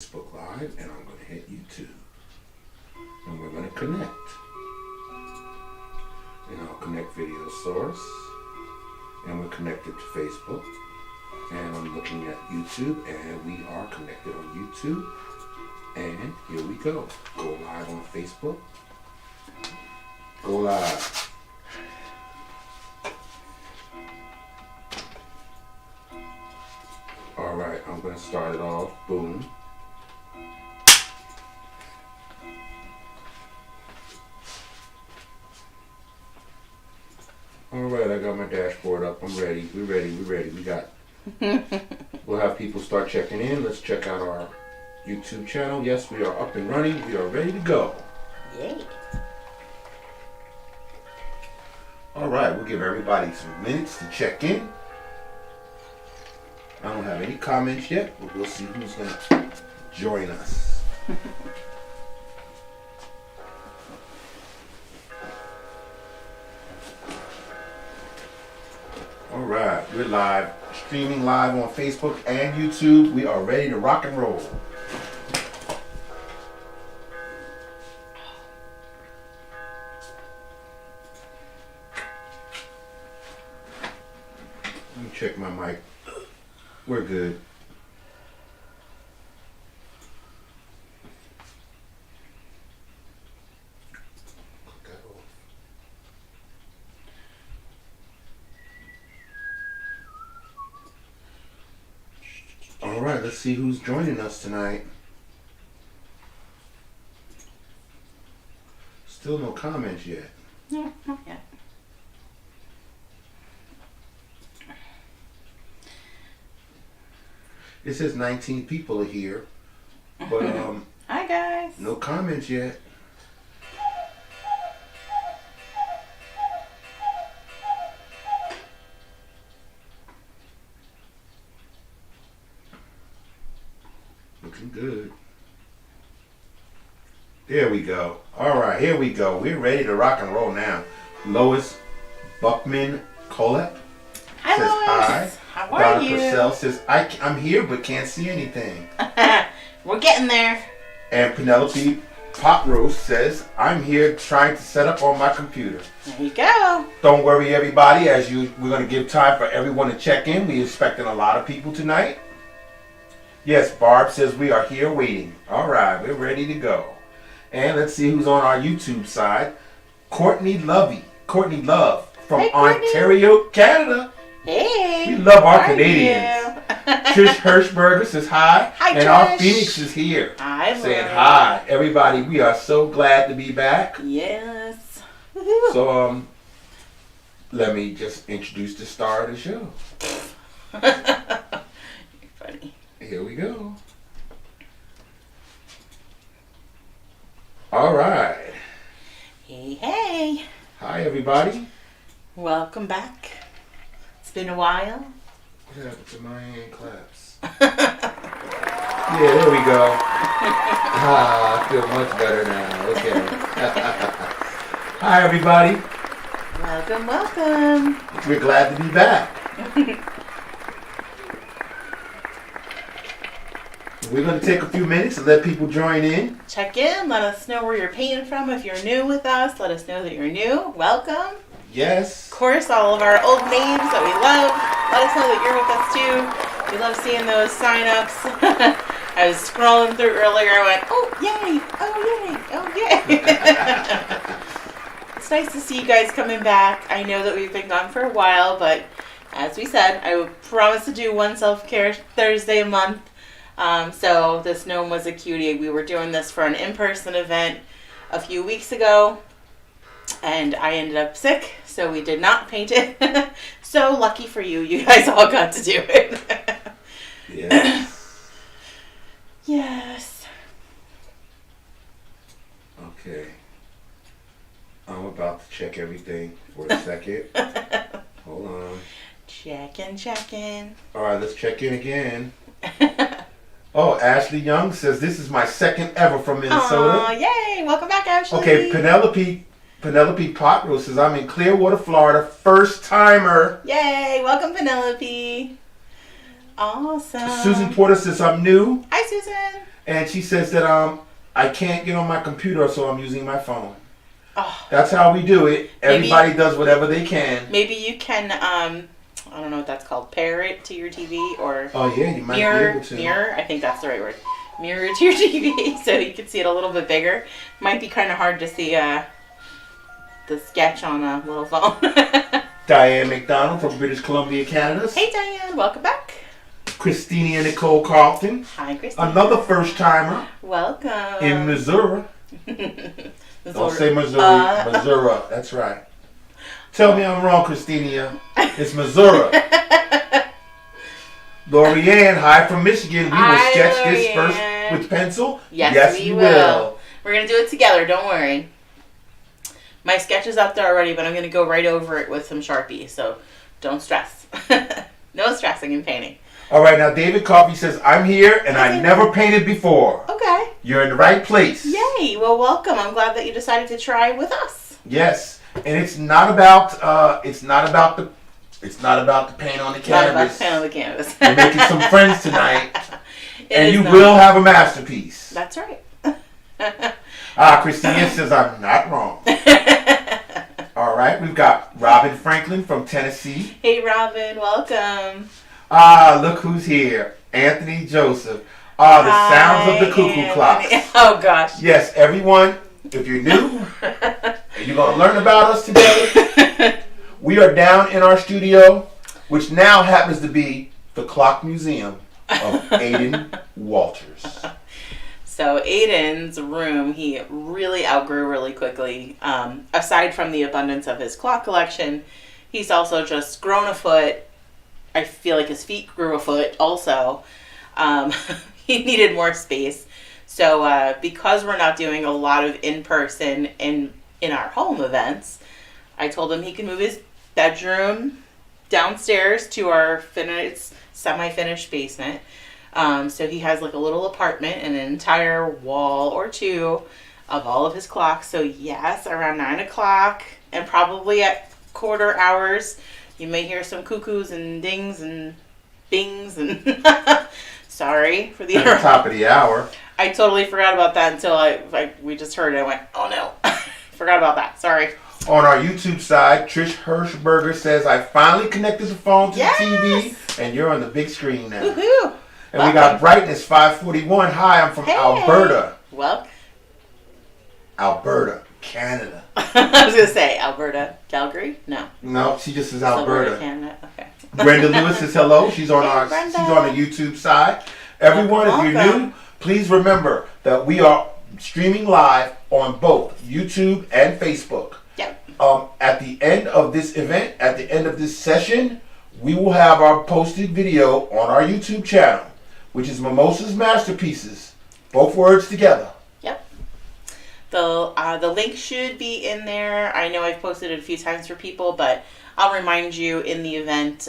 Facebook Live, and I'm going to hit YouTube. And we're going to connect. And I'll connect video source. And we're connected to Facebook. And I'm looking at YouTube, and we are connected on YouTube. And here we go. Go live on Facebook. Go live. Alright, I'm going to start it off. Boom. Alright, I got my dashboard up. I'm ready. We're ready. We got... We'll have people start checking in. Let's check out our YouTube channel. Yes, we are up and running. We are ready to go. Yay. Alright, we'll give everybody some minutes to check in. I don't have any comments yet, but we'll see who's going to join us. Alright, we're live, streaming live on Facebook and YouTube. We are ready to rock and roll. Let me check my mic. We're good. All right, let's see who's joining us tonight. Still no comments yet. No, not yet. It says 19 people are here, but Hi guys. no comments yet. Looking good. There we go. All right, here we go. We're ready to rock and roll now. Lois Buckman Colette Hi says Lois. hi. How are Donna you? Purcell says, I'm here but can't see anything. We're getting there. And Penelope Potrose says, I'm here trying to set up on my computer. There you go. Don't worry everybody, we're going to give time for everyone to check in. We're expecting a lot of people tonight. Yes, Barb says we are here waiting. All right, we're ready to go. And let's see who's on our YouTube side. Courtney Love from Hey, Courtney. Ontario, Canada. Hey. We love our how are Canadians. you? Trish Hirschberger says hi. Hi, and our Trish. Phoenix is here. Hi, Saying Lori. hi. Everybody, we are so glad to be back. Yes. Woohoo. So, let me just introduce the star of the show. You're funny. Here we go. All right. Hey, hey. Hi, everybody. Welcome back. It's been a while. What happened to my hand claps? Yeah, there we go. I feel much better now. Okay. Hi, everybody. Welcome. We're glad to be back. We're going to take a few minutes and let people join in. Check in. Let us know where you're painting from. If you're new with us, let us know that you're new. Welcome. Yes. Of course, all of our old names that we love. Let us know that you're with us too. We love seeing those sign-ups. I was scrolling through earlier. I went, oh, yay. Oh, yay. It's nice to see you guys coming back. I know that we've been gone for a while, but as we said, I would promise to do one self-care Thursday a month. So this gnome was a cutie. We were doing this for an in-person event a few weeks ago, and I ended up sick, so we did not paint it. So lucky for you, you guys all got to do it. Yes. Yes. Okay. I'm about to check everything for a second. Hold on. Checking. All right, let's check in again. Oh, Ashley Young says, this is my second ever from Minnesota. Aw, yay. Welcome back, Ashley. Okay, Penelope Potrose says, I'm in Clearwater, Florida, first timer. Yay. Welcome, Penelope. Awesome. Susan Porter says, I'm new. Hi, Susan. and she says that I can't get on my computer, so I'm using my phone. Oh, That's how we do it. Everybody does whatever they can. maybe you can, I don't know what that's called, pair it to your TV or Oh yeah, you might be able to. mirror, I think that's the right word. Mirror to your TV so you can see it a little bit bigger. Might be kind of hard to see the sketch on a little phone. Diane McDonald from British Columbia, Canada. Hey Diane, welcome back. Christina Nicole Carlton. Hi Christina. Another first timer Welcome. in Missouri. Don't say Missouri. Missouri. That's right. Tell me I'm wrong, Christina. It's Missouri. Lorianne, hi from Michigan. We will sketch this first with pencil. Yes, we will. We're going to do it together. Don't worry. My sketch is up there already, but I'm going to go right over it with some Sharpie. So don't stress. No stressing and painting. All right, now David Coffey says, I'm here and I never painted before. Okay. You're in the right place. Yay. Well, welcome. I'm glad that you decided to try with us. Yes. And it's not about the paint on the canvas. Not about the paint on the canvas. You're making some friends tonight. And you not. will have a masterpiece. That's right. Christina says I'm not wrong. All right, we've got Robin Franklin from Tennessee. Hey, Robin, welcome. Look who's here. Anthony Joseph. The sounds of the cuckoo clocks. Oh, gosh. Yes, everyone, if you're new, and you're going to learn about us today, we are down in our studio, which now happens to be the Clock Museum of Aiden Walters. So Aiden's room, he really outgrew really quickly. Aside from the abundance of his clock collection, he's also just grown a foot. I feel like his feet grew a foot also. He needed more space. So because we're not doing a lot of in-person in our home events, I told him he can move his bedroom downstairs to our semi-finished basement. So he has like a little apartment and an entire wall or two of all of his clocks. So yes, around 9 o'clock and probably at quarter hours, you may hear some cuckoos and dings and bings and sorry for the at the top of the hour. I totally forgot about that until we just heard it. I went, oh no, forgot about that. Sorry. On our YouTube side, Trish Hirschberger says, I finally connected the phone to the TV and you're on the big screen now. Woohoo! And we got Brightness 541. Hi, I'm from Alberta. Well, Alberta, Canada. I was going to say Alberta, Calgary? No, she just says Alberta. Canada. Okay. Brenda Lewis says hello. She's on Brenda. she's on the YouTube side. Everyone, if you're new, please remember that we are streaming live on both YouTube and Facebook. Yep. At the end of this event, at the end of this session, we will have our posted video on our YouTube channel, which is Mimosa's Masterpieces. Both words together. Yep. The link should be in there. I know I've posted it a few times for people, but I'll remind you in the event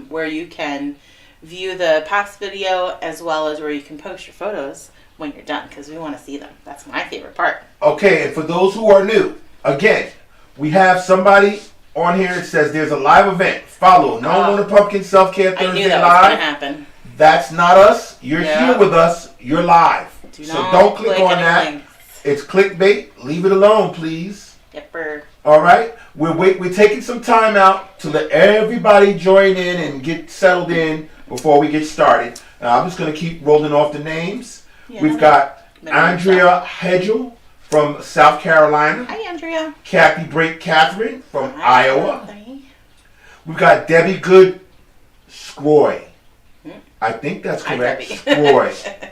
where you can view the past video as well as where you can post your photos when you're done, because we want to see them. That's my favorite part. Okay, and for those who are new, again, we have somebody on here that says there's a live event. Follow No on the Pumpkin Self-Care Thursday I knew that Live. was going to happen. That's not us. You're here with us. You're live. So don't click on that. Links. It's clickbait. Leave it alone, please. Yepper. All right? We're taking some time out to let everybody join in and get settled in before we get started. Now, I'm just going to keep rolling off the names. Yeah. We've got Andrea Hedgel from South Carolina. Hi, Andrea. Kathy Brake Catherine from Iowa. Hi. We've got Debbie Good Scroy. I think that's correct. Scroy.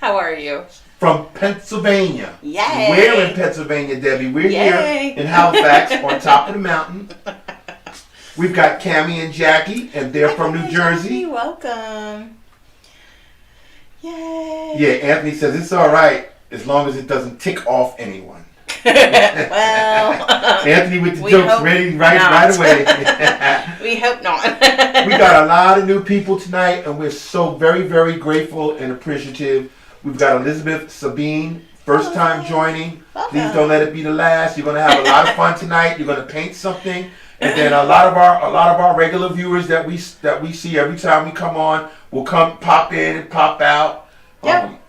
How are you? From Pennsylvania. Yay. We're in Pennsylvania, Debbie. We're Yay. here in Halifax on top of the mountain. We've got Cammie and Jackie, and they're from New Jersey. Jackie, welcome. Yay. Yeah, Anthony says it's all right as long as it doesn't tick off anyone. Well, Anthony with the jokes ready right away. We hope not. We got a lot of new people tonight, and we're so very, very grateful and appreciative. We've got Elizabeth Sabine, first time joining. Welcome. Please don't let it be the last. You're going to have a lot of fun tonight. You're going to paint something, and then a lot of our regular viewers that we see every time we come on will pop in and pop out. Yep.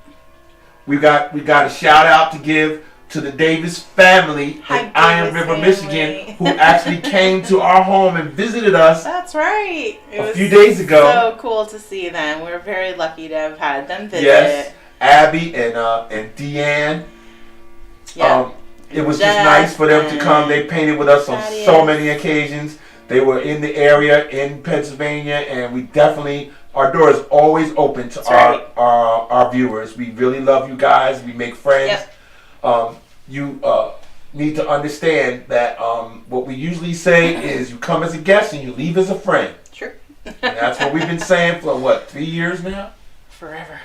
We got a shout out to give to the Davis family in Iron River, Michigan, who actually came to our home and visited us. That's right. A few days ago. So cool to see them. We're very lucky to have had them visit. Yes, Abby and Deanne. Yeah. It was just nice for them to come. They painted with us on so many occasions. They were in the area in Pennsylvania, and we definitely, our door is always open to our viewers. We really love you guys. We make friends. Yep. You need to understand that what we usually say is you come as a guest and you leave as a friend. Sure. And that's what we've been saying for, what, 3 years now? Forever.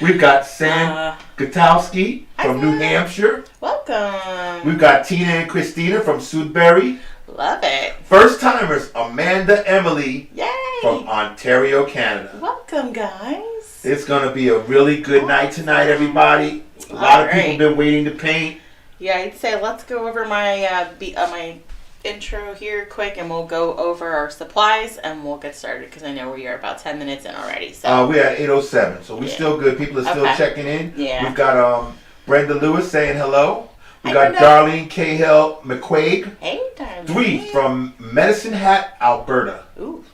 We've got Sam Gutowski from New Hampshire. Welcome. We've got Tina and Christina from Sudbury. Love it. First timers, Amanda Emily Yay. From Ontario, Canada. Welcome, guys. It's going to be a really good night tonight, everybody. A lot of people have been waiting to paint. Yeah, I'd say let's go over my my intro here quick, and we'll go over our supplies, and we'll get started because I know we are about 10 minutes in already. So we're at 8:07, so we're still good. People are still checking in. Yeah. We've got Brenda Lewis saying hello. We got Brenda. Darlene Cahill McQuaig. Hey, Darlene. 3 from Medicine Hat, Alberta,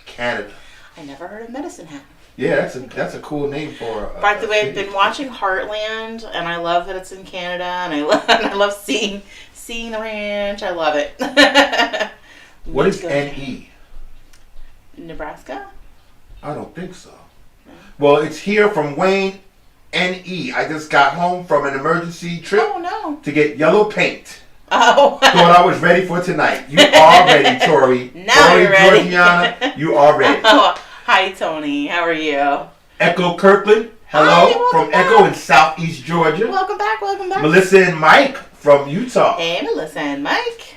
Canada. I never heard of Medicine Hat. Yeah, that's a cool name for. By the way, I've been watching Heartland, and I love that it's in Canada, and I love seeing the ranch. I love it. What is NE? Nebraska? I don't think so. No. Well, it's here from Wayne, NE. I just got home from an emergency trip to get yellow paint. Oh. Thought I was ready for tonight. You are ready, Tori. Now Tori you're ready. Georgiana, you are ready. Oh, hi, Tony. How are you? Echo Kirkland. Hello from back. Echo in Southeast Georgia. Welcome back. Welcome back. Melissa and Mike from Utah. Hey, Melissa and Mike.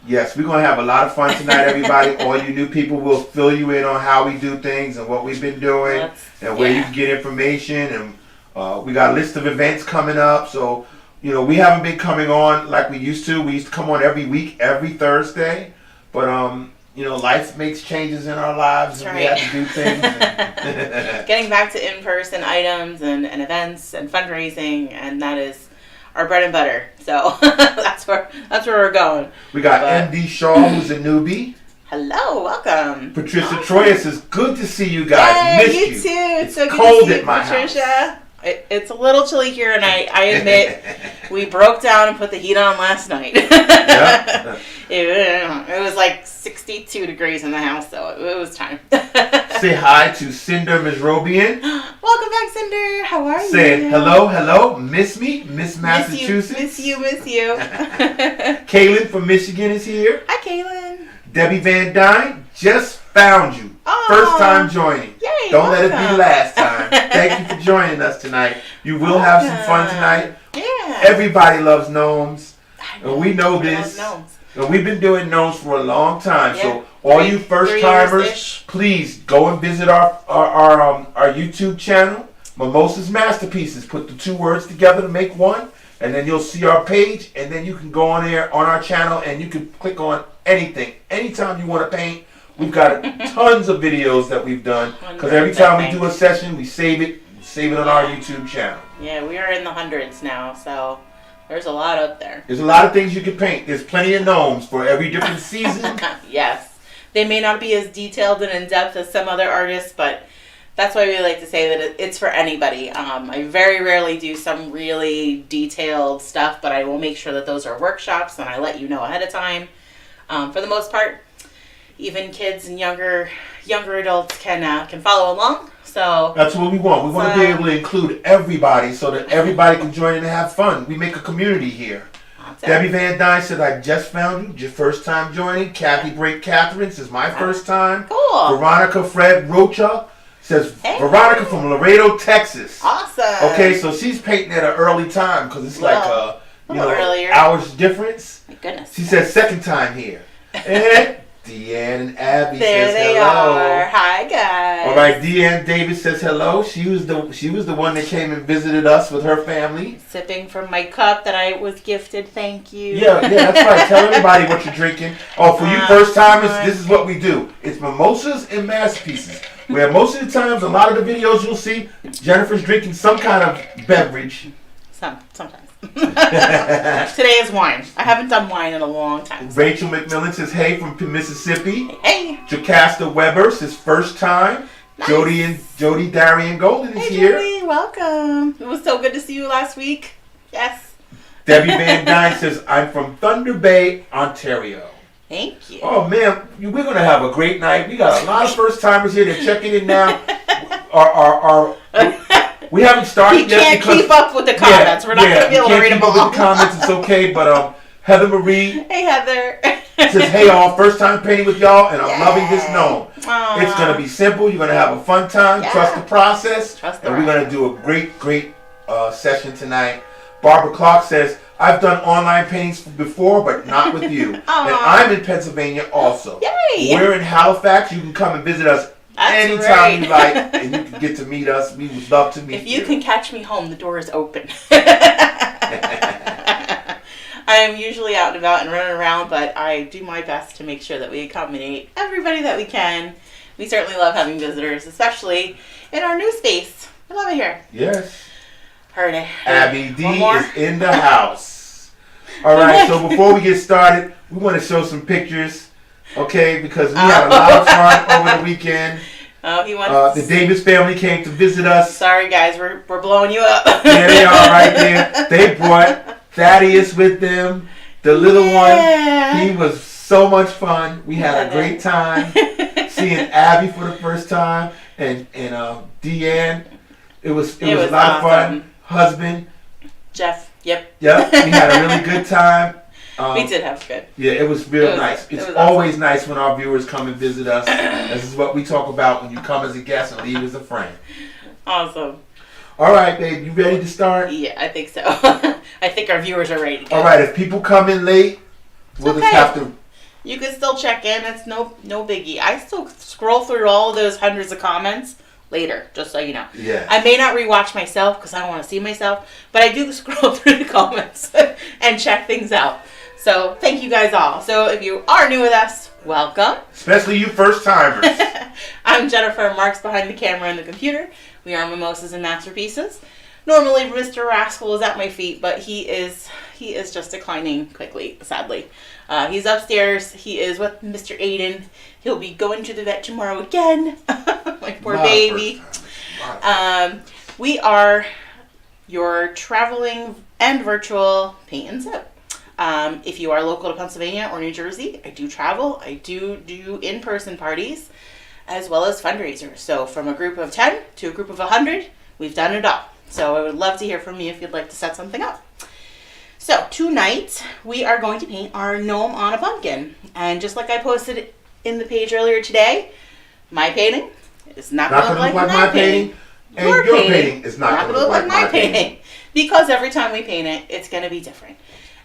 Yes, we're going to have a lot of fun tonight, everybody. All you new people will fill you in on how we do things and what we've been doing and where you can get information. And we got a list of events coming up. So, you know, we haven't been coming on like we used to. We used to come on every week, every Thursday. But, you know, life makes changes in our lives and we have to do things. Getting back to in-person items and events and fundraising, and that is our bread and butter. So that's where we're going. We got MD Shaw, who's a newbie. Hello, welcome. Patricia Troya says, good to see you guys. Hey, you too. It's so good cold to see at my Patricia. house. It's a little chilly here, and I admit we broke down and put the heat on last night. It was like 62 degrees in the house, so it was time. Say hi to Cinder Misrobian. Welcome back, Cinder. How are you? Saying hello, miss me, Miss Massachusetts. Miss you. Kaylin from Michigan is here. Hi, Kaylin. Debbie Van Dyne, just found you. First time joining. Yay, Don't let it be the last time. Thank you for joining us tonight. You will have some fun tonight. Yeah. Everybody loves gnomes. And we know this. And we've been doing gnomes for a long time. Yeah. So all you first timers, please go and visit our YouTube channel, Mimosa's Masterpieces. Put the 2 words together to make one, and then you'll see our page, and then you can go on there on our channel and you can click on anything. Anytime you want to paint, we've got tons of videos that we've done, because every time we do a session, we save it on our YouTube channel. Yeah, we are in the hundreds now, so there's a lot up there. There's a lot of things you can paint. There's plenty of gnomes for every different season. Yes. They may not be as detailed and in-depth as some other artists, but that's why we like to say that it's for anybody. I very rarely do some really detailed stuff, but I will make sure that those are workshops, and I let you know ahead of time. For the most part, even kids and younger adults can follow along. So that's what we want. We want to be able to include everybody so that everybody can join in and have fun. We make a community here. Debbie Van Dyne said, I just found you. Your first time joining. Kathy Brake Catherine says, my first time. Cool. Veronica Fred Rocha says, Veronica from Laredo, Texas. Awesome. Okay, so she's painting at an early time because it's like a earlier. hours difference. My goodness. She says, second time here. And Deanne and Abby there says they hello. Are. Hi guys. All right, Deanne Davis says hello. She was the one that came and visited us with her family. Sipping from my cup that I was gifted. Thank you. Yeah, that's right. Tell everybody what you're drinking. Oh, for you first timers, this is what we do. It's mimosas and masterpieces. where most of the times, a lot of the videos you'll see, Jennifer's drinking some kind of beverage. Sometimes. Today is wine. I haven't done wine in a long time. Rachel McMillan says, hey from Mississippi. Hey. Jocasta Weber says, first time. Nice. Jody Darian Golden is Hey, here. Jody, welcome. It was so good to see you last week. Yes. Debbie Van Dyne says, I'm from Thunder Bay, Ontario. Thank you. Oh, man, we're going to have a great night. We got a lot of first-timers here. They're checking in now. We haven't started yet. You can't keep up with the comments. We're not going to be able to read them all. With the comments, it's okay, but Heather Marie Hey, Heather. says, hey, all, first time painting with y'all, and I'm loving this gnome. Aww. It's going to be simple. You're going to have a fun time. Yeah. Trust the process. And we're going to do a great session tonight. Barbara Clark says, I've done online paintings before, but not with you. And I'm in Pennsylvania also. Yay! We're in Halifax. You can come and visit us anytime you like, and you can get to meet us. We would love to meet you. If you can catch me home, the door is open. I am usually out and about and running around, but I do my best to make sure that we accommodate everybody that we can. We certainly love having visitors, especially in our new space. We love it here. Yes. Heard it. Abby D is in the house. All right, so before we get started, we want to show some pictures, okay? Because we had a lot of fun over the weekend. Oh, he wants. The Davis family came to visit us. Sorry, guys, we're blowing you up. There they are, right there. They brought Thaddeus with them, the little one. He was so much fun. We had a great time seeing Abby for the first time, and Deanne. It was a lot of fun. Husband Jeff. Yep. Yep. We had a really good time. We did have good. Yeah, it was real nice. It's always nice when our viewers come and visit us. This is what we talk about when you come as a guest and leave as a friend. Awesome. All right, babe. You ready to start? Yeah, I think so. I think our viewers are ready to go. All right. If people come in late, we'll just have to. You can still check in. It's no biggie. I still scroll through all those hundreds of comments later, just so you know. Yeah. I may not rewatch myself because I don't want to see myself, but I do scroll through the comments and check things out. So thank you guys all. So if you are new with us, welcome. Especially you first timers. I'm Jennifer. Mark's behind the camera and the computer. We are Mimosas and Masterpieces. Normally Mr. Rascal is at my feet, but he is just declining quickly, sadly. He's upstairs. He is with Mr. Aiden. He'll be going to the vet tomorrow again. My poor baby. We are your traveling and virtual paint and sip. If you are local to Pennsylvania or New Jersey, I do travel. I do in-person parties as well as fundraisers. So from a group of 10 to a group of 100, we've done it all. So I would love to hear from you if you'd like to set something up. So tonight we are going to paint our gnome on a pumpkin. And just like I posted in the page earlier today, my painting is not going to look like my painting. And your painting is not going to look like my painting. Because every time we paint it, it's going to be different.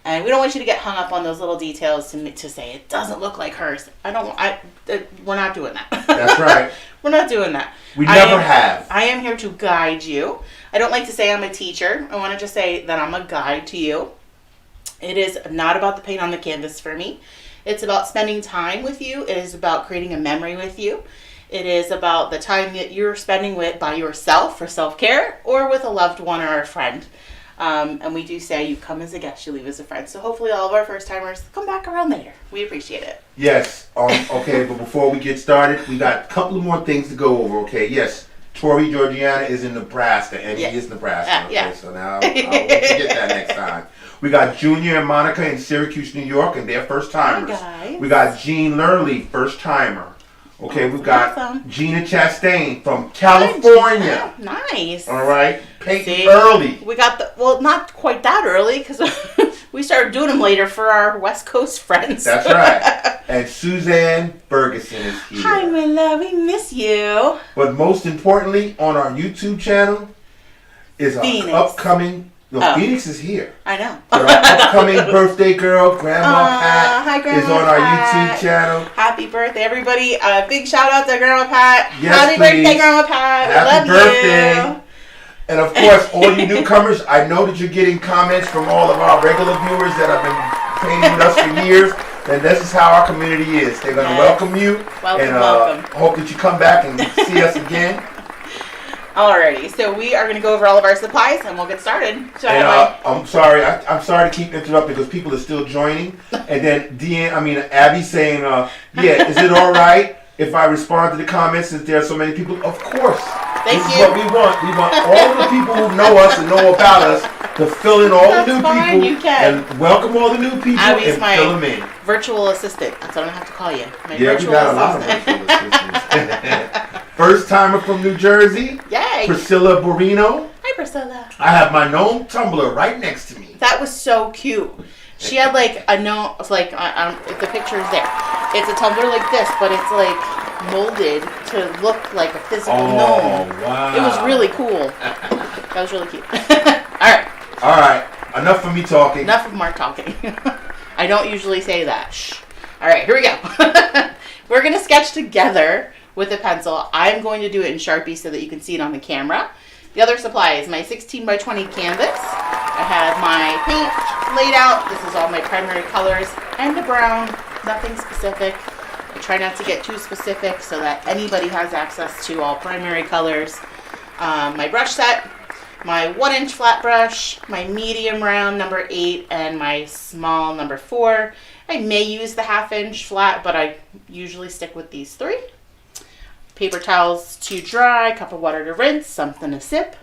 And we don't want you to get hung up on those little details to say it doesn't look like hers. We're not doing that. That's right. We're not doing that. We never have. I am here to guide you. I don't like to say I'm a teacher. I want to just say that I'm a guide to you. It is not about the paint on the canvas for me. It's about spending time with you. It is about creating a memory with you. It is about the time that you're spending by yourself for self-care or with a loved one or a friend. And we do say you come as a guest, you leave as a friend. So hopefully all of our first timers come back around later. We appreciate it. Yes. Okay, but before we get started, we got a couple of more things to go over. Okay. Yes. Tori Georgiana is in Nebraska, and he is Nebraska. Okay, so now I'll forget that next time. We got Junior and Monica in Syracuse, New York, and they're first timers. Hi, guys. We got Jean Lurley, first timer. Okay, we've got Gina Chastain from California. Oh, nice. All right, painting early. We got not quite that early because we started doing them later for our West Coast friends. That's right. And Suzanne Ferguson is here. Hi, my love. We miss you. But most importantly, on our YouTube channel is our upcoming. Phoenix is here. I know. But our upcoming birthday girl, Grandma Pat, Grandma is on our Pat. YouTube channel. Happy birthday, everybody. Big shout out to Grandma Pat. Yes, Happy birthday, Grandma Pat. Happy birthday. And of course, all you newcomers, I know that you're getting comments from all of our regular viewers that have been painting with us for years. then this is how our community is. They're going to welcome you. Welcome. Hope that you come back and see us again. Alrighty, so we are going to go over all of our supplies and we'll get started. I'm sorry to keep interrupting because people are still joining. And then Abby's saying, is it all right if I respond to the comments since there are so many people? Of course. This is what we want. We want all the people who know us and know about us to fill in all the new people. You can. And welcome all the new people Abby's and fill them in. Virtual assistant. That's what I have to call you. We got a lot of virtual assistants. First timer from New Jersey. Yay. Priscilla Borino. Hi, Priscilla. I have my gnome tumbler right next to me. That was so cute. She had like a gnome, if the picture is there. It's a tumbler like this, but it's like molded to look like a physical gnome. Wow. It was really cool. That was really cute. All right. Enough of me talking. Enough of Mark talking. I don't usually say that. Shh. All right, here we go. We're going to sketch together with a pencil. I'm going to do it in Sharpie so that you can see it on the camera. The other supply is my 16 by 20 canvas. I have my paint laid out. This is all my primary colors and a brown, nothing specific. I try not to get too specific so that anybody has access to all primary colors. My brush set, my 1-inch flat brush, my medium round number 8, and my small number 4. I may use the 1/2-inch flat, but I usually stick with these 3. Paper towels to dry, cup of water to rinse, something to sip.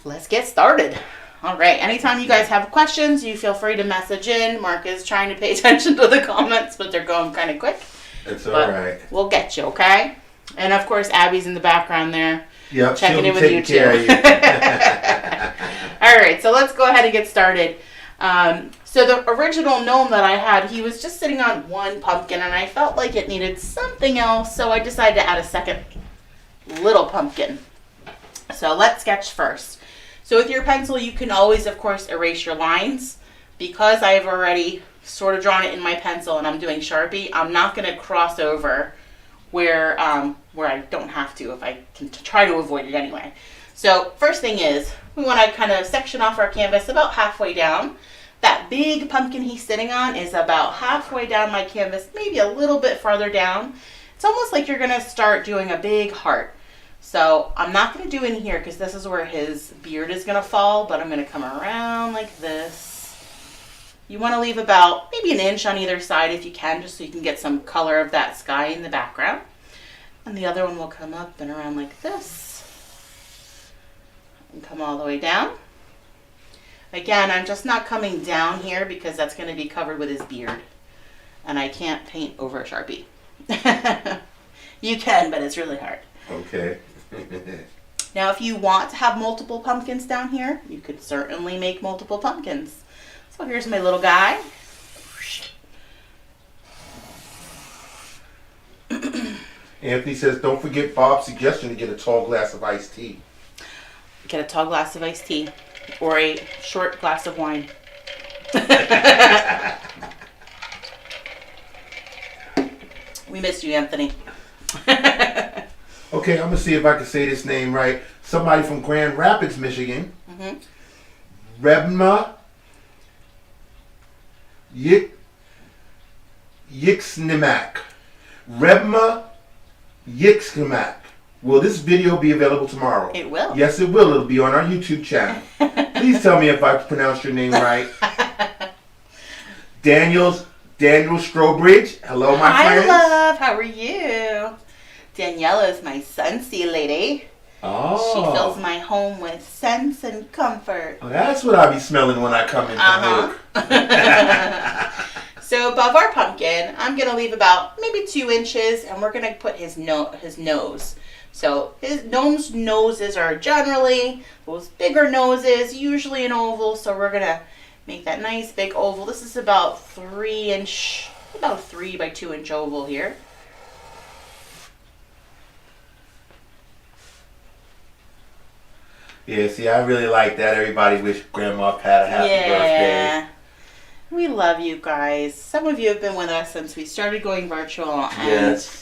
Let's get started. All right, anytime you guys have questions, you feel free to message in. Mark is trying to pay attention to the comments, but they're going kind of quick. It's all right. We'll get you, okay? And of course, Abby's in the background there. Yep, checking in with you too. Care of you. All right, so let's go ahead and get started. So the original gnome that I had, he was just sitting on one pumpkin, and I felt like it needed something else, so I decided to add a second little pumpkin. So let's sketch first. So with your pencil, you can always, of course, erase your lines. Because I've already sort of drawn it in my pencil and I'm doing Sharpie, I'm not going to cross over where I don't have to if I can try to avoid it anyway. So first thing is, we want to kind of section off our canvas about halfway down. That big pumpkin he's sitting on is about halfway down my canvas, maybe a little bit farther down. It's almost like you're going to start doing a big heart. So I'm not going to do in here because this is where his beard is going to fall, but I'm going to come around like this. You want to leave about maybe 1 inch on either side if you can, just so you can get some color of that sky in the background. And the other one will come up and around like this. And come all the way down. Again, I'm just not coming down here because that's going to be covered with his beard. And I can't paint over a Sharpie. You can, but it's really hard. Okay. Now, if you want to have multiple pumpkins down here, you could certainly make multiple pumpkins. So here's my little guy. Anthony says, don't forget Bob's suggestion to get a tall glass of iced tea. Get a tall glass of iced tea. Or a short glass of wine. We missed you, Anthony. Okay, I'm going to see if I can say this name right. Somebody from Grand Rapids, Michigan. Mm-hmm. Rebma Yixnimak. Rebma Yixnimak. Will this video be available tomorrow? It will. Yes, it will. It'll be on our YouTube channel. Please tell me if I pronounced your name right. Daniel Strobridge. Hello, my friends. Hi, love. How are you? Daniela is my sensey lady. Oh. She fills my home with sense and comfort. Oh, that's what I be smelling when I come into work. So above our pumpkin, I'm going to leave about maybe 2 inches, and we're going to put his nose. So his gnome's noses are generally those bigger noses, usually an oval. So we're going to make that nice big oval. This is about 3 by 2 inch oval here. Yeah, see, I really like that. Everybody wish Grandma Pat a happy birthday. We love you guys. Some of you have been with us since we started going virtual. And yes.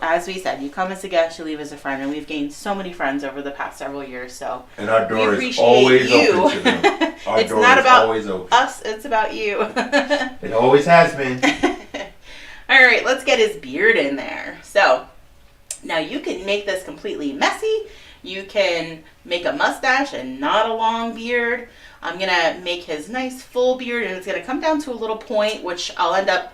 As we said, you come as a guest, you leave as a friend, and we've gained so many friends over the past several years. So and our door is always open to them. Our it's door not is about always open. us; it's about you. It always has been. All right, let's get his beard in there. So now you can make this completely messy. You can make a mustache and not a long beard. I'm gonna make his nice full beard, and it's gonna come down to a little point, which I'll end up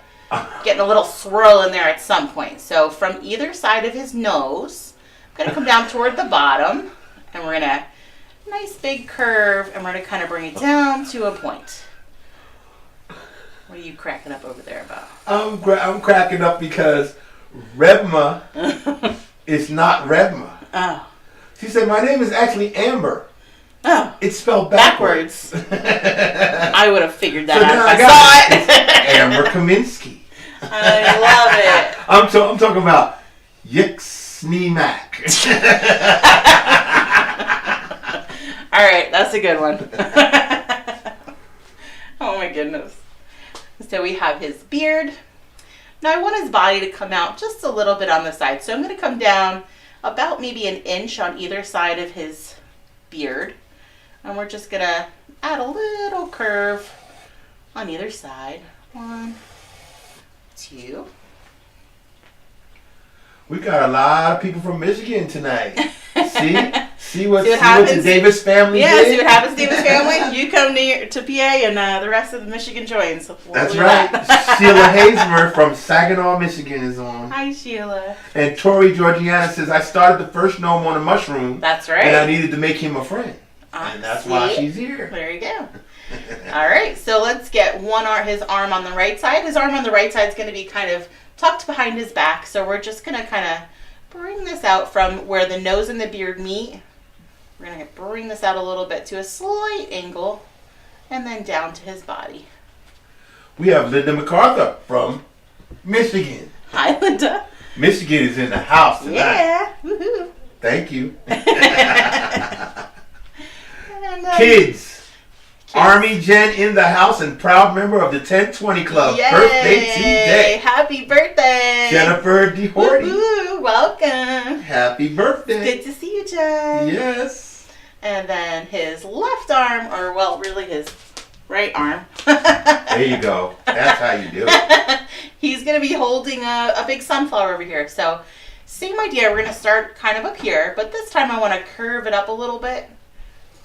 getting a little swirl in there at some point. So from either side of his nose, I'm gonna come down toward the bottom, and we're gonna nice big curve, and we're gonna kind of bring it down to a point. What are you cracking up over there about? I'm cracking up because Rebma is not Rebma. Oh. She said, my name is actually Amber. Oh. It's spelled backwards. I would have figured that So out now if I I saw got it. Amber Kaminsky. I love it. I'm talking about Yixney Mac. All right, that's a good one. Oh my goodness. So we have his beard. Now I want his body to come out just a little bit on the side. So I'm going to come down about maybe an inch on either side of his beard. And we're just going to add a little curve on either side. 1, 2. We got a lot of people from Michigan tonight. See what happens. the Davis family Yeah, did? see what happens, Davis family? You come to PA and the rest of the Michigan joins. So we'll That's do right. that. Sheila Hazemer from Saginaw, Michigan is on. Hi, Sheila. And Tori Georgiana says, I started the first gnome on a mushroom. That's right. And I needed to make him a friend. And that's why she's here. There you go. All right, so let's get his arm on the right side. His arm on the right side is going to be kind of tucked behind his back. So we're just going to kind of bring this out from where the nose and the beard meet. We're going to bring this out a little bit to a slight angle and then down to his body. We have Linda MacArthur from Michigan. Hi, Linda. Michigan is in the house tonight. Yeah. Woohoo. Thank you. And, Kids. Army Jen in the house and proud member of the 1020 Club. Yay. Birthday today. Happy birthday. Jennifer DeHorty. Woo-hoo. Welcome. Happy birthday. Good to see you, Jen. Yes. And then his left arm, or well, really his right arm. There you go. That's how you do it. He's going to be holding a big sunflower over here. So same idea. We're going to start kind of up here, but this time I want to curve it up a little bit.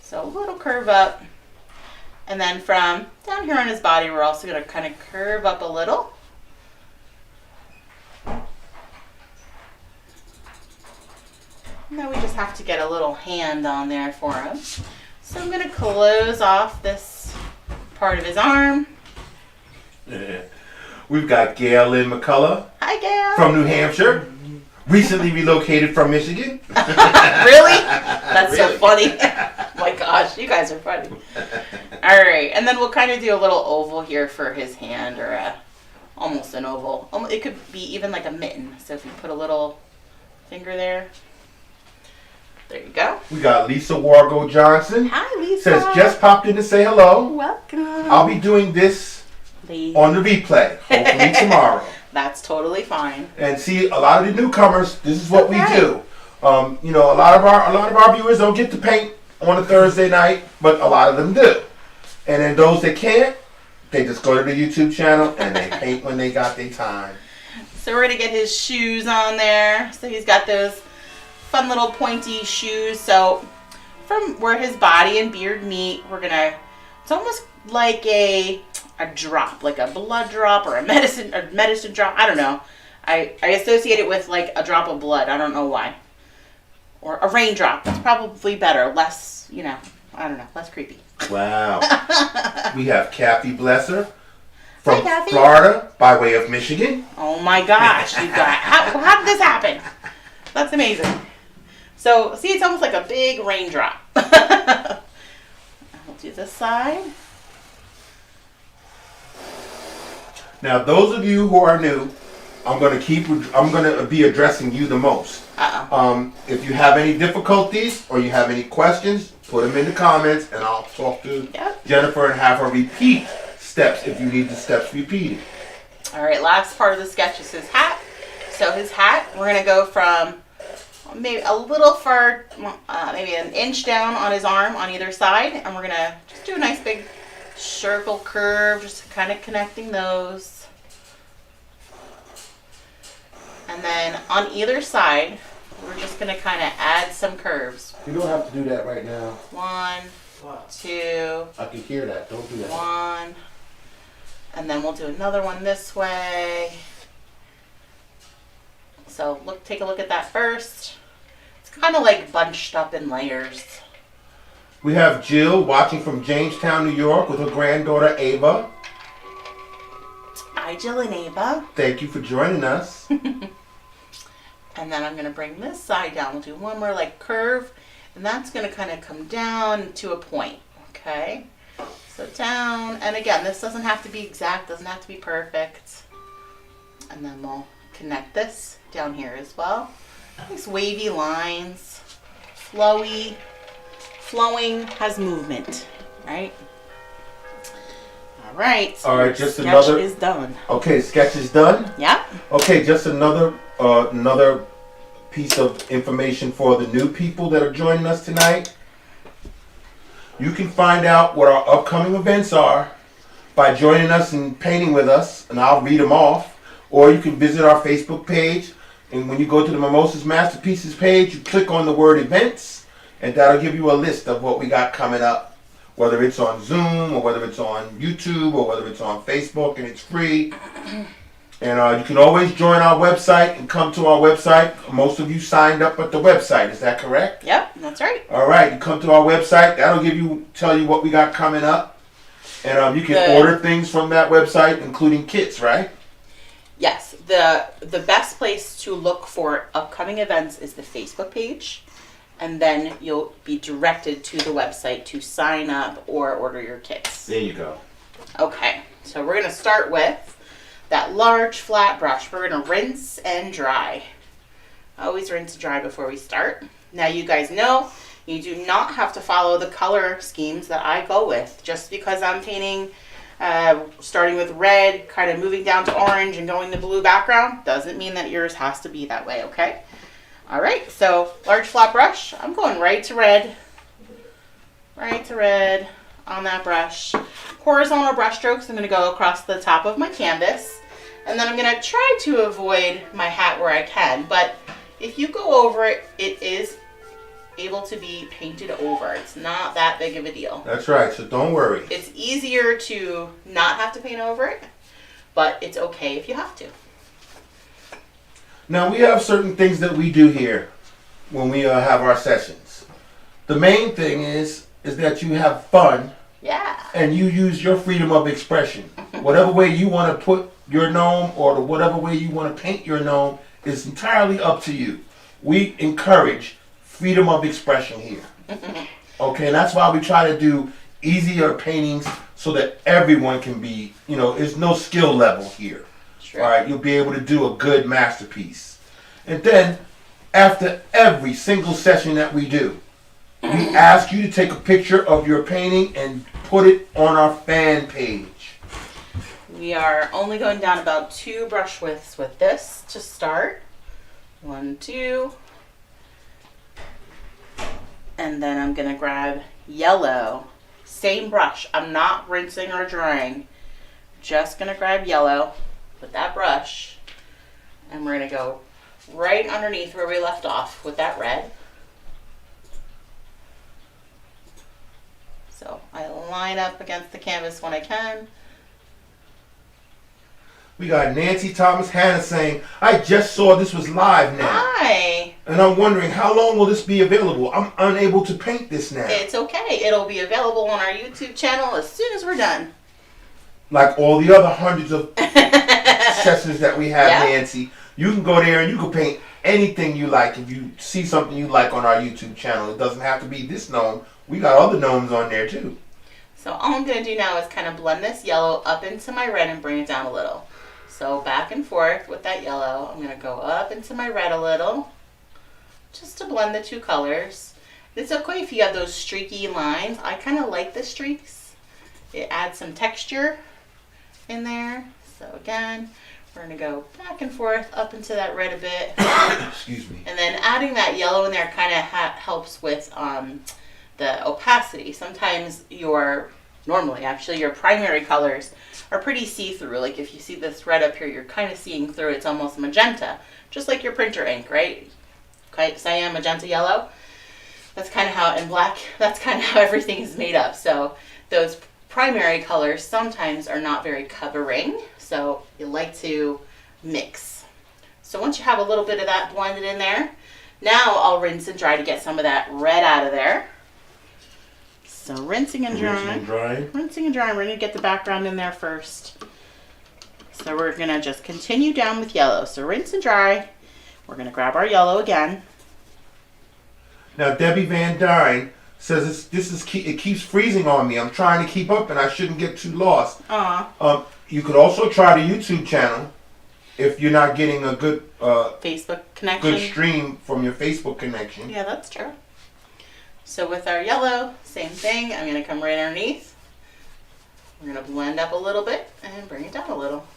So a little curve up. And then from down here on his body, we're also going to kind of curve up a little. Now we just have to get a little hand on there for him. So I'm going to close off this part of his arm. We've got Gail Lynn McCullough Hi, Gail. from New Hampshire. Recently relocated from Michigan. Really? That's Really? so funny. Oh my gosh, you guys are funny. All right, and then we'll kind of do a little oval here for his hand, or almost an oval. It could be even like a mitten. So if you put a little finger there. There you go. We got Lisa Wargo Johnson. Hi, Lisa. Says, just popped in to say hello. Welcome. I'll be doing this on the replay, hopefully tomorrow. That's totally fine. And see, a lot of the newcomers, this is what we Okay. do. You know, a lot of our viewers don't get to paint on a Thursday night, but a lot of them do. And then those that can't, they just go to the YouTube channel and they paint when they got their time. So we're gonna get his shoes on there. So he's got those fun little pointy shoes. So from where his body and beard meet, it's almost like a drop, like a blood drop or a medicine drop. I don't know. I associate it with like a drop of blood. I don't know why. Or a raindrop. That's probably better. Less, I don't know, less creepy. Wow. We have Kathy Blesser from Hi, Kathy. Florida by way of Michigan. Oh my gosh, you guys. How did this happen? That's amazing. So, see, it's almost like a big raindrop. I'll do this side. Now, those of you who are new, I'm going to be addressing you the most. If you have any difficulties or you have any questions, put them in the comments and I'll talk to Jennifer and have her repeat steps if you need the steps repeated. All right, last part of the sketch is his hat. So his hat, we're going to go from maybe a little far, maybe an inch down on his arm on either side. And we're going to just do a nice big circle curve, just kind of connecting those. And then on either side, we're just going to kind of add some curves. You don't have to do that right now. 1, 2. I can hear that. Don't do that. 1. And then we'll do another one this way. So take a look at that first. It's kind of like bunched up in layers. We have Jill watching from Jamestown, New York with her granddaughter Ava. Hi, Jill and Ava. Thank you for joining us. And then I'm going to bring this side down. We'll do one more like curve. And that's going to kind of come down to a point. Okay. So down. And again, this doesn't have to be exact. Doesn't have to be perfect. And then we'll connect this down here as well. Nice wavy lines. Flowy. Flowing has movement. Right? All right. All right, just sketch another. is done. Okay, sketch is done. Yeah. Okay, just another piece of information for the new people that are joining us tonight. You can find out what our upcoming events are by joining us and painting with us, and I'll read them off. Or you can visit our Facebook page, and when you go to the Mimosas Masterpieces page, you click on the word events, and that'll give you a list of what we got coming up. Whether it's on Zoom, or whether it's on YouTube, or whether it's on Facebook, and it's free. And you can always join our website and come to our website. Most of you signed up at the website, is that correct? Yep, that's right. All right, you come to our website. That'll tell you what we got coming up. And you can order things from that website, including kits, right? Yes, the best place to look for upcoming events is the Facebook page. And then you'll be directed to the website to sign up or order your kits. There you go. Okay, so we're going to start with that large flat brush. We're going to rinse and dry. Always rinse and dry before we start. Now you guys know you do not have to follow the color schemes that I go with. Just because I'm painting, starting with red, kind of moving down to orange and going to blue background, doesn't mean that yours has to be that way, okay? All right, so large flat brush. I'm going right to red on that brush. Horizontal brush strokes, I'm going to go across the top of my canvas. And then I'm going to try to avoid my hat where I can. But if you go over it, it is able to be painted over. It's not that big of a deal. That's right, so don't worry. It's easier to not have to paint over it, but it's okay if you have to. Now, we have certain things that we do here when we have our sessions. The main thing is that you have fun. Yeah. And you use your freedom of expression. Whatever way you want to put your gnome or whatever way you want to paint your gnome is entirely up to you. We encourage freedom of expression here. Okay, and that's why we try to do easier paintings so that everyone can be, there's no skill level here. Sure. All right, you'll be able to do a good masterpiece. And then, after every single session that we do, we ask you to take a picture of your painting and put it on our fan page. We are only going down about 2 brush widths with this to start. 1, 2. And then I'm going to grab yellow. Same brush. I'm not rinsing or drying. Just going to grab yellow with that brush. And we're going to go right underneath where we left off with that red. So I line up against the canvas when I can. We got Nancy Thomas Hannah saying, I just saw this was live now. Hi. And I'm wondering, how long will this be available? I'm unable to paint this now. It's okay. It'll be available on our YouTube channel as soon as we're done. Like all the other hundreds of sessions that we have, Yeah. Nancy. You can go there and you can paint anything you like. If you see something you like on our YouTube channel, it doesn't have to be this gnome. We got other gnomes on there too. So all I'm going to do now is kind of blend this yellow up into my red and bring it down a little. So back and forth with that yellow. I'm going to go up into my red a little, just to blend the 2 colors. It's okay if you have those streaky lines. I kind of like the streaks. It adds some texture in there. So again, we're going to go back and forth up into that red a bit. Excuse me. And then adding that yellow in there kind of helps with the opacity. Sometimes your normally actually, your primary colors are pretty see-through. Like if you see this red up here, you're kind of seeing through. It's almost magenta, just like your printer ink, right? Cyan, magenta, yellow. That's kind of how, in black, that's kind of how everything is made up. So those primary colors sometimes are not very covering, so you like to mix. So once you have a little bit of that blended in there, now I'll rinse and dry to get some of that red out of there. So rinsing and drying. Rinsing and drying. We're going to get the background in there first. So we're going to just continue down with yellow. So rinse and dry. We're going to grab our yellow again. Now Debbie Van Dyne says it keeps freezing on me. I'm trying to keep up and I shouldn't get too lost. You could also try the YouTube channel if you're not getting a good Facebook connection. Good stream from your Facebook connection. Yeah, that's true. So with our yellow, same thing. I'm going to come right underneath. We're going to blend up a little bit and bring it down a little.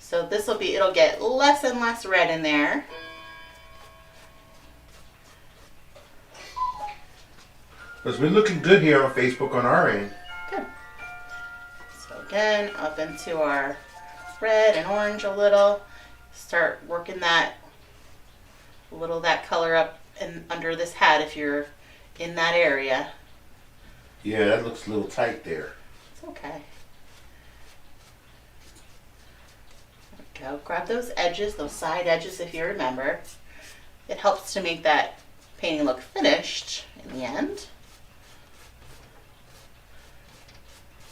So this will be, it'll get less and less red in there. Because we're looking good here on Facebook on our end. Good. So again, up into our red and orange a little. Start working that color up and under this hat if you're in that area. Yeah, that looks a little tight there. It's okay. There we go. Grab those edges, those side edges if you remember. It helps to make that painting look finished in the end.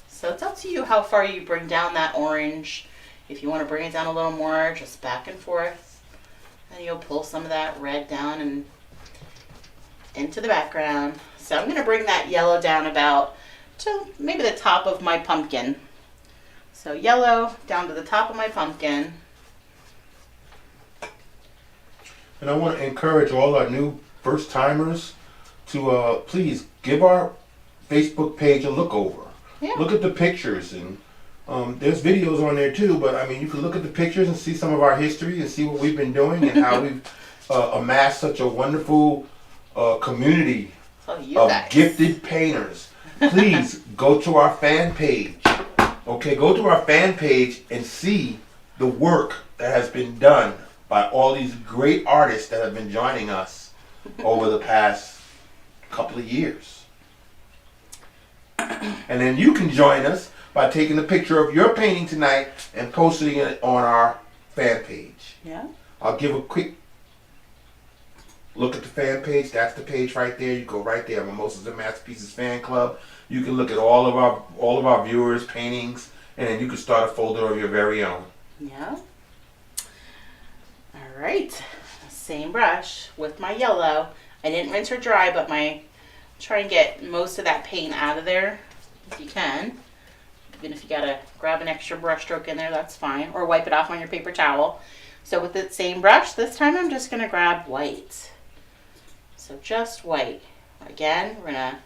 So it's up to you how far you bring down that orange. If you want to bring it down a little more, just back and forth. And you'll pull some of that red down and into the background. So I'm going to bring that yellow down about to maybe the top of my pumpkin. So yellow down to the top of my pumpkin. And I want to encourage all our new first timers to please give our Facebook page a look over. Yeah. Look at the pictures, and there's videos on there too, but I mean you can look at the pictures and see some of our history and see what we've been doing and how we've amassed such a wonderful community of gifted painters. Please go to our fan page. Okay, go to our fan page and see the work that has been done by all these great artists that have been joining us over the past couple of years. And then you can join us by taking a picture of your painting tonight and posting it on our fan page. Yeah. I'll give a quick look at the fan page. That's the page right there. You go right there, Mimosas and Masterpieces Fan Club. You can look at all of our viewers' paintings, and then you can start a folder of your very own. Yeah. All right. Same brush with my yellow. I didn't rinse or dry, but try and get most of that paint out of there if you can. Even if you gotta grab an extra brush stroke in there, that's fine. Or wipe it off on your paper towel. So with the same brush, this time I'm just gonna grab white. So just white. Again, we're gonna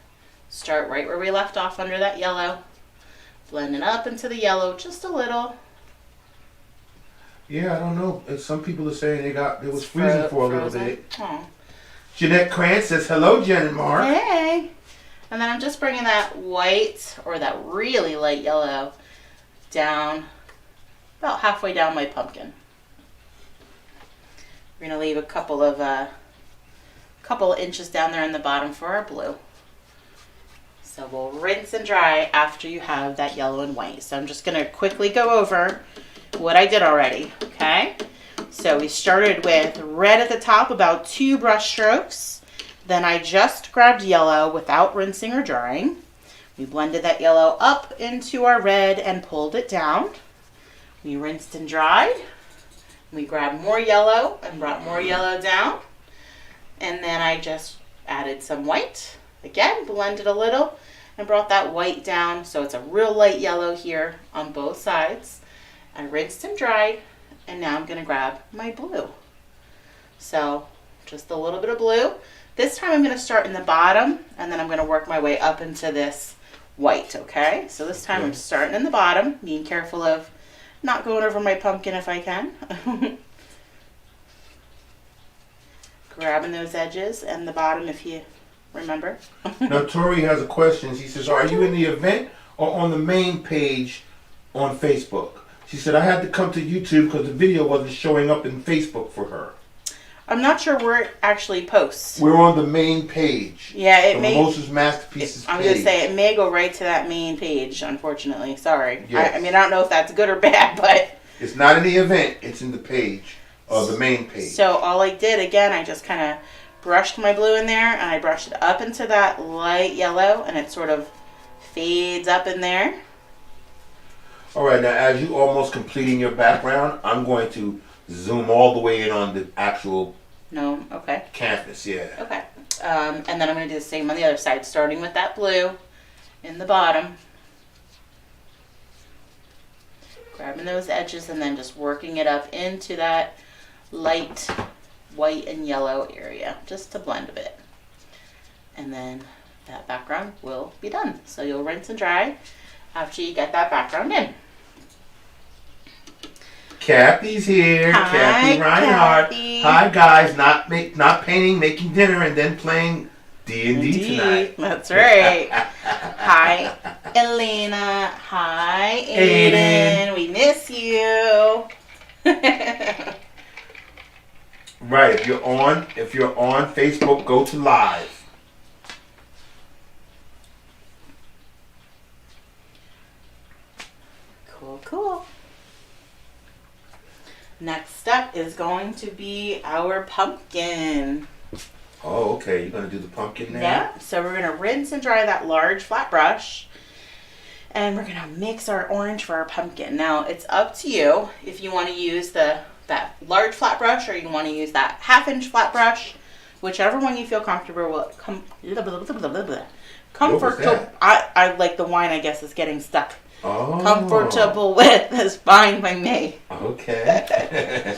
start right where we left off under that yellow. Blending up into the yellow just a little. Yeah, I don't know. Some people are saying it was freezing for a little bit. Oh. Jeanette Krantz says, hello, Jen and Mark. Hey. And then I'm just bringing that white or that really light yellow down about halfway down my pumpkin. We're going to leave a couple of inches down there in the bottom for our blue. So we'll rinse and dry after you have that yellow and white. So I'm just going to quickly go over what I did already, okay? So we started with red at the top, about 2 brush strokes. Then I just grabbed yellow without rinsing or drying. We blended that yellow up into our red and pulled it down. We rinsed and dried. We grabbed more yellow and brought more yellow down. And then I just added some white. Again, blended a little and brought that white down. So it's a real light yellow here on both sides. I rinsed and dried. And now I'm going to grab my blue. So just a little bit of blue. This time I'm going to start in the bottom and then I'm going to work my way up into this white, okay? So this time I'm starting in the bottom, being careful of not going over my pumpkin if I can. Grabbing those edges and the bottom if you remember. Now Tori has a question. He says, are you in the event or on the main page on Facebook? She said, I had to come to YouTube because the video wasn't showing up in Facebook for her. I'm not sure where it actually posts. We're on the main page. Yeah, it the may. Mimosas Masterpieces I'm page. going to say it may go right to that main page, unfortunately. Sorry. Yes. I mean, I don't know if that's good or bad, but... It's not in the event. It's in the page, the main page. So all I did, again, I just kind of brushed my blue in there, and I brushed it up into that light yellow, and it sort of fades up in there. All right, now as you almost completing your background, I'm going to zoom all the way in on the actual Okay. canvas, yeah. Okay. And then I'm going to do the same on the other side, starting with that blue in the bottom. Grabbing those edges and then just working it up into that light white and yellow area, just to blend a bit. And then that background will be done. So you'll rinse and dry after you get that background in. Kathy's here. Hi, Kathy Reinhardt. Kathy. Hi guys, not painting, making dinner, and then playing D&D tonight. That's right. Hi, Elena. Hi, Aiden. We miss you. Right. If you're on Facebook, go to live. Cool. Next up is going to be our pumpkin. Oh, okay. You're gonna do the pumpkin now. Yeah. So we're gonna rinse and dry that large flat brush, and we're gonna mix our orange for our pumpkin. Now it's up to you if you want to use that large flat brush or you want to use that 1/2-inch flat brush, whichever one you feel comfortable with. Comfortable. I like the wine. I guess is getting stuck. Oh. Comfortable with is fine by me. Okay.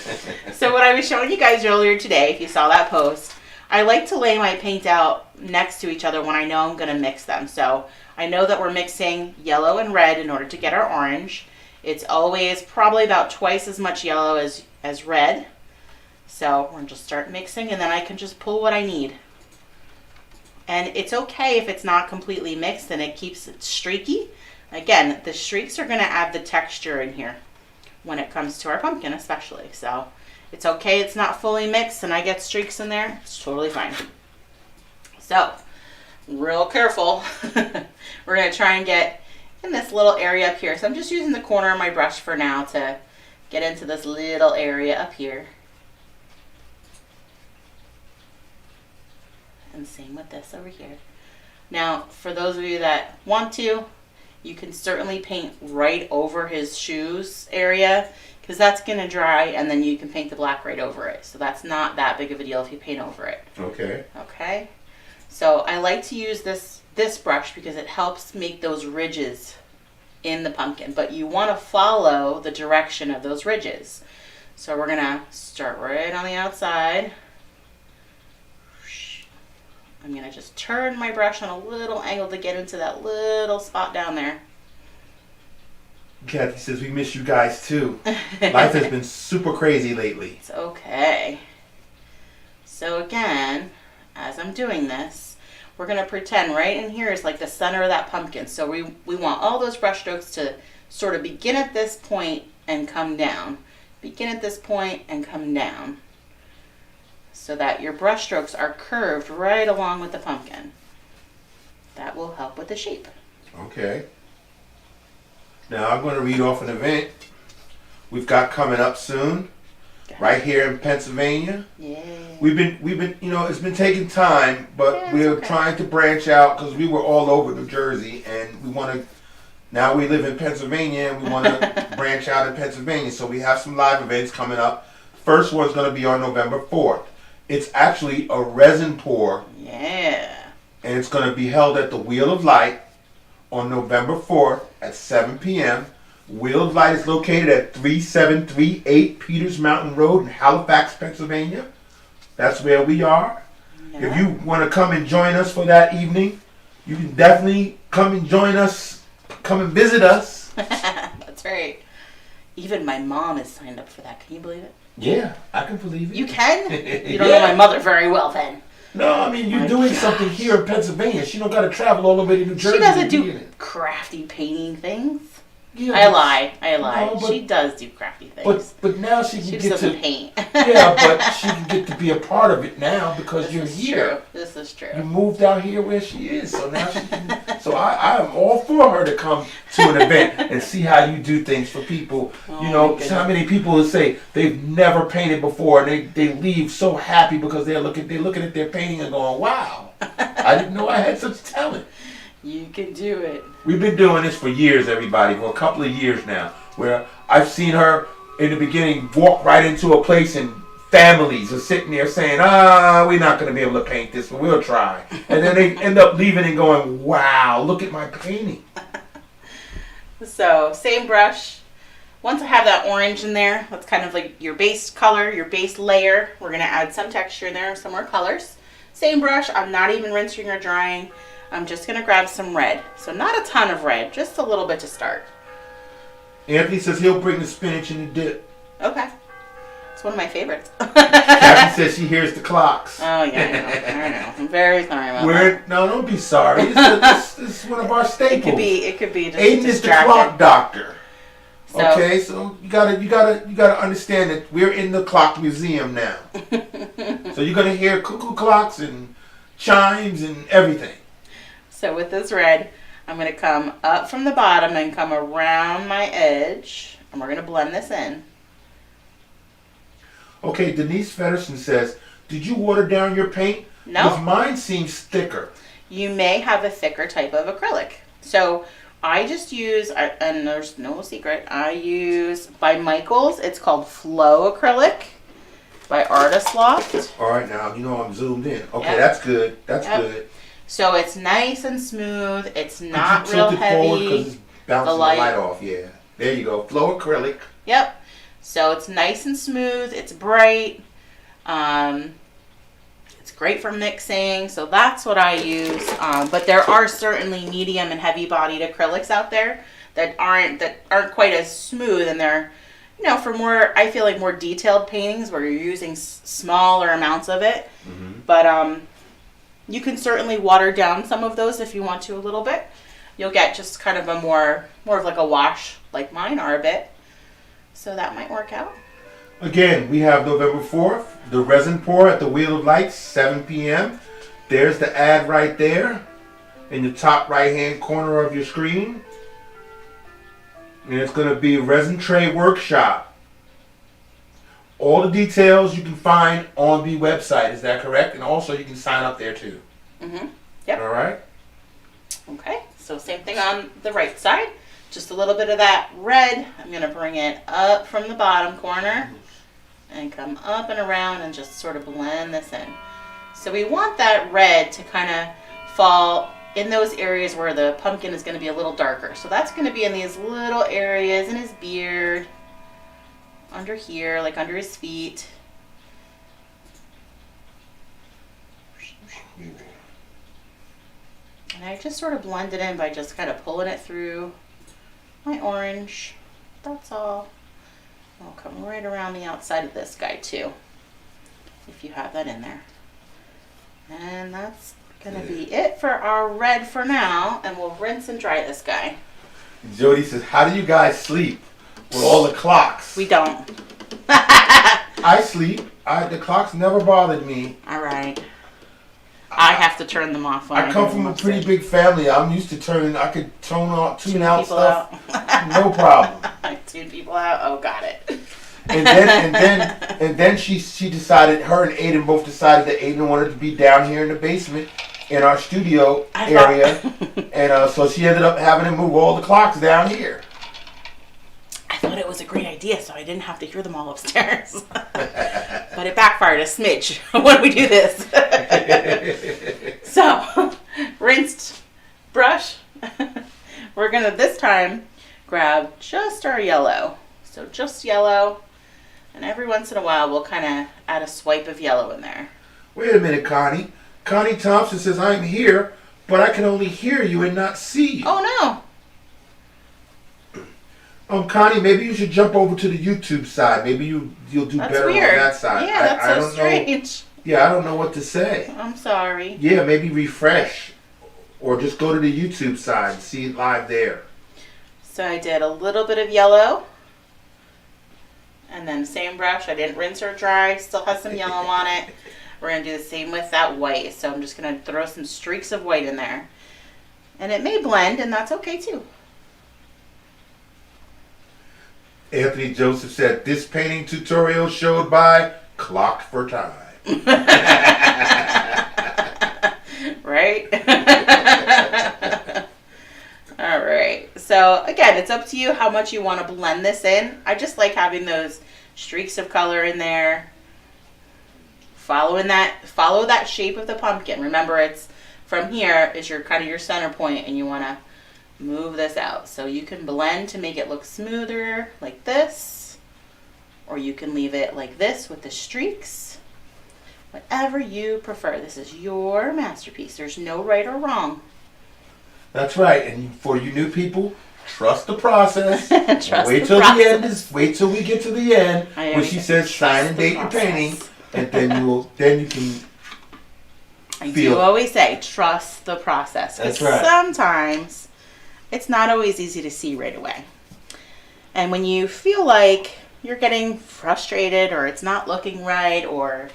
So what I was showing you guys earlier today, if you saw that post, I like to lay my paint out next to each other when I know I'm going to mix them. So I know that we're mixing yellow and red in order to get our orange. It's always probably about twice as much yellow as red. So we're going to just start mixing, and then I can just pull what I need. And it's okay if it's not completely mixed and it keeps it streaky. Again, the streaks are going to add the texture in here when it comes to our pumpkin especially. So it's okay it's not fully mixed and I get streaks in there. It's totally fine. So, real careful. We're going to try and get in this little area up here. So I'm just using the corner of my brush for now to get into this little area up here. And same with this over here. Now, for those of you that want to, you can certainly paint right over his shoes area because that's going to dry, and then you can paint the black right over it. So that's not that big of a deal if you paint over it. Okay. Okay. So I like to use this brush because it helps make those ridges in the pumpkin, but you want to follow the direction of those ridges. So we're going to start right on the outside. I'm going to just turn my brush on a little angle to get into that little spot down there. Kathy says we miss you guys too. Life has been super crazy lately. It's okay. So again, as I'm doing this, we're going to pretend right in here is like the center of that pumpkin. So we want all those brush strokes to sort of begin at this point and come down. Begin at this point and come down. So that your brush strokes are curved right along with the pumpkin. That will help with the shape. Okay. Now I'm going to read off an event we've got coming up soon, right here in Pennsylvania. Yeah. We've been, it's been taking time, but Yeah, we're okay. trying to branch out because we were all over New Jersey, and we want to. Now we live in Pennsylvania, and we want to branch out in Pennsylvania. So we have some live events coming up. First one's going to be on November 4th. It's actually a resin pour. Yeah. And it's going to be held at the Wheel of Light on November 4th at 7 p.m. Wheel of Light is located at 3738 Peters Mountain Road in Halifax, Pennsylvania. That's where we are. Yeah. If you want to come and join us for that evening, you can definitely come and join us. Come and visit us. That's right. Even my mom is signed up for that. Can you believe it? Yeah, I can believe it. You can? You don't know my mother very well then. No, I mean, you're doing something here in Pennsylvania. She don't got to travel all the way to New Jersey. She doesn't to be do in it. crafty painting things. Yeah, I lie. No, but, she does do crafty things. But now she can She get just doesn't to paint. yeah, but she can get to be a part of it now because This you're is here. true. This is true. You moved out here where she is, so now she can. So I am all for her to come to an event and see how you do things for people. Oh, You know, my goodness. how many people will say they've never painted before and they leave so happy because they're looking at their painting and going, wow, I didn't know I had such talent. You can do it. We've been doing this for years, everybody, for a couple of years now, where I've seen her in the beginning walk right into a place and families are sitting there saying, we're not going to be able to paint this, but we'll try. And then they end up leaving and going, wow, look at my painting. So, same brush. Once I have that orange in there, that's kind of like your base color, your base layer. We're going to add some texture in there, some more colors. Same brush. I'm not even rinsing or drying. I'm just going to grab some red. So not a ton of red, just a little bit to start. Anthony says he'll bring the spinach in the dip. Okay. It's one of my favorites. Kathy says she hears the clocks. Oh, yeah, I know. I'm very sorry about that. No, don't be sorry. This is one of our staples. It could be just Aiden is the clock doctor. So, Okay, so you gotta understand that we're in the clock museum now. So you're gonna hear cuckoo clocks and chimes and everything. So with this red, I'm going to come up from the bottom and come around my edge. And we're going to blend this in. Okay, Denise Fedderson says, did you water down your paint? No. Because mine seems thicker. You may have a thicker type of acrylic. So I just use, and there's no secret, I use by Michaels. It's called Flow Acrylic by Artist Loft. All right, now, you know I'm zoomed in. Okay, Yep. that's good. That's Yep. good. So it's nice and smooth. It's Could not you real tilt it forward because heavy. it's bouncing the light off. Yeah. There you go. Flow acrylic. Yep. So it's nice and smooth. It's bright. It's great for mixing. So that's what I use. But there are certainly medium and heavy bodied acrylics out there that aren't quite as smooth, and they're, you know, for more, I feel like more detailed paintings where you're using smaller amounts of it. Mm-hmm. But you can certainly water down some of those if you want to a little bit. You'll get just kind of a more of like a wash, like mine are a bit. So that might work out. Again, we have November 4th, the resin pour at the Wheel of Lights, 7 p.m. There's the ad right there in the top right-hand corner of your screen. And it's going to be a resin tray workshop. All the details you can find on the website. Is that correct? And also you can sign up there too. Mm-hmm. Yep. All right. Okay. So same thing on the right side. Just a little bit of that red. I'm going to bring it up from the bottom corner and come up and around and just sort of blend this in. So we want that red to kind of fall in those areas where the pumpkin is going to be a little darker. So that's going to be in these little areas in his beard, under here, like under his feet. And I just sort of blend it in by just kind of pulling it through my orange. That's all. I'll come right around the outside of this guy too, if you have that in there. And that's going to be it for our red for now, and we'll rinse and dry this guy. Jody says, how do you guys sleep with all the clocks? We don't. I sleep. The clocks never bothered me. All right. I have to turn them off when I come from a pretty big family. I'm used to I could tune out people stuff. out. No problem. I tune people out. Oh, got it. And then she decided, her and Aiden both decided that Aiden wanted to be down here in the basement in our studio area. And so she ended up having to move all the clocks down here. I thought it was a great idea, so I didn't have to hear them all upstairs. But it backfired a smidge when we do this. So, rinsed brush. We're going to this time grab just our yellow. So just yellow. And every once in a while, we'll kind of add a swipe of yellow in there. Wait a minute, Connie. Connie Thompson says, I'm here, but I can only hear you and not see you. Oh, no. Connie, maybe you should jump over to the YouTube side. Maybe you'll do That's better weird. on that side. Yeah, that's so don't strange. Yeah, I don't know what to say. I'm sorry. Yeah, maybe refresh or just go to the YouTube side and see it live there. So I did a little bit of yellow. And then same brush. I didn't rinse or dry. Still has some yellow on it. We're going to do the same with that white. So I'm just going to throw some streaks of white in there. And it may blend, and that's okay too. Anthony Joseph said, this painting tutorial showed by Clock for Time. Right? All right. So again, it's up to you how much you want to blend this in. I just like having those streaks of color in there. Follow that shape of the pumpkin. Remember, it's from here is your kind of your center point, and you want to move this out. So you can blend to make it look smoother like this, or you can leave it like this with the streaks. Whatever you prefer. This is your masterpiece. There's no right or wrong. That's right. And for you new people, trust the process. Wait till the end. Wait till we get to the end when she says sign and date your process. painting, and then you can. I do always say trust the process. That's right. Sometimes it's not always easy to see right away. And when you feel like you're getting frustrated or it's not looking right, or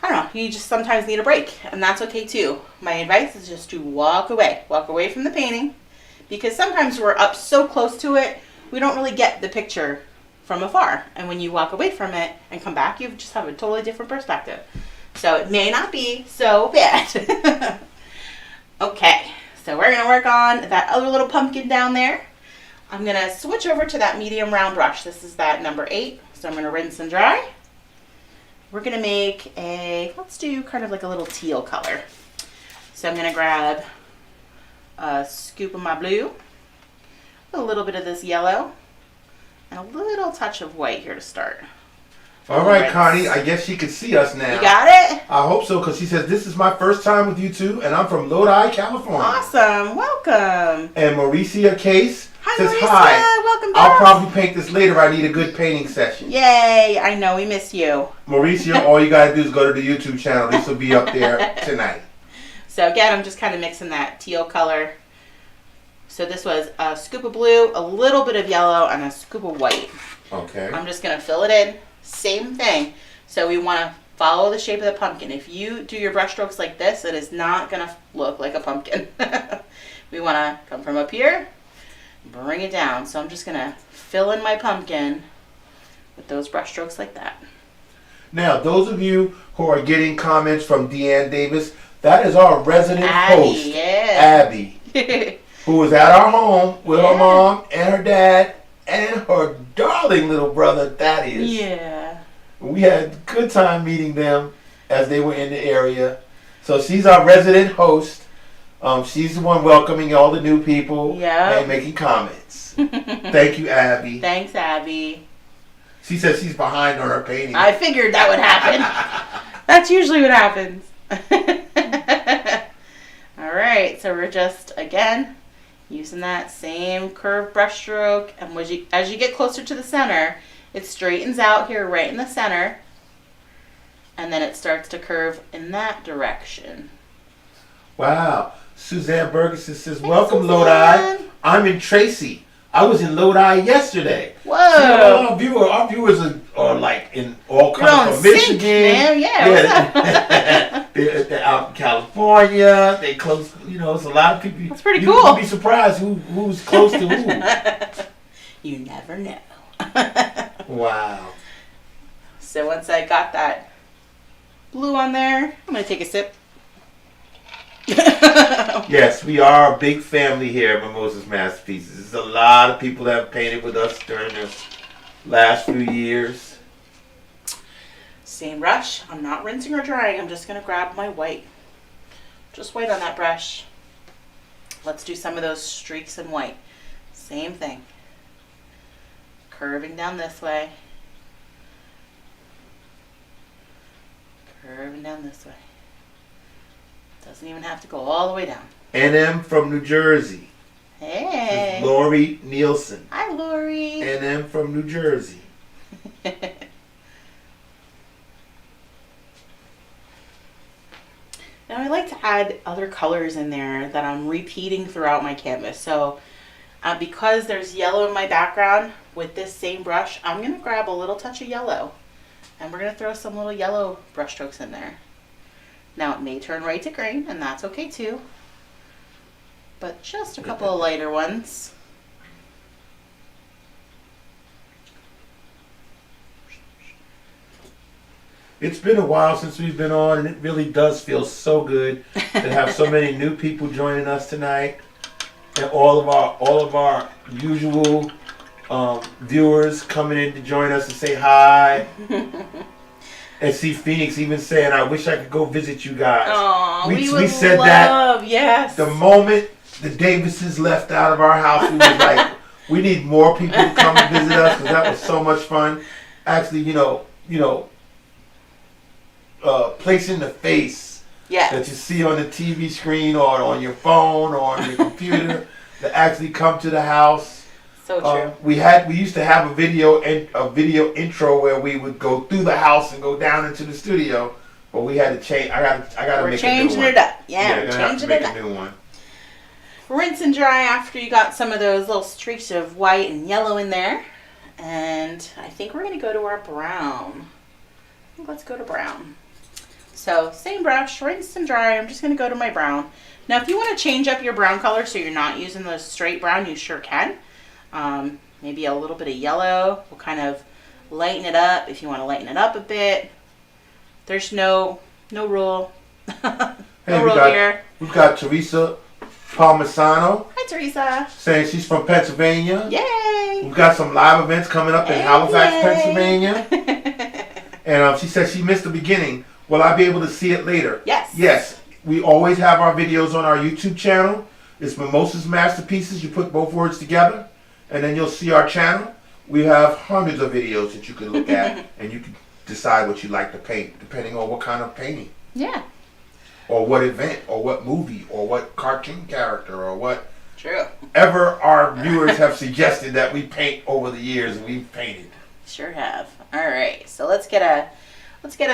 I don't know, you just sometimes need a break, and that's okay too. My advice is just to walk away from the painting, because sometimes we're up so close to it, we don't really get the picture from afar. And when you walk away from it and come back, you just have a totally different perspective. So it may not be so bad. Okay, so we're gonna work on that other little pumpkin down there. I'm gonna switch over to that medium round brush. This is that number 8. So I'm gonna rinse and dry. We're gonna make let's do kind of like a little teal color. So I'm gonna grab a scoop of my blue, a little bit of this yellow, and a little touch of white here to start. All right, Connie, I guess she can see us now. You got it? I hope so, because she says, this is my first time with you two, and I'm from Lodi, California. Awesome, welcome. And Mauricia Case says, Mauricia. hi. Welcome back. I'll probably paint this later. I need a good painting session. Yay, I know, we miss you. Mauricia, all you got to do is go to the YouTube channel. This will be up there tonight. So again, I'm just kind of mixing that teal color. So this was a scoop of blue, a little bit of yellow, and a scoop of white. Okay. I'm just going to fill it in. Same thing. So we want to follow the shape of the pumpkin. If you do your brush strokes like this, it is not going to look like a pumpkin. We want to come from up here, bring it down. So I'm just going to fill in my pumpkin with those brush strokes like that. Now, those of you who are getting comments from Deanne Davis, that is our resident host, Abby, who was at our home with her mom and her dad and her darling little brother, Thaddeus. Yeah. We had a good time meeting them as they were in the area. So she's our resident host. She's the one welcoming all the new people and making comments. Thank you, Abby. Thanks, Abby. She says she's behind on her painting. I figured that would happen. That's usually what happens. All right, so we're just, again, using that same curved brush stroke, and as you get closer to the center, it straightens out here right in the center, and then it starts to curve in that direction. Wow. Suzanne Bergeson says, welcome, Lodi. I'm in Tracy. I was in Lodi yesterday. Whoa. See, our viewers are like in all kinds of Michigan. Man. Yeah. They're out in California. They close, it's a lot of people. That's pretty cool. You'd be surprised who's close to who. You never know. Wow. So once I got that blue on there, I'm going to take a sip. Yes, we are a big family here at Mimosa's Masterpieces. There's a lot of people that have painted with us during the last few years. Same brush. I'm not rinsing or drying. I'm just going to grab my white. Just white on that brush. Let's do some of those streaks in white. Same thing. Curving down this way. Curving down this way. Doesn't even have to go all the way down. NM from New Jersey. Hey. Lori Nielsen. Hi, Lori. NM from New Jersey. Now I like to add other colors in there that I'm repeating throughout my canvas. So because there's yellow in my background, with this same brush, I'm going to grab a little touch of yellow. And we're going to throw some little yellow brush strokes in there. Now it may turn right to green, and that's okay too. But just a couple of lighter ones. It's been a while since we've been on, and it really does feel so good to have so many new people joining us tonight, and all of our usual viewers coming in to join us and say hi. And see Phoenix even saying, "I wish I could go visit you guys." Aww, we said that yes. The moment the Davises left out of our house, we was like, we need more people to come and visit us because that was so much fun. Actually, placing the face that you see on the TV screen or on your phone or on your computer to actually come to the house. So true. We used to have a video intro where we would go through the house and go down into the studio, but we had to change. I got to make a new one. We're changing it up. Yeah, we're changing it up. A new one. Rinse and dry after you got some of those little streaks of white and yellow in there, and I think we're gonna go to our brown. Let's go to brown. So same brush, rinse and dry. I'm just gonna go to my brown. Now, if you want to change up your brown color so you're not using the straight brown, you sure can. Maybe a little bit of yellow will kind of lighten it up if you want to lighten it up a bit. There's no rule. Here. We've got Teresa Palmisano. Hi, Teresa. Saying she's from Pennsylvania. Yay! We've got some live events coming up in Halifax, Pennsylvania. And she said she missed the beginning. Will I be able to see it later? Yes. Yes. We always have our videos on our YouTube channel. It's Mimosa's Masterpieces. You put both words together, and then you'll see our channel. We have hundreds of videos that you can look at, and you can decide what you like to paint, depending on what kind of painting. Yeah. Or what event, or what movie, or what cartoon character, or what True. ever our viewers have suggested that we paint over the years, and we've painted. Sure have. All right, so let's get a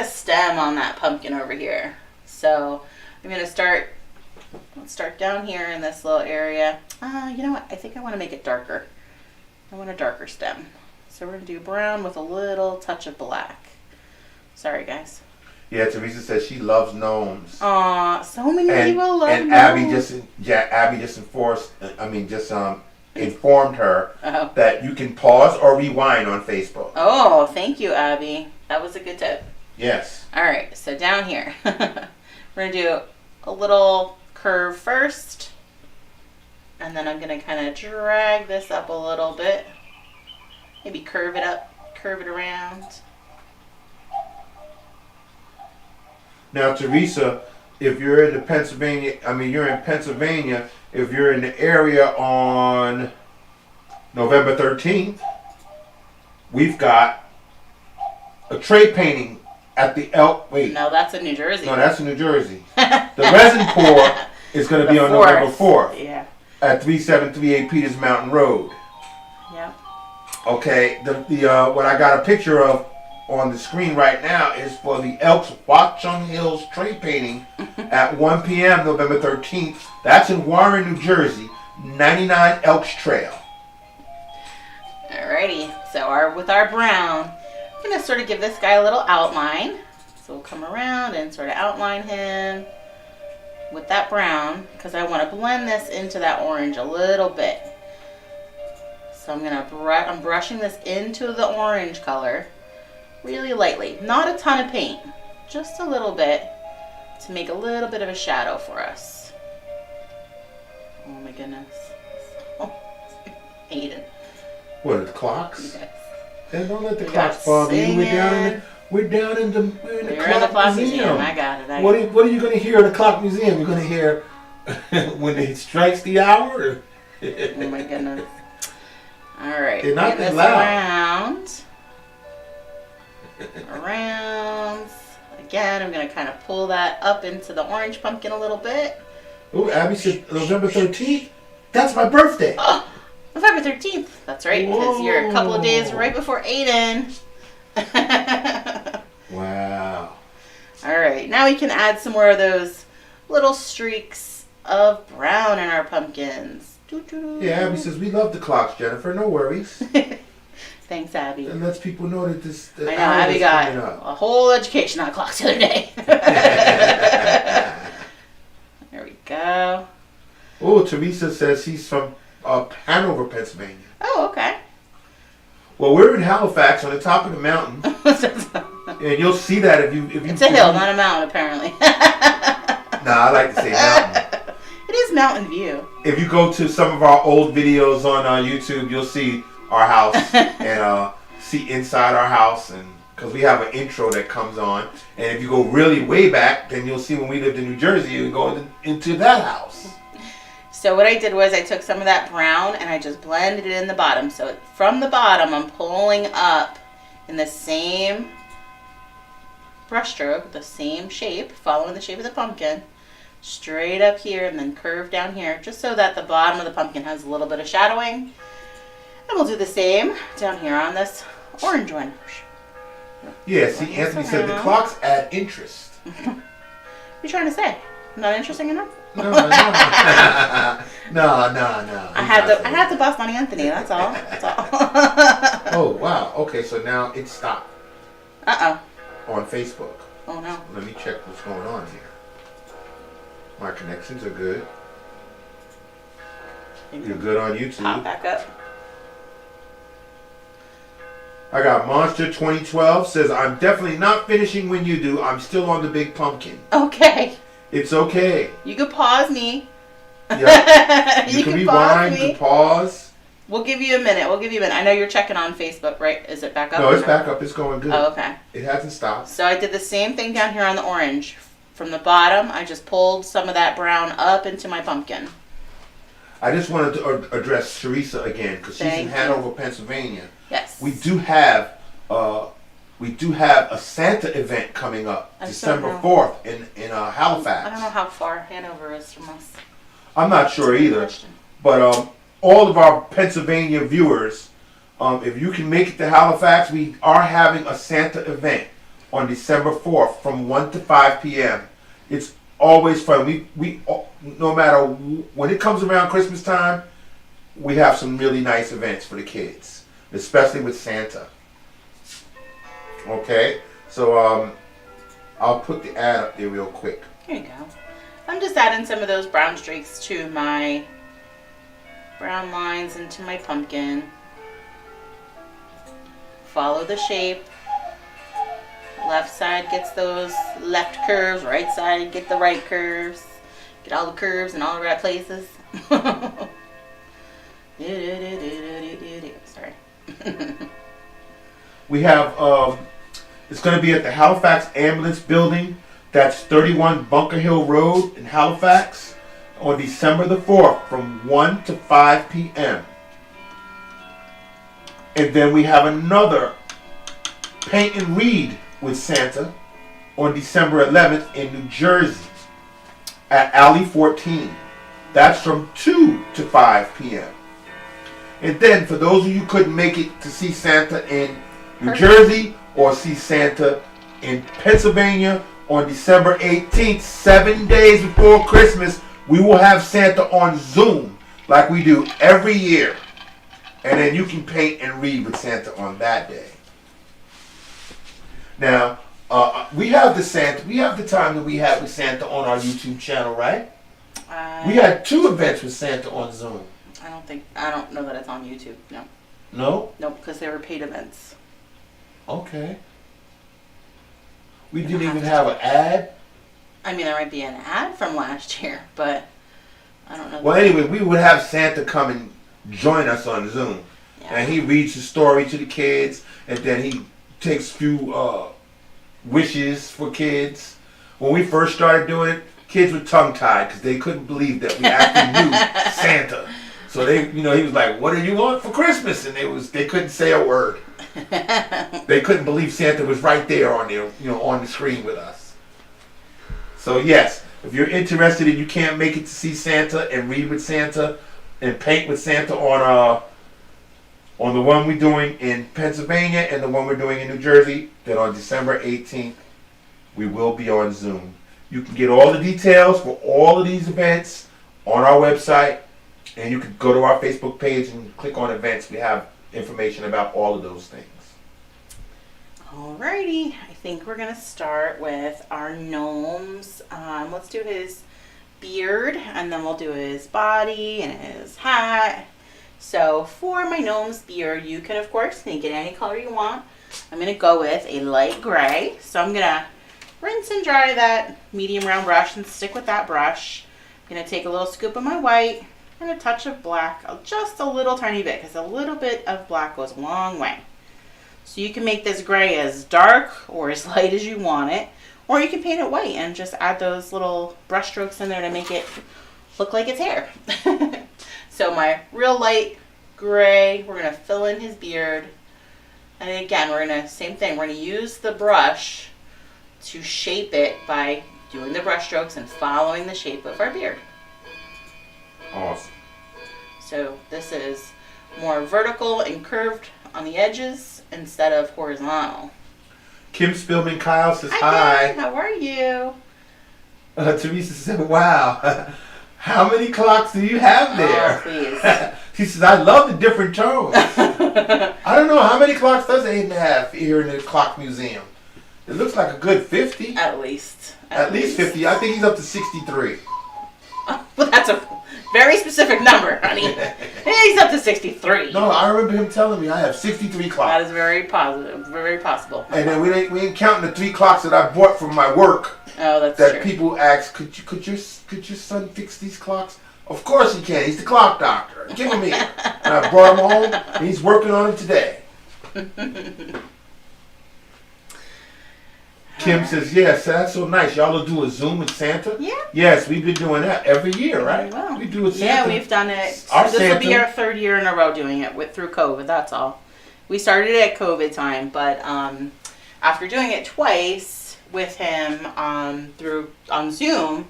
stem on that pumpkin over here. So I'm gonna start. Let's start down here in this little area. You know what? I think I want to make it darker. I want a darker stem. So we're gonna do brown with a little touch of black. Sorry, guys. Yeah, Teresa says she loves gnomes. Aw, so many people love and gnomes. Abby just informed her that you can pause or rewind on Facebook. Oh, thank you, Abby. That was a good tip. Yes. All right, so down here, we're gonna do a little curve first, and then I'm gonna kind of drag this up a little bit. Maybe curve it up, curve it around. Now, Teresa, if you're in Pennsylvania, if you're in the area on November 13th, we've got a trade painting at the Elk. Wait. No, that's in New Jersey. No, that's in New Jersey. The resin pour is going to be on November 4th. Yeah. At 3738 Peters Mountain Road. Yeah. Okay. The what I got a picture of on the screen right now is for the Elks Watchung Hills trade painting at 1 p.m. November 13th. That's in Warren, New Jersey, 99 Elks Trail. Alrighty, so with our brown, I'm going to sort of give this guy a little outline. So we'll come around and sort of outline him with that brown because I want to blend this into that orange a little bit. So I'm brushing this into the orange color really lightly. Not a ton of paint, just a little bit to make a little bit of a shadow for us. Oh my goodness. Oh, Aiden. What are the clocks? Yes. Hey, don't let the clocks bother you. We're down in the clock museum. I got it. What are you going to hear in the clock museum? You're going to hear when it strikes the hour? Oh my goodness. All right. They're not that loud. Around. Again, I'm going to kind of pull that up into the orange pumpkin a little bit. Oh, Abby said November 13th? That's my birthday. Oh, November 13th. That's right, because you're a couple of days right before Aiden. Wow. All right, now we can add some more of those little streaks of brown in our pumpkins. Doo-doo-doo. Yeah, Abby says we love the clocks, Jennifer. No worries. Thanks, Abby. And lets people know that this. I know, Abby got a whole education on clocks the other day. There we go. Oh, Teresa says he's from Hanover, Pennsylvania. Oh, okay. Well, we're in Halifax on the top of the mountain, and you'll see that if you. It's a hill, not a mountain, apparently. Nah, I like to say mountain. It is Mountain View. If you go to some of our old videos on YouTube, you'll see our house and see inside our house, and because we have an intro that comes on. And if you go really way back, then you'll see when we lived in New Jersey, you go into that house. So what I did was I took some of that brown and I just blended it in the bottom. So from the bottom, I'm pulling up in the same brush stroke, the same shape, following the shape of the pumpkin, straight up here and then curve down here, just so that the bottom of the pumpkin has a little bit of shadowing. And we'll do the same down here on this orange one. Yeah, see, Anthony said the clocks add interest. What are you trying to say? Not interesting enough? No. No. I had to bust on Anthony, that's all. That's all. Oh, wow. Okay, so now it's stopped. Uh-oh. On Facebook. Oh, no. Let me check what's going on here. My connections are good. You're good on YouTube. Pop back up. I got Monster 2012 says, I'm definitely not finishing when you do. I'm still on the big pumpkin. Okay. It's okay. You could pause me. Yeah. You can rewind, you can pause. We'll give you a minute. I know you're checking on Facebook, right? Is it back up? No, it's back up. It's going good. Oh, okay. It hasn't stopped. So I did the same thing down here on the orange. From the bottom, I just pulled some of that brown up into my pumpkin. I just wanted to address Teresa again because she's in Hanover, Pennsylvania. Yes. We do have a Santa event coming up December 4th in Halifax. I don't know how far Hanover is from us. I'm not sure either. But all of our Pennsylvania viewers, if you can make it to Halifax, we are having a Santa event on December 4th from 1 to 5 p.m. It's always fun. We no matter when it comes around Christmas time, we have some really nice events for the kids, especially with Santa. Okay, so I'll put the ad up there real quick. Here you go. I'm just adding some of those brown streaks to my brown lines into my pumpkin. Follow the shape. Left side gets those left curves, right side get the right curves. Get all the curves in all the right places. Sorry. We have, it's going to be at the Halifax Ambulance Building. That's 31 Bunker Hill Road in Halifax on December the 4th from 1 to 5 p.m. And then we have another Paint and Read with Santa on December 11th in New Jersey at Alley 14. That's from 2 to 5 p.m. And then for those of you who couldn't make it to see Santa in New Jersey or see Santa in Pennsylvania on December 18th, 7 days before Christmas, we will have Santa on Zoom like we do every year. And then you can paint and read with Santa on that day. Now, we have the time that we had with Santa on our YouTube channel, right? We had 2 events with Santa on Zoom. I don't know that it's on YouTube, no. No? Nope, because they were paid events. Okay. We didn't even have an ad? I mean, there might be an ad from last year, but I don't know. Well, anyway, we would have Santa come and join us on Zoom. Yeah. And he reads the story to the kids, and then he takes a few wishes for kids. When we first started doing it, kids were tongue-tied because they couldn't believe that we actually knew Santa. So they, he was like, "What do you want for Christmas?" And they couldn't say a word. They couldn't believe Santa was right there on their, on the screen with us. So yes, if you're interested and you can't make it to see Santa and read with Santa and paint with Santa on the one we're doing in Pennsylvania and the one we're doing in New Jersey, then on December 18th we will be on Zoom. You can get all the details for all of these events on our website, and you can go to our Facebook page and click on events. We have information about all of those things. Alrighty, I think we're gonna start with our gnomes. Let's do his beard, and then we'll do his body and his hat. So for my gnome's beard, you can of course make it any color you want. I'm gonna go with a light gray. So I'm gonna rinse and dry that medium round brush and stick with that brush. I'm gonna take a little scoop of my white and a touch of black, just a little tiny bit, because a little bit of black goes a long way. So you can make this gray as dark or as light as you want it, or you can paint it white and just add those little brush strokes in there to make it look like it's hair. So my real light gray, we're gonna fill in his beard. And again, we're gonna, same thing, we're gonna use the brush to shape it by doing the brush strokes and following the shape of our beard. Awesome. So this is more vertical and curved on the edges instead of horizontal. Kim Spillman Kyle says Hi. hi. Kim, how are you? Teresa said, wow, how many clocks do you have there? Oh, please. She says, I love the different tones. I don't know, how many clocks does Aiden have here in the Clock Museum? It looks like a good 50. At least. At least 50. I think he's up to 63. Well, that's a very specific number, honey. He's up to 63. No, I remember him telling me I have 63 clocks. That is very positive, very possible. And then we ain't counting the 3 clocks that I bought from my work. Oh, that's that true. People ask, could your son fix these clocks? Of course he can. He's the clock doctor. Give him here. And I brought him home, and he's working on them today. Kim says, yes, that's so nice. Y'all will do a Zoom with Santa? Yeah. Yes, we've been doing that every year, right? Well, we do it with Santa. Yeah, we've done it. This will be our 3rd year in a row doing it through COVID, that's all. We started it at COVID time, but after doing it twice with him on Zoom,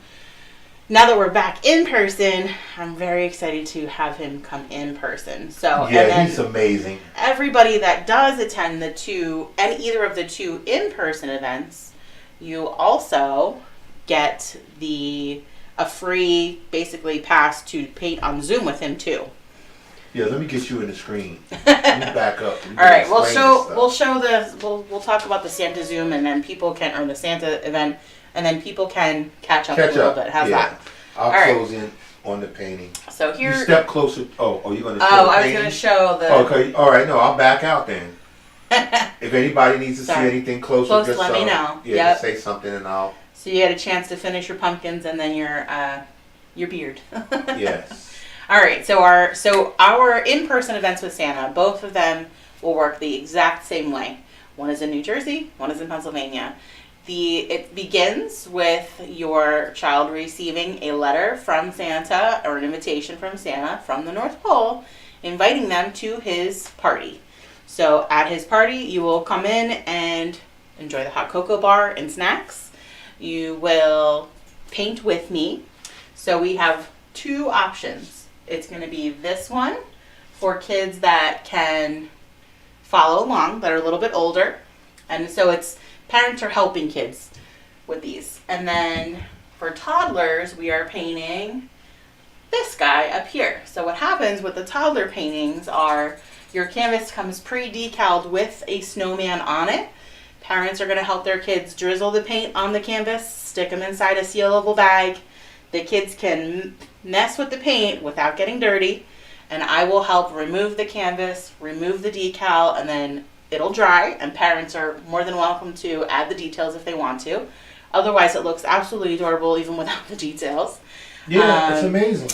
now that we're back in person, I'm very excited to have him come in person. So yeah, he's amazing. Everybody that does attend either of the 2 in-person events, you also get a free basically pass to paint on Zoom with him too. Yeah, let me get you in the screen. Let me back up. All right, we'll show this. We'll talk about the Santa Zoom, and then the Santa event. And then people can catch up a little bit. How's that? I'll close in on the painting. So here. You step closer. Oh, you're going to show the painting? I was going to show the. Okay, all right. No, I'll back out then. If anybody needs to see anything closer, just let me know. Yeah, just say something and I'll. So you had a chance to finish your pumpkins and then your beard. Yes. All right. So our in-person events with Santa, both of them will work the exact same way. One is in New Jersey. One is in Pennsylvania. It begins with your child receiving a letter from Santa or an invitation from Santa from the North Pole inviting them to his party. So at his party, you will come in and enjoy the hot cocoa bar and snacks. You will paint with me. So we have 2 options. It's going to be this one for kids that can follow along, that are a little bit older. And so parents are helping kids with these. And then for toddlers, we are painting this guy up here. So what happens with the toddler paintings are your canvas comes pre-decaled with a snowman on it. Parents are going to help their kids drizzle the paint on the canvas, stick them inside a sealable bag. The kids can mess with the paint without getting dirty, and I will help remove the canvas, remove the decal, and then it'll dry, and parents are more than welcome to add the details if they want to. Otherwise, it looks absolutely adorable even without the details. Yeah, it's amazing.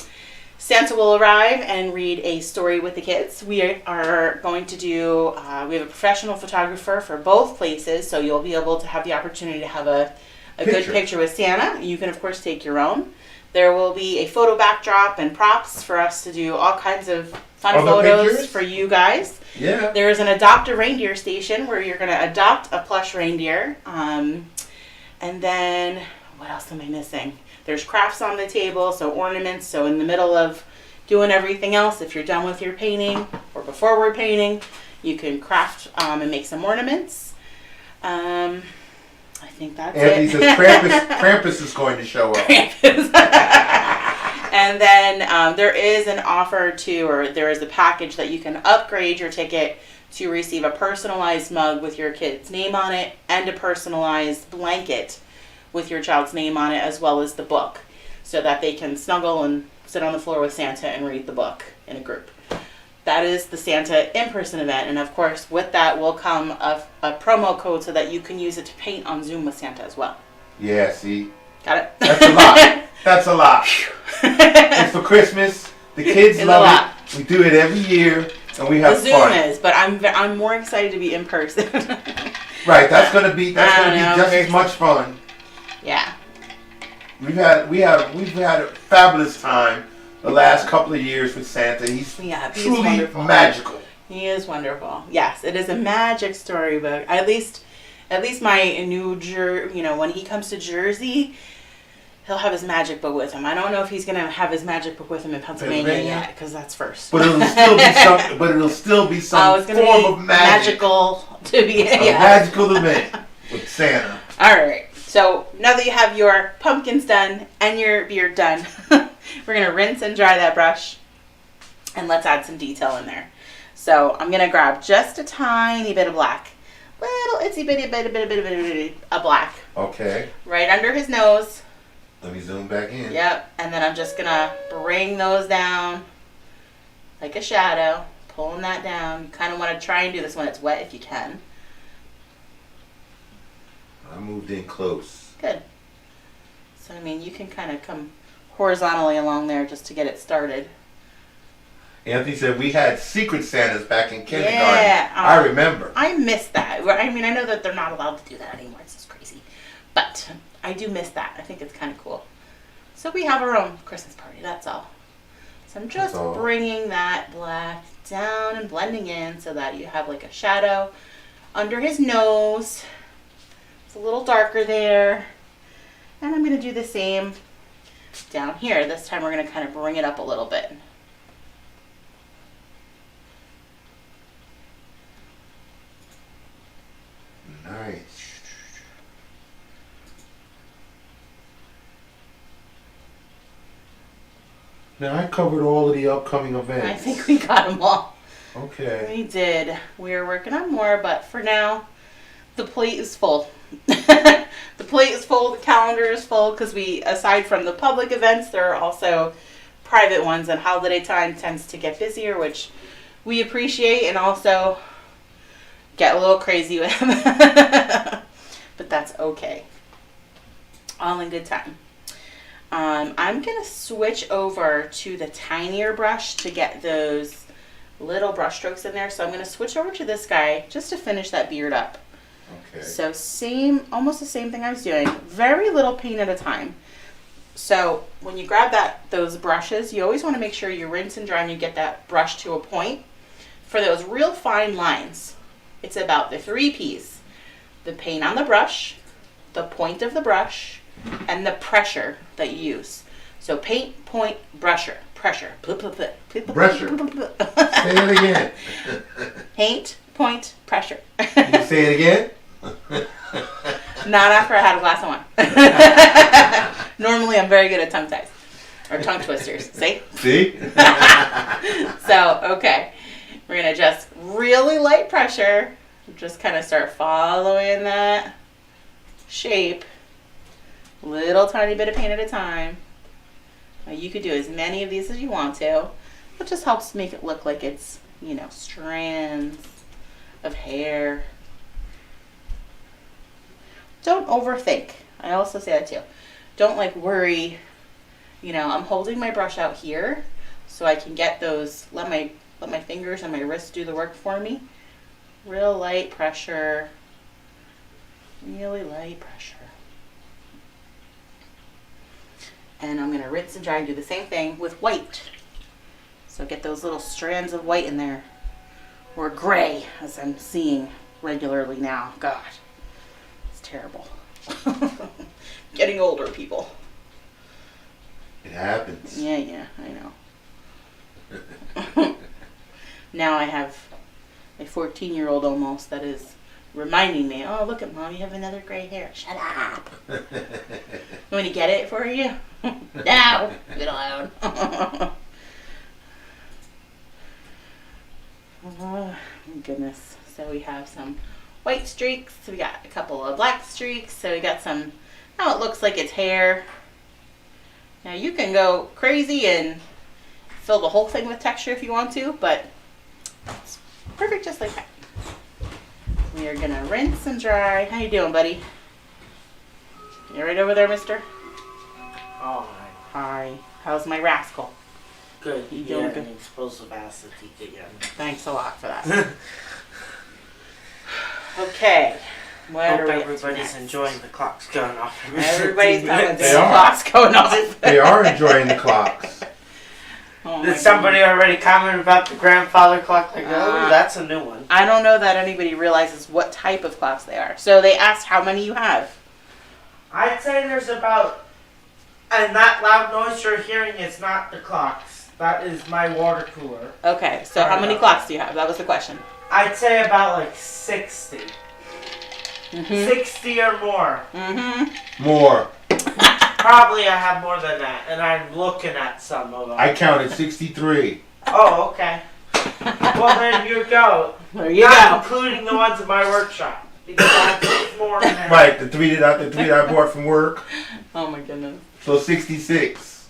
Santa will arrive and read a story with the kids. We are going to do, we have a professional photographer for both places, so you'll be able to have the opportunity to have a good picture with Santa. You can, of course, take your own. There will be a photo backdrop and props for us to do all kinds of fun photos for you guys. Yeah. There is an adopt a reindeer station where you're going to adopt a plush reindeer. And then, what else am I missing? There's crafts on the table, so ornaments. So in the middle of doing everything else, if you're done with your painting or before we're painting, you can craft and make some ornaments. I think that's Anthony it. says Krampus is going to show up. And then there is an offer to, or there is a package that you can upgrade your ticket to receive a personalized mug with your kid's name on it and a personalized blanket with your child's name on it, as well as the book, so that they can snuggle and sit on the floor with Santa and read the book in a group. That is the Santa in-person event, and of course with that will come a promo code so that you can use it to paint on Zoom with Santa as well. Yeah, see? Got it? That's a lot. That's a lot. It's for Christmas. The kids It's love it. We do it every year, and we have the Zoom fun. is, but I'm more excited to be in person. Right, that's gonna be just as much fun. Yeah. We've had a fabulous time the last couple of years with Santa. He's truly wonderful. magical. He is wonderful. Yes, it is a magic storybook. At least my when he comes to Jersey, he'll have his magic book with him. I don't know if he's gonna have his magic book with him in Pennsylvania yet, because that's first. But it'll still be some form of magic. Magical to be a magical event with Santa. All right. So now that you have your pumpkins done and your beard done, we're going to rinse and dry that brush, and let's add some detail in there. So I'm going to grab just a tiny bit of black, little itsy bitty bit of black. Okay. Right under his nose. Let me zoom back in. Yep. And then I'm just going to bring those down like a shadow, pulling that down. You kind of want to try and do this when it's wet if you can. I moved in close. Good. So, I mean, you can kind of come horizontally along there just to get it started. Anthony said we had Secret Santas back in kindergarten. Yeah. I remember. I miss that. I mean, I know that they're not allowed to do that anymore. It's just crazy. But I do miss that. I think it's kind of cool. So we have our own Christmas party. That's all. So I'm just bringing that black down and blending in so that you have like a shadow under his nose. It's a little darker there. And I'm going to do the same down here. This time we're going to kind of bring it up a little bit. Nice. Now I covered all of the upcoming events. I think we got them all. Okay. We did. We are working on more, but for now, the plate is full. The plate is full, the calendar is full, because aside from the public events, there are also private ones, and holiday time tends to get busier, which we appreciate, and also get a little crazy with them. But that's okay. All in good time. I'm going to switch over to the tinier brush to get those little brush strokes in there. So I'm going to switch over to this guy just to finish that beard up. Okay. So almost the same thing I was doing. Very little paint at a time. So when you grab those brushes, you always want to make sure you rinse and dry and you get that brush to a point. For those real fine lines, it's about the 3 P's. The paint on the brush, the point of the brush, and the pressure that you use. So paint, point, pressure. Pressure. Say it again. Paint, point, pressure. Can you say it again? Not after I had a glass of wine. Normally I'm very good at tongue ties. Or tongue twisters. See? See? So, okay. We're going to just really light pressure. Just kind of start following that shape. Little tiny bit of paint at a time. Now you could do as many of these as you want to. It just helps make it look like it's, strands of hair. Don't overthink. I also say that too. Don't worry. I'm holding my brush out here so I can get those, let my fingers and my wrists do the work for me. Real light pressure. Really light pressure. And I'm going to rinse and dry and do the same thing with white. So get those little strands of white in there. Or gray, as I'm seeing regularly now. God, it's terrible. Getting older, people. It happens. Yeah, I know. Now I have a 14-year-old almost that is reminding me, oh, look at Mom, you have another gray hair. Shut up. You want me to get it for you? No. Get alone. Oh, my goodness. So we have some white streaks. So we got a couple of black streaks. So we got some, now it looks like it's hair. Now you can go crazy and fill the whole thing with texture if you want to, but it's perfect just like that. We are gonna rinse and dry. How you doing, buddy? You right over there, mister? All right. Hi. How's my rascal? Good. You doing good? An explosive acetate again. Thanks a lot for that. Okay. What Hope are we up to everybody's next? enjoying the clocks going off. Everybody's having They the are. clocks going off. They are enjoying the clocks. Oh my Did somebody goodness. already comment about the grandfather clock? Like, oh, that's a new one. I don't know that anybody realizes what type of clocks they are. So they asked how many you have. I'd say there's about, and that loud noise you're hearing is not the clocks. That is my water cooler. Okay, so how many clocks do you have? That was the question. I'd say about like 60. Mm-hmm. 60 or more. Mm-hmm. More. Probably I have more than that, and I'm looking at some of them. I counted 63. Oh, okay. Well, then you go. There you Not go. including the ones in my workshop. Because I have 6 more in there. Right, the three that I bought from work. Oh my goodness. So 66.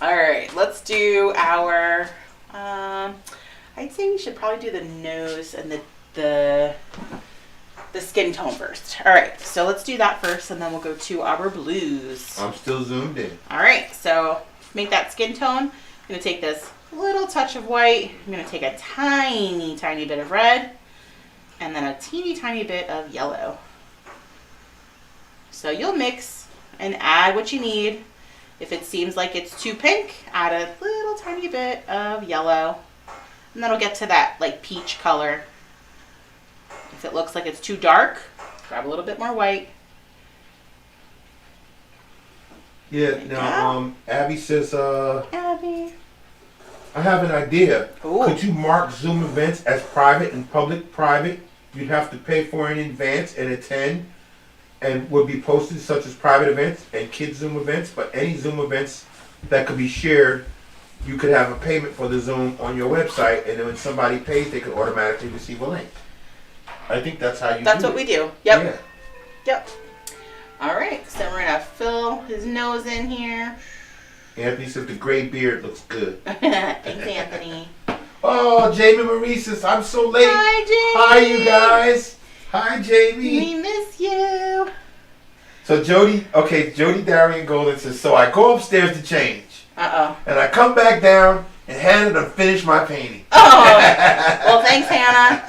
All right, let's do our. I'd say we should probably do the nose and the skin tone first. All right, so let's do that first, and then we'll go to our blues. I'm still zoomed in. All right, so make that skin tone. I'm gonna take this little touch of white. I'm gonna take a tiny, tiny bit of red, and then a teeny, tiny bit of yellow. So you'll mix and add what you need. If it seems like it's too pink, add a little tiny bit of yellow, and then we'll get to that like peach color. If it looks like it's too dark, grab a little bit more white. Yeah, There you now, Abby says, Abby. I have an idea. Ooh. Could you mark Zoom events as private and public private? You'd have to pay for it in advance and attend, and would be posted such as private events and kids Zoom events, but any Zoom events that could be shared, you could have a payment for the Zoom on your website, and then when somebody pays, they could automatically receive a link. I think that's how you That's do what we it. do. Yep. Yeah. Yep. All right, so we're gonna fill his nose in here. Anthony says the gray beard looks good. Thanks, Anthony. Oh, Jamie Marie says, I'm so late. Hi, Jamie. Hi, you guys. Hi, Jamie. We miss you. So Jody Darian Golden says, so I go upstairs to change, and I come back down and Hannah done finished my painting. Oh, well, thanks, Hannah.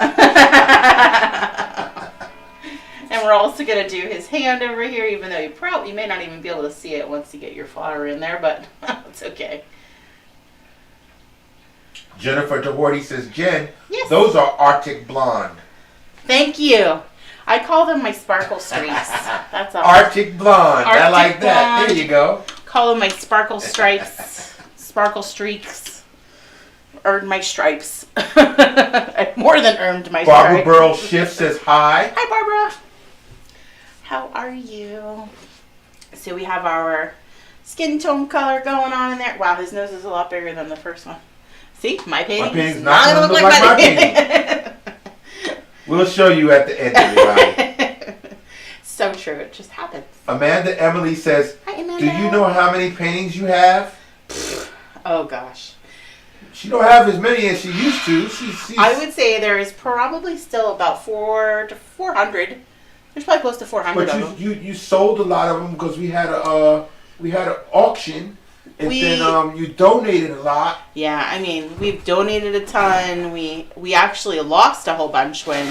And we're also gonna do his hand over here, even though you may not even be able to see it once you get your flower in there, but it's okay. Jennifer DeWardy says, Jen, Yes. those are Arctic Blonde. Thank you. I call them my sparkle streaks. That's all. Arctic Blonde. I Arctic like that. Blonde. There you go. Call them my sparkle stripes. Sparkle streaks. Earned my stripes. I more than earned my Barbara stripes. Burl Schiff says, hi. Hi, Barbara. How are you? So we have our skin tone color going on in there. Wow, his nose is a lot bigger than the first one. See, my painting. My painting's not gonna look like my painting. We'll show you at the end, everybody. So true. It just happens. Amanda Emily says, Hi, Amanda. do you know how many paintings you have? Oh, gosh. She don't have as many as she used to. She's I would say there is probably still about 400 to 400. There's probably close to 400 But of them. you sold a lot of them because we had an auction, and then you donated a lot. Yeah, I mean, we've donated a ton. We actually lost a whole bunch when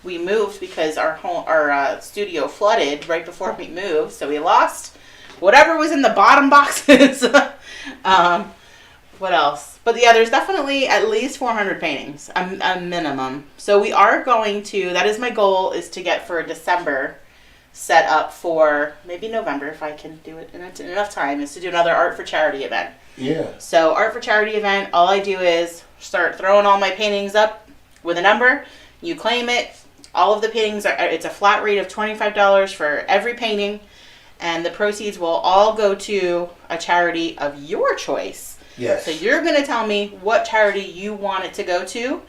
we moved because our studio flooded right before we moved. So we lost whatever was in the bottom boxes. What else? But yeah, there's definitely at least 400 paintings, a minimum. So we are going to, that is my goal, is to get for December set up for maybe November if I can do it in enough time, is to do another Art for Charity event. Yeah. So Art for Charity event, all I do is start throwing all my paintings up with a number. You claim it. All of the paintings it's a flat rate of $25 for every painting, and the proceeds will all go to a charity of your choice. Yes. So you're going to tell me what charity you want it to go to,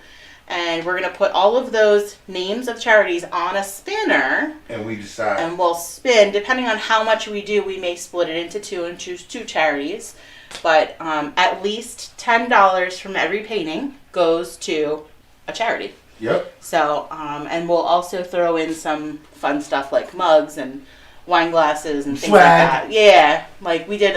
and we're going to put all of those names of charities on a spinner. And we decide. And we'll spin, depending on how much we do, we may split it into two and choose two charities. But at least $10 from every painting goes to a charity. Yep. So, and we'll also throw in some fun stuff like mugs and wine glasses and things like that. Yeah, like we did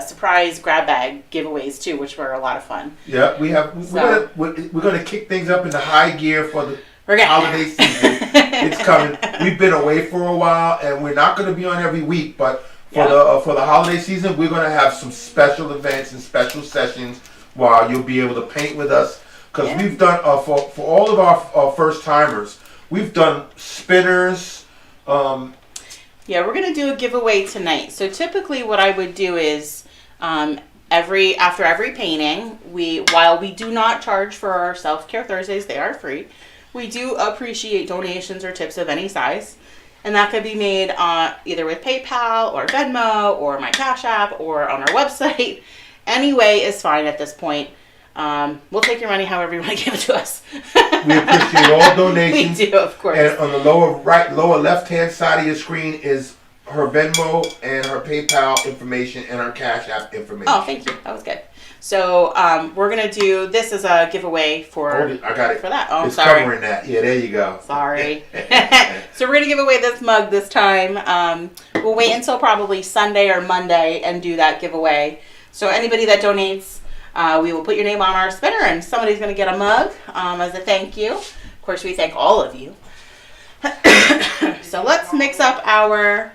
surprise grab bag giveaways too, which were a lot of fun. Yeah, we're gonna kick things up into high gear for the holiday season. It's coming. We've been away for a while, and we're not gonna be on every week, but for the holiday season, we're gonna have some special events and special sessions while you'll be able to paint with us. Because we've done for all of our first timers, we've done spinners. Yeah, we're gonna do a giveaway tonight. So typically, what I would do is after every painting, while we do not charge for our self-care Thursdays, they are free. We do appreciate donations or tips of any size, and that could be made either with PayPal or Venmo or my Cash App or on our website. Any way is fine at this point. We'll take your money however you want to give it to us. We appreciate all donations. We do, of course. And on the lower left-hand side of your screen is her Venmo and her PayPal information and her Cash App information. Oh, thank you. That was good. So we're gonna do this as a giveaway for. I got it. For that. Oh, it's sorry. covering that. Yeah, there you go. Sorry. So we're gonna give away this mug this time. We'll wait until probably Sunday or Monday and do that giveaway. So anybody that donates, we will put your name on our spinner, and somebody's gonna get a mug as a thank you. Of course, we thank all of you. So let's mix up our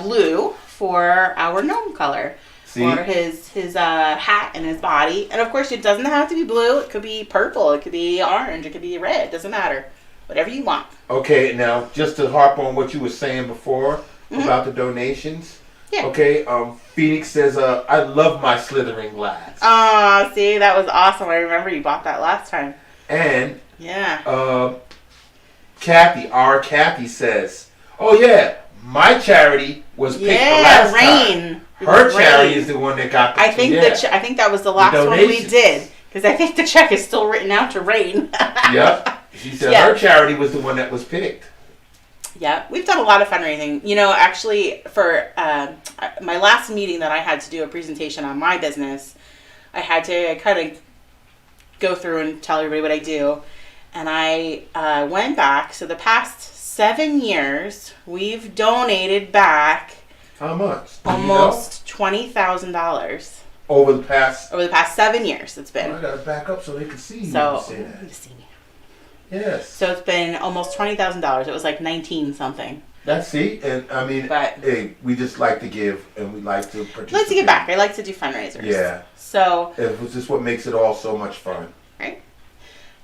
blue for our gnome color. For his hat and his body. And of course, it doesn't have to be blue. It could be purple. It could be orange. It could be red. Doesn't matter. Whatever you want. Okay, now just to harp on what you were saying before about the donations. Yeah. Okay, Phoenix says, I love my slithering glass. Oh, see, that was awesome. I remember you bought that last time. And yeah. Kathy says, oh yeah, my charity was picked the last Rain. time. Her charity is the one that got the I think that was the last one we did. Because I think the check is still written out to Rain. Yep. She said her charity was the one that was picked. Yeah, we've done a lot of fundraising. You know, actually, for my last meeting that I had to do a presentation on my business, I had to kind of go through and tell everybody what I do. And I went back. So the past 7 years, we've donated back... How much? Almost $20,000 over the past 7 years. It's been. I gotta back up so they can see you. So say that. you see me. Yes. So it's been almost $20,000. It was like 19 something. And I mean, hey, we just like to give and we like to participate. I like to give back. I like to do fundraisers. Yeah. So it's just what makes it all so much fun. Right.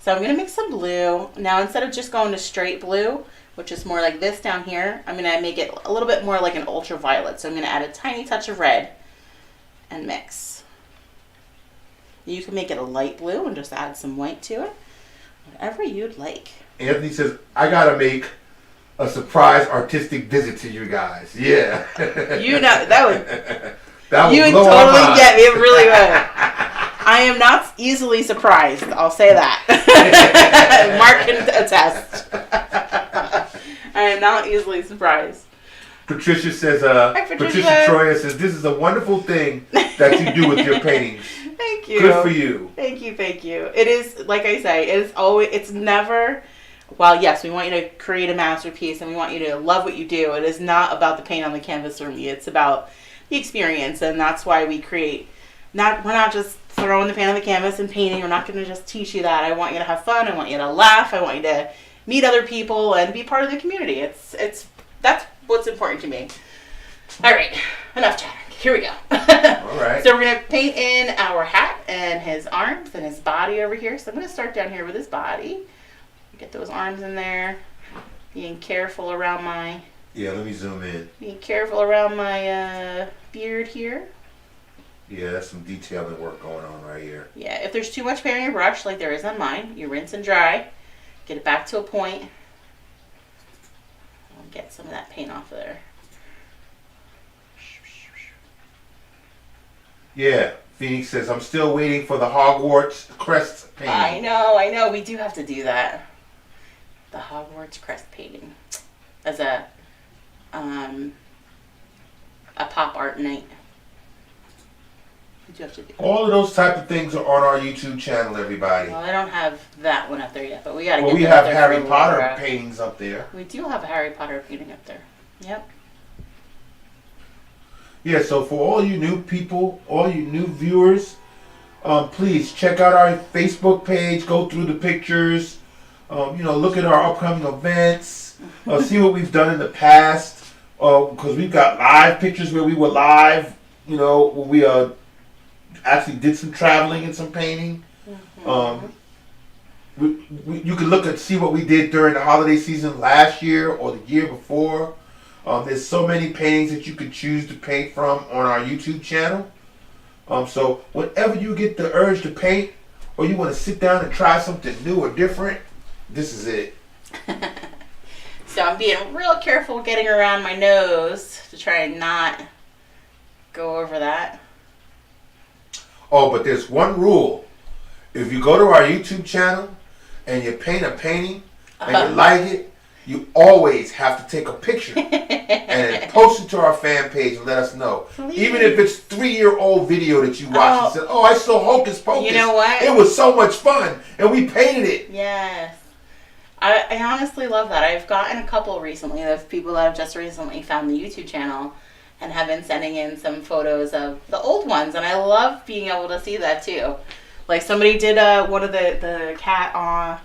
So I'm gonna mix some blue now. Instead of just going to straight blue, which is more like this down here, I'm going to make it a little bit more like an ultraviolet. So I'm going to add a tiny touch of red and mix. You can make it a light blue and just add some white to it. Whatever you'd like. Anthony says, I got to make a surprise artistic visit to you guys. Yeah. You know, that would you would totally get me. It really would. I am not easily surprised. I'll say that. Mark can attest. I am not easily surprised. Patricia says, Hi, Patricia Troya says, this is a wonderful thing that you do with your paintings. Thank you. Good for you. Thank you, thank you. It is, like I say, it's never, well, yes, we want you to create a masterpiece and we want you to love what you do. It is not about the paint on the canvas for me. It's about the experience, and that's why we create, we're not just throwing the paint on the canvas and painting. We're not going to just teach you that. I want you to have fun. I want you to laugh. I want you to meet other people and be part of the community. That's what's important to me. All right, enough chatter. Here we go. All right. So we're going to paint in our hat and his arms and his body over here. So I'm going to start down here with his body. Get those arms in there. Being careful around my... Yeah, let me zoom in. Being careful around my beard here. Yeah, that's some detailing work going on right here. Yeah, if there's too much paint on your brush, like there is on mine, you rinse and dry. Get it back to a point. get some of that paint off of there. Yeah, Phoenix says, I'm still waiting for the Hogwarts crest painting. I know. We do have to do that. The Hogwarts crest painting as a pop art night. We do have to do that. All of those type of things are on our YouTube channel, everybody. Well, I don't have that one up there yet, but we gotta Well, get we that have up there Harry for Potter Laura. paintings up there. We do have a Harry Potter painting up there. Yep. Yeah, so for all you new people, all you new viewers, please check out our Facebook page, go through the pictures, look at our upcoming events, see what we've done in the past, because we've got live pictures where we were live, when we actually did some traveling and some painting. You can look and see what we did during the holiday season last year or the year before. There's so many paintings that you could choose to paint from on our YouTube channel. So whenever you get the urge to paint or you want to sit down and try something new or different, this is it. So I'm being real careful getting around my nose to try and not go over that. Oh, but there's one rule. If you go to our YouTube channel and you paint a painting and you like it, you always have to take a picture and then post it to our fan page and let us know. Please. Even if it's 3-year-old video that you watched and said, oh, I saw Hocus Pocus. You know what? It was so much fun and we painted it. Yes. I honestly love that. I've gotten a couple recently of people that have just recently found the YouTube channel and have been sending in some photos of the old ones. And I love being able to see that too. Like somebody did one of the cat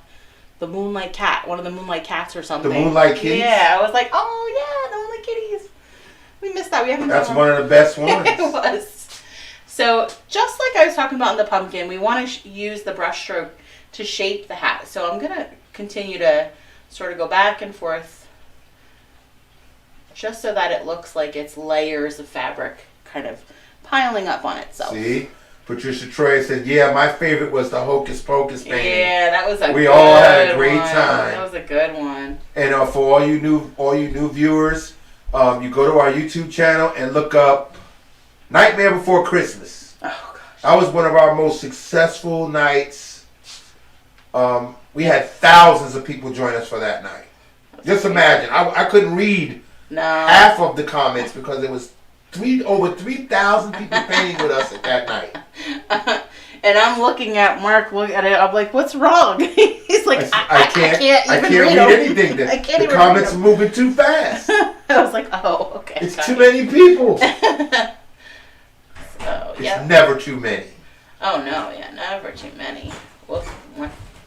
the Moonlight Cat, one of the Moonlight Cats or something. The Moonlight Kitties? Yeah, I was like, oh yeah, the Moonlight Kitties. We missed that. We haven't That's done one of the best ones. It was. So just like I was talking about in the pumpkin, we want to use the brush stroke to shape the hat. So I'm going to continue to sort of go back and forth just so that it looks like it's layers of fabric kind of piling up on itself. See? Patricia Troy said, yeah, my favorite was the Hocus Pocus painting. Yeah, that was a We good all had a great one. time. That was a good one. And for all you new viewers, you go to our YouTube channel and look up Nightmare Before Christmas. Oh, gosh. That was one of our most successful nights. We had thousands of people join us for that night. Just imagine. I couldn't read half of the comments because there was over 3,000 people painting with us at that night. And I'm looking at Mark, look at it. I'm like, "What's wrong?" He's like, I can't read anything. The comments are moving too fast. I was like, "Oh, okay." It's too many people. So, It's never too many. Oh no, yeah, never too many. Whoop,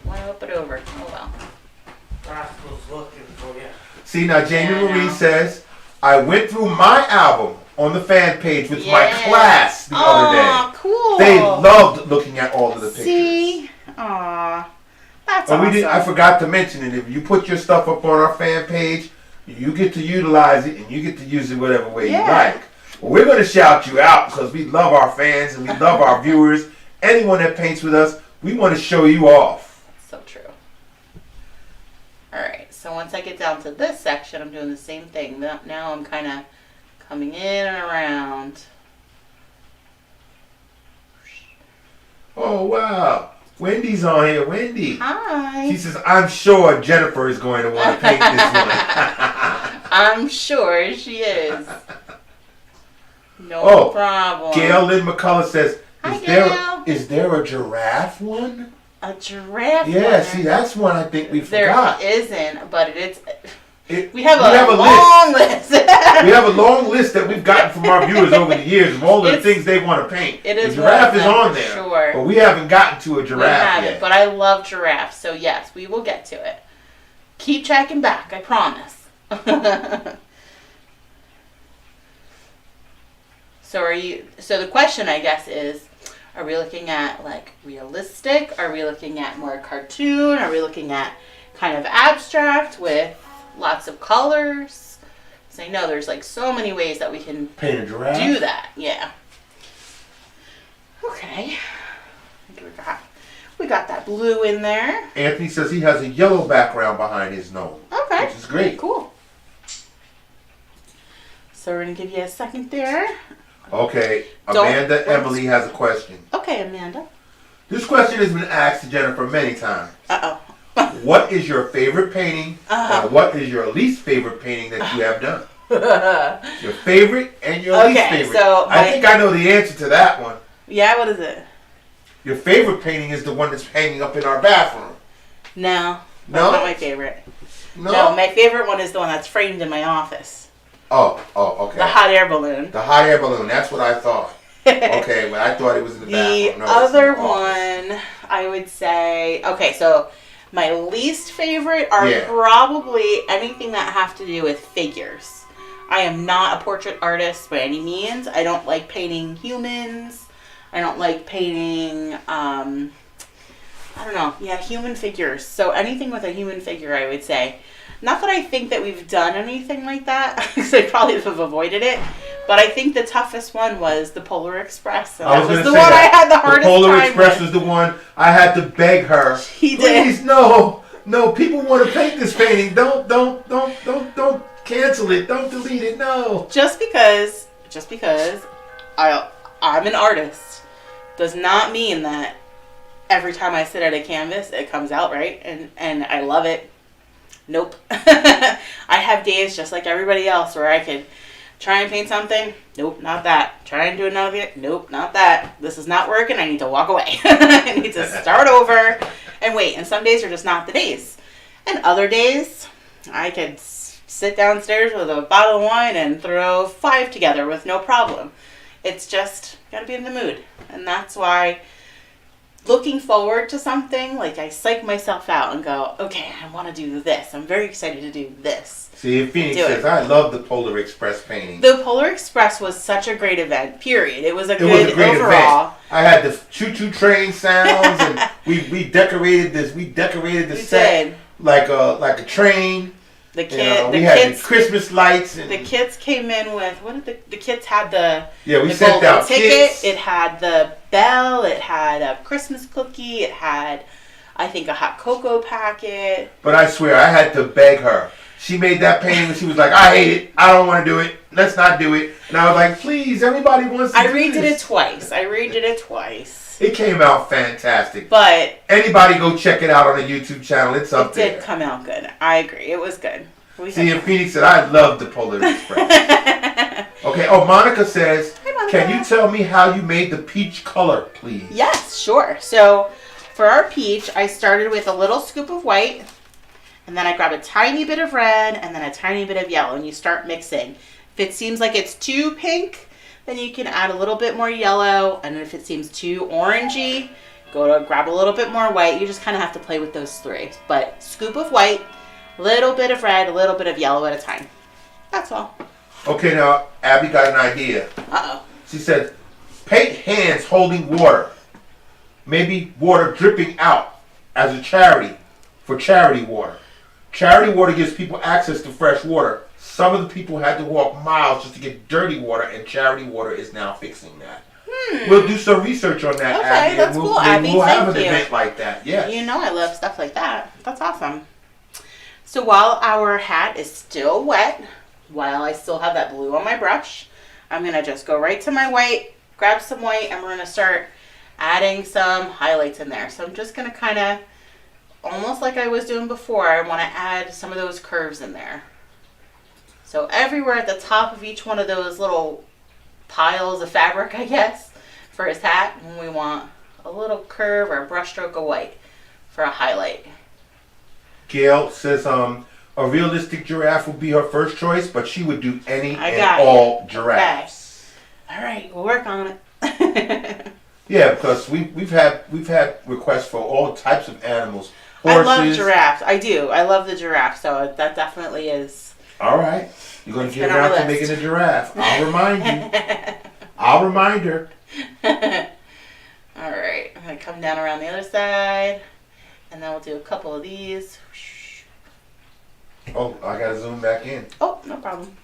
why up it over? Oh well. Rascal's looking for you. See, now Jamie Yeah, I Marie know. says, I went through my album on the fan page with my class the other day. Aw, cool. They loved looking at all of the pictures. See? Aw. That's But awesome. I forgot to mention it. If you put your stuff up on our fan page, you get to utilize it and you get to use it whatever way you like. Well, we're going to shout you out because we love our fans and we love our viewers. Anyone that paints with us, we want to show you off. So true. Alright, so once I get down to this section, I'm doing the same thing. Now I'm kind of coming in and around. Oh, wow. Wendy's on here. Wendy. Hi. She says, I'm sure Jennifer is going to want to paint this one. I'm sure she is. No problem. Gail Lynn McCullough says, Hi, Gail. is there a giraffe one? A giraffe. Yeah, one. see, that's one I think we There forgot. isn't, but we We have a long list. We have a long list that we've gotten from our viewers over the years of all the things they want to paint. It is the giraffe one is of them, on for there, sure. but we haven't gotten to a We giraffe haven't, yet. but I love giraffes, so yes, we will get to it. Keep checking back, I promise. So the question, I guess, is, are we looking at like realistic? Are we looking at more cartoon? Are we looking at kind of abstract with lots of colors? Because I know there's like so many ways that we can Paint a giraffe? do that. Yeah. Okay. I think we got that blue in there. Anthony says he has a yellow background behind his gnome, Okay. which is great. Cool. So we're going to give you a second there. Okay, Don't- Amanda Emily has a question. Okay, Amanda. This question has been asked to Jennifer many times. Uh-oh. What is your favorite painting and what is your least favorite painting that you have done? Your favorite and your least favorite. So I think I know the answer to that one. Yeah, what is it? Your favorite painting is the one that's hanging up in our bathroom. No. No? That's not my favorite. No, my favorite one is the one that's framed in my office. Oh, okay. The hot air balloon. The hot air balloon, that's what I thought. Okay, but I thought it was in the bathroom. The No, other one, I would say, okay, so my least favorite are probably anything that have to do with figures. I am not a portrait artist by any means. I don't like painting humans. I don't like painting, I don't know, human figures. So anything with a human figure, I would say. Not that I think that we've done anything like that, because I probably have avoided it. But I think the toughest one was the Polar Express. And that was the one I had the hardest time with. The Polar Express was the one I had to beg her. He did. Please, no, people want to paint this painting. Don't cancel it. Don't delete it. No. Just because I'm an artist does not mean that every time I sit at a canvas it comes out right and I love it. Nope. I have days just like everybody else where I could try and paint something. Nope, not that. Try and do another. Nope, not that. This is not working. I need to walk away. I need to start over and wait. And some days are just not the days. And other days, I could sit downstairs with a bottle of wine and throw 5 together with no problem. It's just got to be in the mood. And that's why looking forward to something, like I psych myself out and go, okay, I want to do this. I'm very excited to do this. See, Phoenix says, I love the Polar Express painting. The Polar Express was such a great event, period. It was a good overall. Event. I had the choo-choo train sounds, and we decorated this. We decorated the set like a train. We had the Christmas lights. And the kids came in with, what did the kids had the we sent out ticket. Kits. It had the bell. It had a Christmas cookie. It had, I think, a hot cocoa packet. But I swear, I had to beg her. She made that painting and she was like, I hate it. I don't want to do it. Let's not do it. And I was like, please, everybody wants to do this. I redid it twice. It came out fantastic. But anybody go check it out on the YouTube channel. It's up there. It did come out good. I agree. It was good. See, and Phoenix said, I love the Polar Express. Okay. Oh, Monica says, hi, Monica. Can you tell me how you made the peach color, please? Yes, sure. So for our peach, I started with a little scoop of white. And then I grab a tiny bit of red and then a tiny bit of yellow. And you start mixing. If it seems like it's too pink, then you can add a little bit more yellow. And if it seems too orangey, go to grab a little bit more white. You just kind of have to play with those 3. But scoop of white, little bit of red, a little bit of yellow at a time. That's all. Okay, now Abby got an idea. Uh-oh. She said, paint hands holding water. Maybe water dripping out as a charity for charity water. Charity water gives people access to fresh water. Some of the people had to walk miles just to get dirty water, and charity water is now fixing that. We'll do some research on that, Okay, Abby. that's cool, Abby. We'll have Thank an you. event like that, yes. You know I love stuff like that. That's awesome. So while our hat is still wet, while I still have that blue on my brush, I'm going to just go right to my white, grab some white, and we're going to start adding some highlights in there. So I'm just going to kind of, almost like I was doing before, I want to add some of those curves in there. So everywhere at the top of each one of those little piles of fabric, I guess, for his hat, and we want a little curve or a brush stroke of white for a highlight. Gail says a realistic giraffe would be her first choice, but she would do any and all giraffes. Okay. All right, we'll work on it. Yeah, because we've had requests for all types of animals. Horses. I love giraffes. I do. I love the giraffe, so that definitely is. All right. You're going to get around to making a giraffe. I'll remind you. I'll remind her. All right. I'm going to come down around the other side, and then we'll do a couple of these. Oh, I got to zoom back in. Oh, no problem.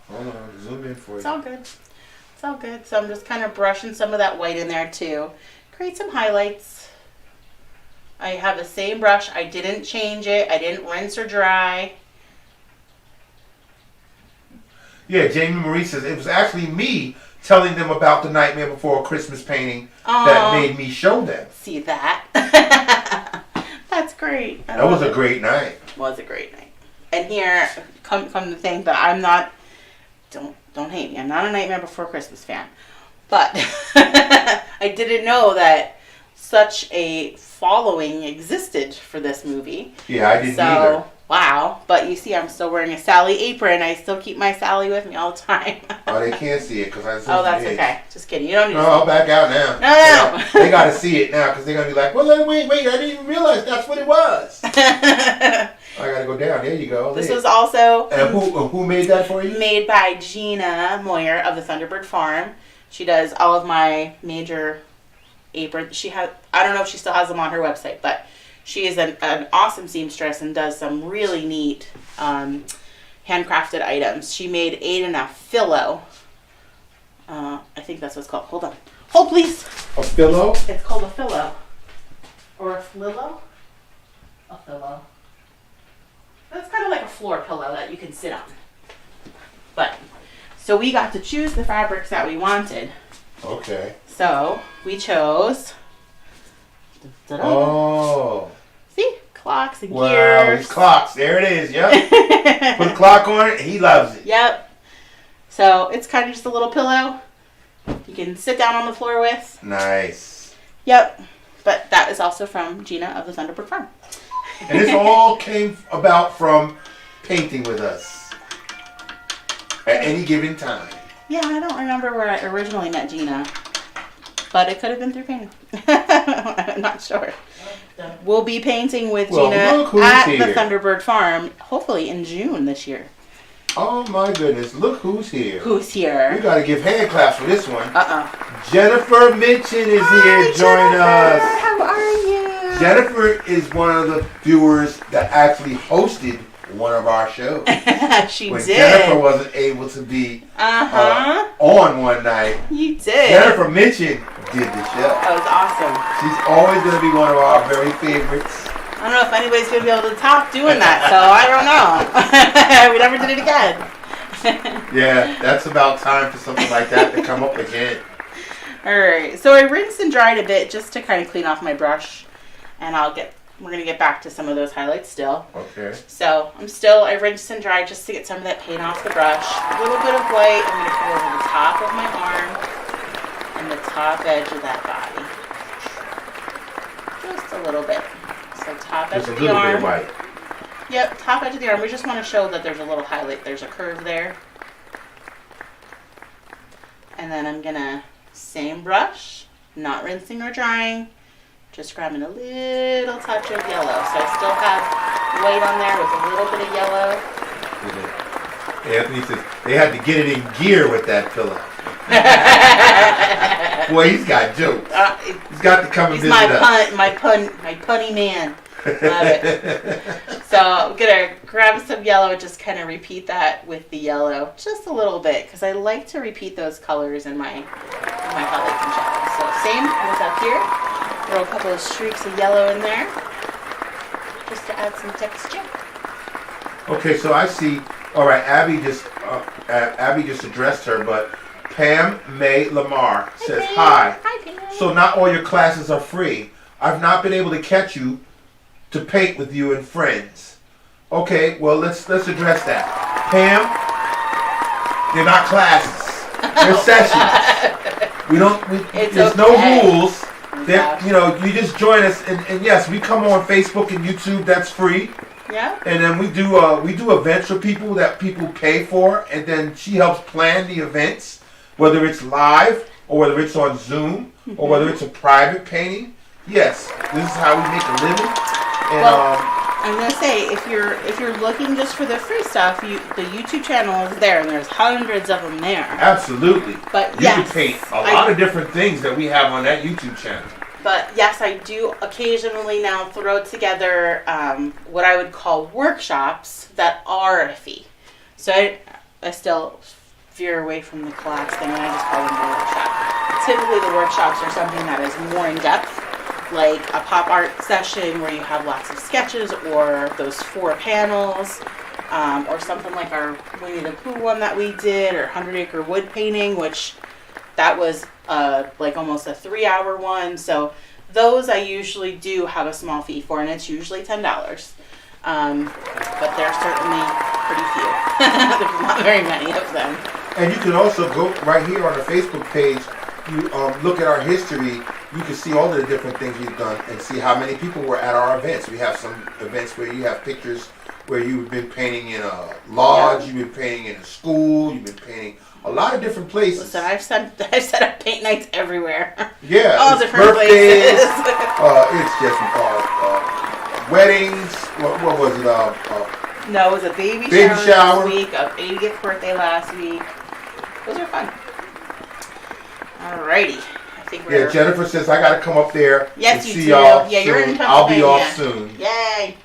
Hold on. Zoom in for you. It's all good. It's all good. So I'm just kind of brushing some of that white in there, too. Create some highlights. I have the same brush. I didn't change it. I didn't rinse or dry. Yeah, Jamie Marie says it was actually me telling them about the Nightmare Before Christmas painting Aw. that made me show them. See that? That's great. That was a great night. Was a great night. And here, come to think that I'm not. Don't hate me. I'm not a Nightmare Before Christmas fan, but I didn't know that such a following existed for this movie. Yeah, I didn't either. Wow. But you see, I'm still wearing a Sally apron. I still keep my Sally with me all the time. Oh, they can't see it because I. Oh, that's okay. Just kidding. You don't need. No, I'll back out now. No. They got to see it now because they're gonna be like, well, wait, I didn't even realize that's what it was. I gotta go down. There you go. This was also. And who made that for you? Made by Gina Moyer of the Thunderbird Farm. She does all of my major aprons. I don't know if she still has them on her website, but she is an awesome seamstress and does some really neat handcrafted items. She made Aiden a pillow. I think that's what it's called. Hold on. Hold, please. A pillow? It's called a pillow. Or a flillo? A pillow. It's kind of like a floor pillow that you can sit on. But, so we got to choose the fabrics that we wanted. Okay. So, we chose... Oh. See? Clocks and Wow, gears. these clocks. There it is. Yep. Put a clock on it. He loves it. Yep. So, it's kind of just a little pillow you can sit down on the floor with. Nice. Yep. But that is also from Gina of the Thunderbird Farm. And this all came about from painting with us at any given time. Yeah, I don't remember where I originally met Gina, but it could have been through painting. I'm not sure. We'll be painting with Gina at the Thunderbird Farm, hopefully in June this year. Oh my goodness, look who's here. Who's here? We gotta give hand claps for this one. Uh-oh. Jennifer Minchin is here. Join us. How are you? Jennifer is one of the viewers that actually hosted one of our shows. She when did. Jennifer wasn't able to be on one night. You did. Jennifer Minchin did the show. That was awesome. She's always going to be one of our very favorites. I don't know if anybody's going to be able to top doing that, so I don't know. We never did it again. Yeah, that's about time for something like that to come up again. Alright, so I rinsed and dried a bit just to kind of clean off my brush. And we're going to get back to some of those highlights still. Okay. So I rinsed and dried just to get some of that paint off the brush. A little bit of white I'm going to put over the top of my arm and the top edge of that body. Just a little bit. So top edge of the arm. Just a little bit of white. Yep, top edge of the arm. We just want to show that there's a little highlight. There's a curve there. And then I'm going to, same brush, not rinsing or drying. Just grabbing a little touch of yellow. So I still have white on there with a little bit of yellow. Anthony says they had to get it in gear with that pillow. Boy, he's got jokes. He's got to come and visit us. My punny man. Love it. So I'm gonna grab some yellow and just kind of repeat that with the yellow, just a little bit, because I like to repeat those colors in my highlights and shadows. So same with up here. Throw a couple of streaks of yellow in there, just to add some texture. Okay, so I see. All right, Abby just addressed her, but Pam May Lamar says hi. Hi, Pam. So not all your classes are free. I've not been able to catch you to paint with you and friends. Okay, well let's address that. Pam, they're not classes. They're sessions. There's no rules. You just join us, and yes, we come on Facebook and YouTube. That's free. Yeah. And then we do events for people that people pay for, and then she helps plan the events, whether it's live or whether it's on Zoom or whether it's a private painting. Yes, this is how we make a living. And I'm gonna say if you're looking just for the free stuff, the YouTube channel is there, and there's hundreds of them there. Absolutely. But you can paint a lot of different things that we have on that YouTube channel. But yes, I do occasionally now throw together what I would call workshops that are a fee. So I still veer away from the class thing, and I just call them a workshop. Typically, the workshops are something that is more in depth, like a pop art session where you have lots of sketches or those 4 panels. or something like our Winnie the Pooh one that we did, or 100 Acre Wood painting, which that was like almost a 3-hour one. So those I usually do have a small fee for, and it's usually $10. But they're certainly pretty few. There's not very many of them. And you can also go right here on the Facebook page. You look at our history. You can see all of the different things we've done and see how many people were at our events. We have some events where you have pictures where you've been painting in a lodge, you've been painting in a school, you've been painting a lot of different places. Listen, I've set up paint nights everywhere. Yeah, all different birthdays, places. It's just weddings. What was it? No, it was a baby shower this week, a 80th birthday last week. Those are fun. Alrighty. I think we're... Yeah, Jennifer says I gotta come up there yes, and you see do. y'all Yeah, you're soon. in I'll be Pennsylvania. off soon. Yay.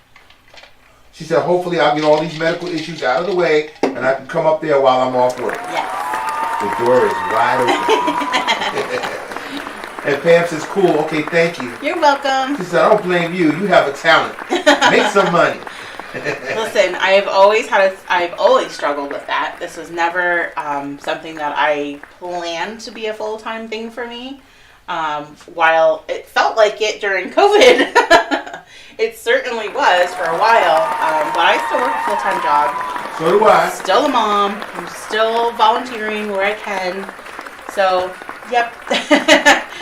She said hopefully I'll get all these medical issues out of the way and I can come up there while I'm off work. Yes. The door is wide open. And Pam says, cool, okay, thank you. You're welcome. She said, I don't blame you. You have a talent. Make some money. Listen, I've always struggled with that. This was never something that I planned to be a full-time thing for me. While it felt like it during COVID, it certainly was for a while. But I still work a full-time job. So do I. Still a mom. I'm still volunteering where I can. So, yep.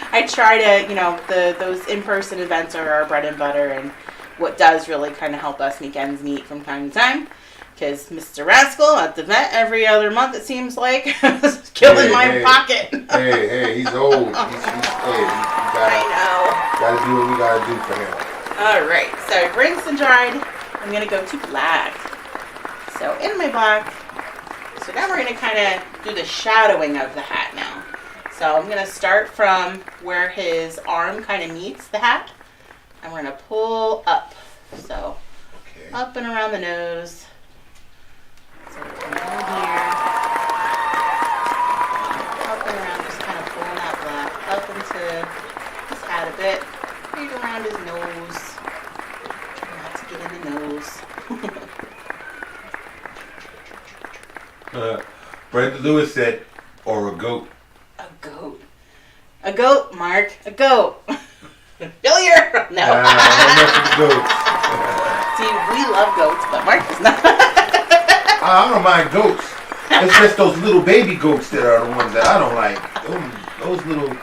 I try to, those in-person events are our bread and butter, and what does really kind of help us make ends meet from time to time. Because Mr. Rascal at the vet every other month, it seems like, is killing my pocket. Hey, he's old. I gotta do what we gotta do for him. Alright, so rinsed and dried. I'm going to go to black. So in my black, so now we're going to kind of do the shadowing of the hat now. So I'm going to start from where his arm kind of meets the hat. And we're going to pull up. So up and around the nose. So we're going down here. Up and around, just kind of pulling that black up into his hat a bit. Right around his nose. Try not to get in the nose. Brenda Lewis said, or a goat. A goat. A goat, Mark. A goat. Failure. No. Goats. See, we love goats, but Mark does not. I don't mind goats. It's just those little baby goats that are the ones that I don't like. Those little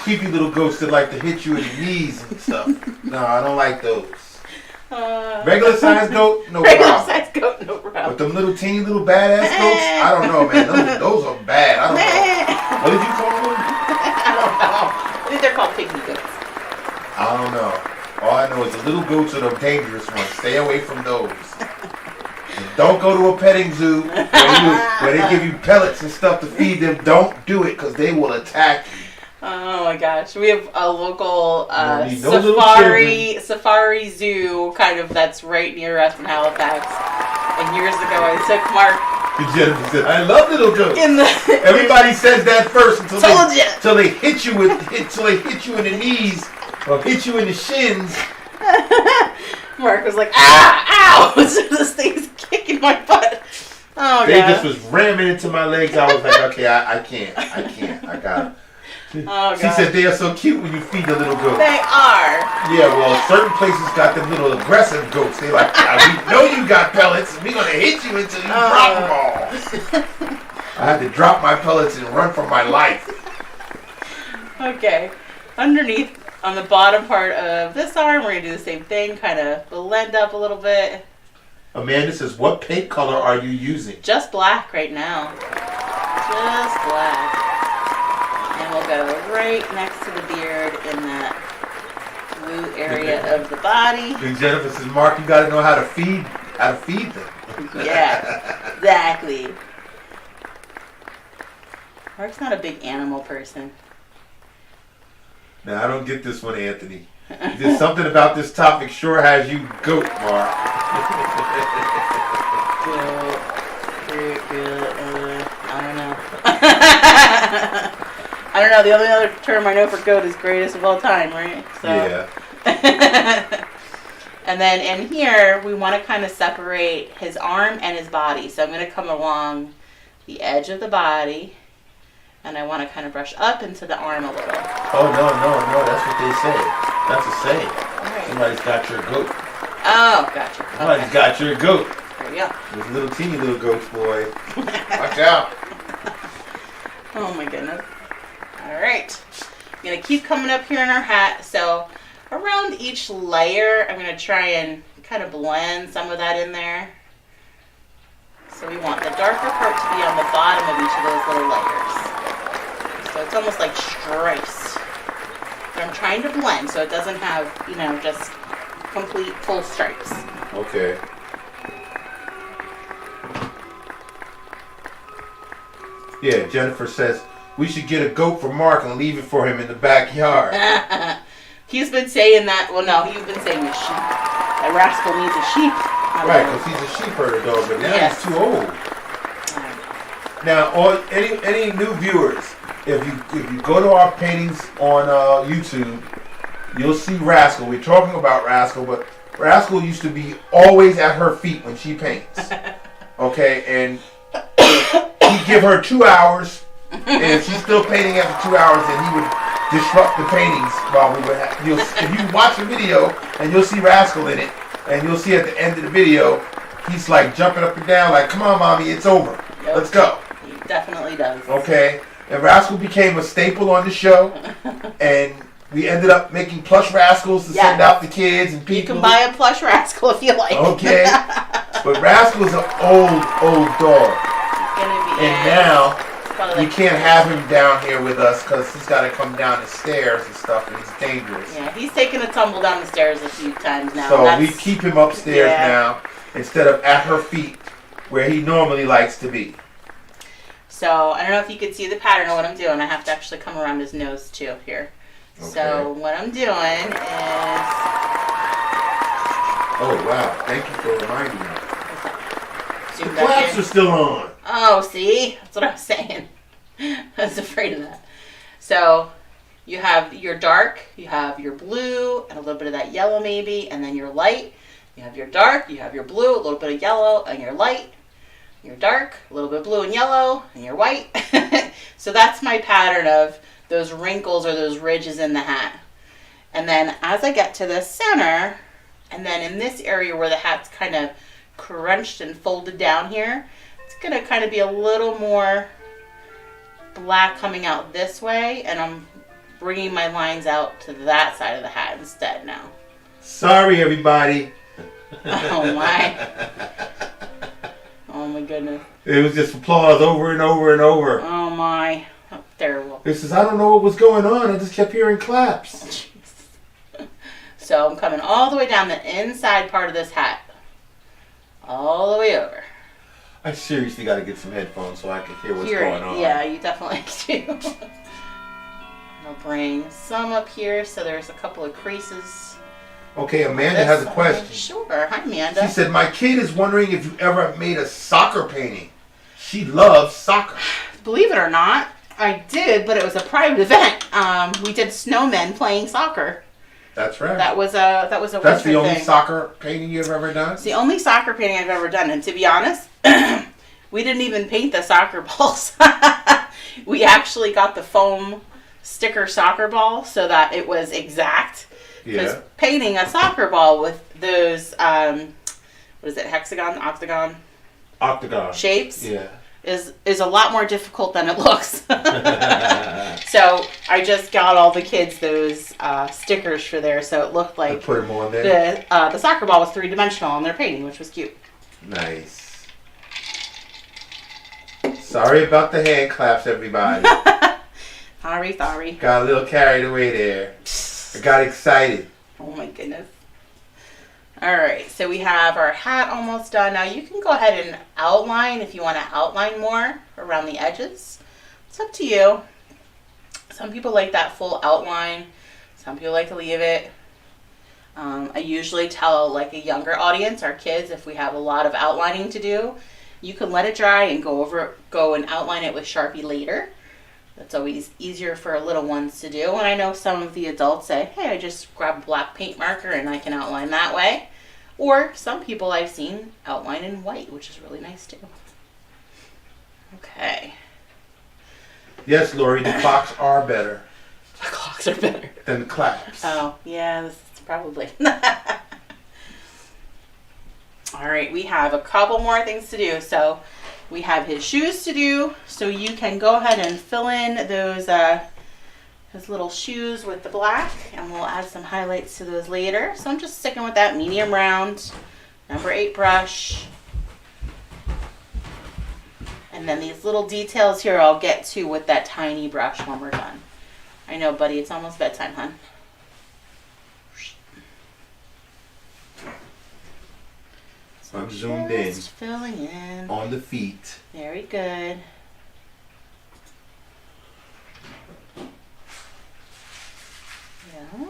creepy little goats that like to hit you in the knees and stuff. No, I don't like those. Regular size goat, no Regular problem. size goat, no problem. But them little teeny little badass goats, I don't know, man. Those are bad. I don't know. What did you call them? I don't know. I think they're called pygmy goats. I don't know. All I know is the little goats are the dangerous ones. Stay away from those. And don't go to a petting zoo where they give you pellets and stuff to feed them. Don't do it because they will attack you. Oh my gosh, we have a local safari zoo kind of that's right near us in Halifax. And years ago, I took Mark. Jennifer said, "I love little goats." Everybody says that first until they hit you in the knees or hit you in the shins. Mark was like, "Ah, ow!" So this thing's kicking my butt. Oh, They God. just was ramming into my legs. I was like, okay, I can't. I got it. Oh, She God. said they are so cute when you feed the little goats. They are. Yeah, well, certain places got them little aggressive goats. They like, we know you got pellets. We're going to hit you until you drop them all. I had to drop my pellets and run for my life. Okay. Underneath, on the bottom part of this arm, we're going to do the same thing. Kind of blend up a little bit. Amanda says, what paint color are you using? Just black right now. Just black. And we'll go right next to the beard in that blue area of the body. And Jennifer says, Mark, you got to know how to feed them. Yeah, exactly. Mark's not a big animal person. Now, I don't get this one, Anthony. There's something about this topic sure has you goat, Mark. I don't know. I don't know. The only other term I know for goat is greatest of all time, right? So. Yeah. And then in here, we want to kind of separate his arm and his body. So I'm going to come along the edge of the body, and I want to kind of brush up into the arm a little. Oh, no, that's what they say. That's a saying. Right. Somebody's got your goat. Oh, gotcha. Somebody's got your goat. There you go. Those little teeny little goats, boy. Watch out. Oh my goodness. All right. I'm going to keep coming up here in our hat. So around each layer, I'm going to try and kind of blend some of that in there. So we want the darker part to be on the bottom of each of those little layers. So it's almost like stripes. But I'm trying to blend so it doesn't have, you know, just complete full stripes. Okay. Yeah, Jennifer says we should get a goat for Mark and leave it for him in the backyard. He's been saying that. Well, no, he's been saying a sheep. That rascal needs a sheep. Right, because he's a sheep herder dog, but now Yes. he's too old. Now, any new viewers, if you go to our paintings on YouTube, you'll see Rascal. We're talking about Rascal, but Rascal used to be always at her feet when she paints. Okay, and he'd give her 2 hours, and if she's still painting after 2 hours, then he would disrupt the paintings while we were. If you watch the video, and you'll see Rascal in it, and you'll see at the end of the video, he's like jumping up and down, like, "Come on, mommy, it's over. Yep. Let's go." He definitely does. Okay, and Rascal became a staple on the show, and we ended up making plush Rascals to send out to kids and people. You can buy a plush rascal if you like. Okay, but Rascal's an old dog, and now we can't have him down here with us because he's got to come down the stairs and stuff, and he's dangerous. Yeah, he's taken a tumble down the stairs a few times now. So we keep him upstairs now instead of at her feet where he normally likes to be. So I don't know if you can see the pattern of what I'm doing. I have to actually come around his nose too here. Okay. So what I'm doing is... Oh wow, thank you for reminding me. Zoom The back claps in. are still on. Oh, see? That's what I was saying. I was afraid of that. So you have your dark, you have your blue, and a little bit of that yellow maybe, and then your light. You have your dark, you have your blue, a little bit of yellow, and your light. Your dark, a little bit of blue and yellow, and your white. So that's my pattern of those wrinkles or those ridges in the hat. And then as I get to the center, and then in this area where the hat's kind of crunched and folded down here, it's going to kind of be a little more black coming out this way, and I'm bringing my lines out to that side of the hat instead now. Sorry, everybody. Oh my. Oh my goodness. It was just applause over and over and over. Oh my. Oh, terrible. It says, I don't know what was going on. I just kept hearing claps. So I'm coming all the way down the inside part of this hat. All the way over. I seriously got to get some headphones so I can hear what's going on. Yeah, you definitely do. I'll bring some up here so there's a couple of creases. Okay, Amanda has a question. Sure. Hi, Amanda. She said, my kid is wondering if you ever made a soccer painting. She loves soccer. Believe it or not, I did, but it was a private event. We did snowmen playing soccer. That's right. That was a That's the winter only thing. soccer painting you've ever done? It's the only soccer painting I've ever done, and to be honest, we didn't even paint the soccer balls. We actually got the foam sticker soccer ball so that it was exact. Because painting a soccer ball with those, what is it, hexagon, octagon shapes is a lot more difficult than it looks. So I just got all the kids those stickers for there, so it looked like put them on there. The soccer ball was 3-dimensional on their painting, which was cute. Nice. Sorry about the hand claps, everybody. Sorry. Got a little carried away there. I got excited. Oh my goodness. Alright, so we have our hat almost done. Now you can go ahead and outline if you want to outline more around the edges. It's up to you. Some people like that full outline. Some people like to leave it. I usually tell like a younger audience, our kids, if we have a lot of outlining to do, you can let it dry and go and outline it with Sharpie later. That's always easier for little ones to do. And I know some of the adults say, hey, I just grab a black paint marker and I can outline that way. Or some people I've seen outline in white, which is really nice too. Okay. Yes, Lori, the clocks are better The clocks are better. than the claps. Oh, yeah, this is probably. All right, we have a couple more things to do. So we have his shoes to do. So you can go ahead and fill in those his little shoes with the black, and we'll add some highlights to those later. So I'm just sticking with that medium round, number 8 brush. And then these little details here I'll get to with that tiny brush when we're done. I know, buddy, it's almost bedtime, hon. So I'm zoomed in. just filling in. On the feet. Very good. Yeah.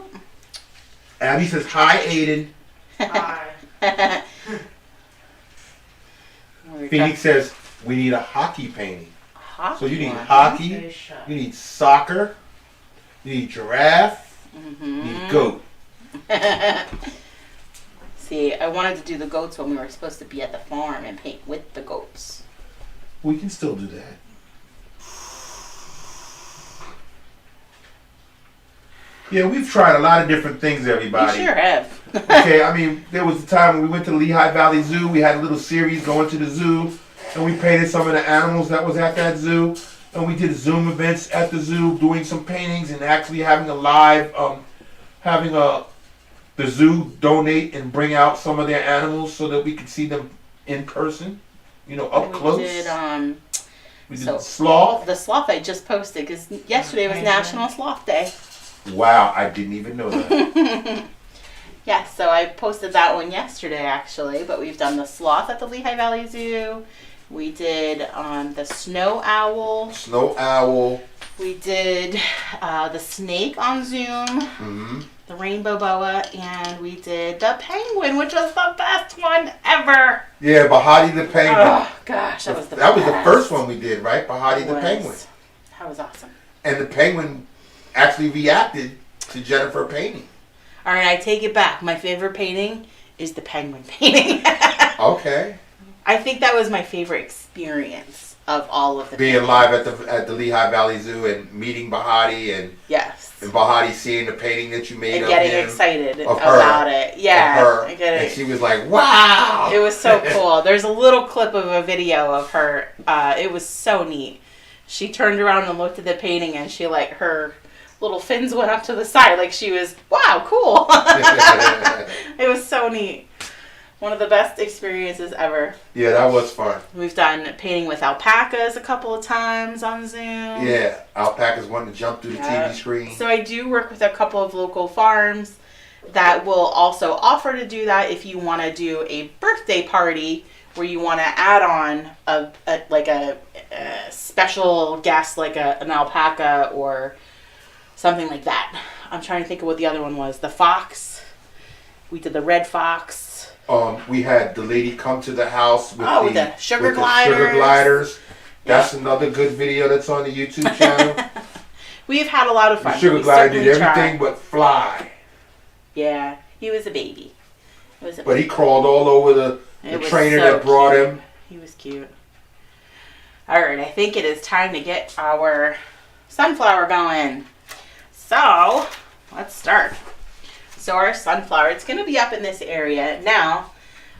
Abby says, hi, Aiden. Hi. Phoenix says, we need a hockey painting. Hockey So you need one. hockey, Very shy. you need soccer, you need giraffe, you Mm-hmm. need goat. See, I wanted to do the goats when we were supposed to be at the farm and paint with the goats. We can still do that. Yeah, we've tried a lot of different things, everybody. You sure have. Okay, I mean, there was a time when we went to the Lehigh Valley Zoo. We had a little series going to the zoo, and we painted some of the animals that was at that zoo. And we did Zoom events at the zoo, doing some paintings and actually having a live, the zoo donate and bring out some of their animals so that we could see them in person, up close. We did, We did sloth. the sloth I just posted because yesterday was National Sloth Day. Wow, I didn't even know that. Yeah, so I posted that one yesterday actually, but we've done the sloth at the Lehigh Valley Zoo. We did the snow owl. Snow owl. We did the snake on Zoom, Mm-hmm. the rainbow boa, and we did the penguin, which was the best one ever. Yeah, Bahati the penguin. Oh gosh, that was the That was the best. first one we did, right? Bahati It the was. penguin. That was awesome. And the penguin actually reacted to Jennifer painting. All right, I take it back. My favorite painting is the penguin painting. Okay. I think that was my favorite experience of all of the Being paintings. live at the Lehigh Valley Zoo and meeting Bahati and Yes. Bahati seeing the painting that you made And of getting him, excited of her, about it. Yeah. of her, I get and it. she was like, "Wow!" It was so cool. There's a little clip of a video of her. It was so neat. She turned around and looked at the painting, and she her little fins went up to the side, like she was, wow, cool. It was so neat. One of the best experiences ever. Yeah, that was fun. We've done painting with alpacas a couple of times on Zoom. Yeah, alpacas wanting to jump through the Yeah. TV screen. So I do work with a couple of local farms that will also offer to do that if you want to do a birthday party where you want to add on a special guest like an alpaca or something like that. I'm trying to think of what the other one was. The fox. We did the red fox. We had the lady come to the house with with the sugar with the sugar gliders. gliders. That's another good video that's on the YouTube channel. We've had a lot of fun. The sugar We glider did certainly everything tried. but fly. Yeah, he was a baby. But he crawled all over the It was trainer so that brought cute. him. He was cute. All right, I think it is time to get our sunflower going. So, let's start. So our sunflower, it's going to be up in this area. Now,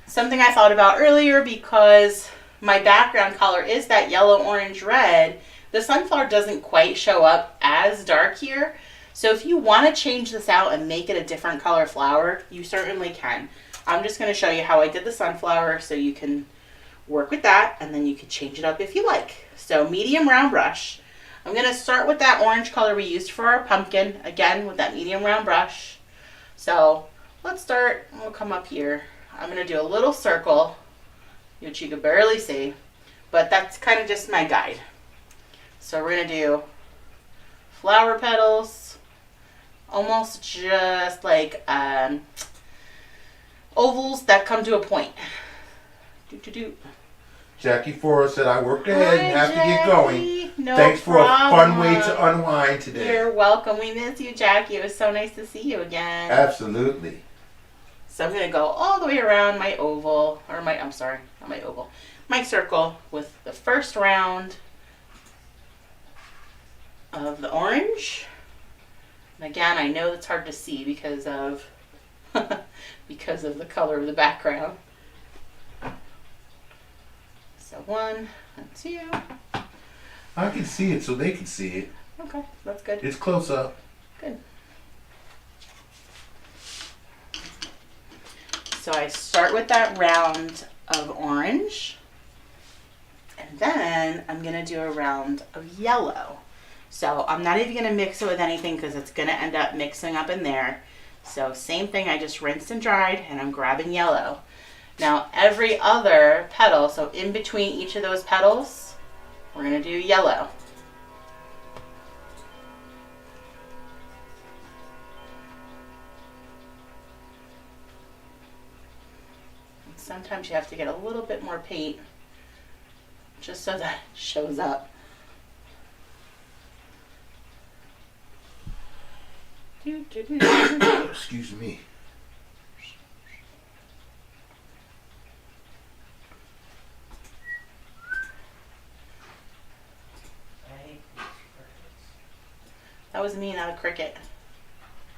something I thought about earlier, because my background color is that yellow, orange, red, the sunflower doesn't quite show up as dark here. So if you want to change this out and make it a different color flower, you certainly can. I'm just going to show you how I did the sunflower so you can work with that, and then you can change it up if you like. So medium round brush. I'm going to start with that orange color we used for our pumpkin, again with that medium round brush. So let's start, we'll come up here. I'm going to do a little circle, which you can barely see, but that's kind of just my guide. So we're going to do flower petals, almost just like ovals that come to a point. Do. Jackie Forrest said, I worked ahead and have to get going. No Thanks for a fun way problem. to unwind today. You're welcome. We miss you, Jackie. It was so nice to see you again. Absolutely. So I'm going to go all the way around my oval, or I'm sorry, not my oval, my circle with the first round of the orange. And again, I know it's hard to see because of because of the color of the background. So 1 and 2. I can see it so they can see it. Okay, that's good. It's close up. Good. So I start with that round of orange, and then I'm going to do a round of yellow. So I'm not even going to mix it with anything because it's going to end up mixing up in there. So same thing, I just rinsed and dried, and I'm grabbing yellow. Now every other petal, so in between each of those petals, we're going to do yellow. Sometimes you have to get a little bit more paint just so that it shows up. Excuse me. That was me, not a cricket.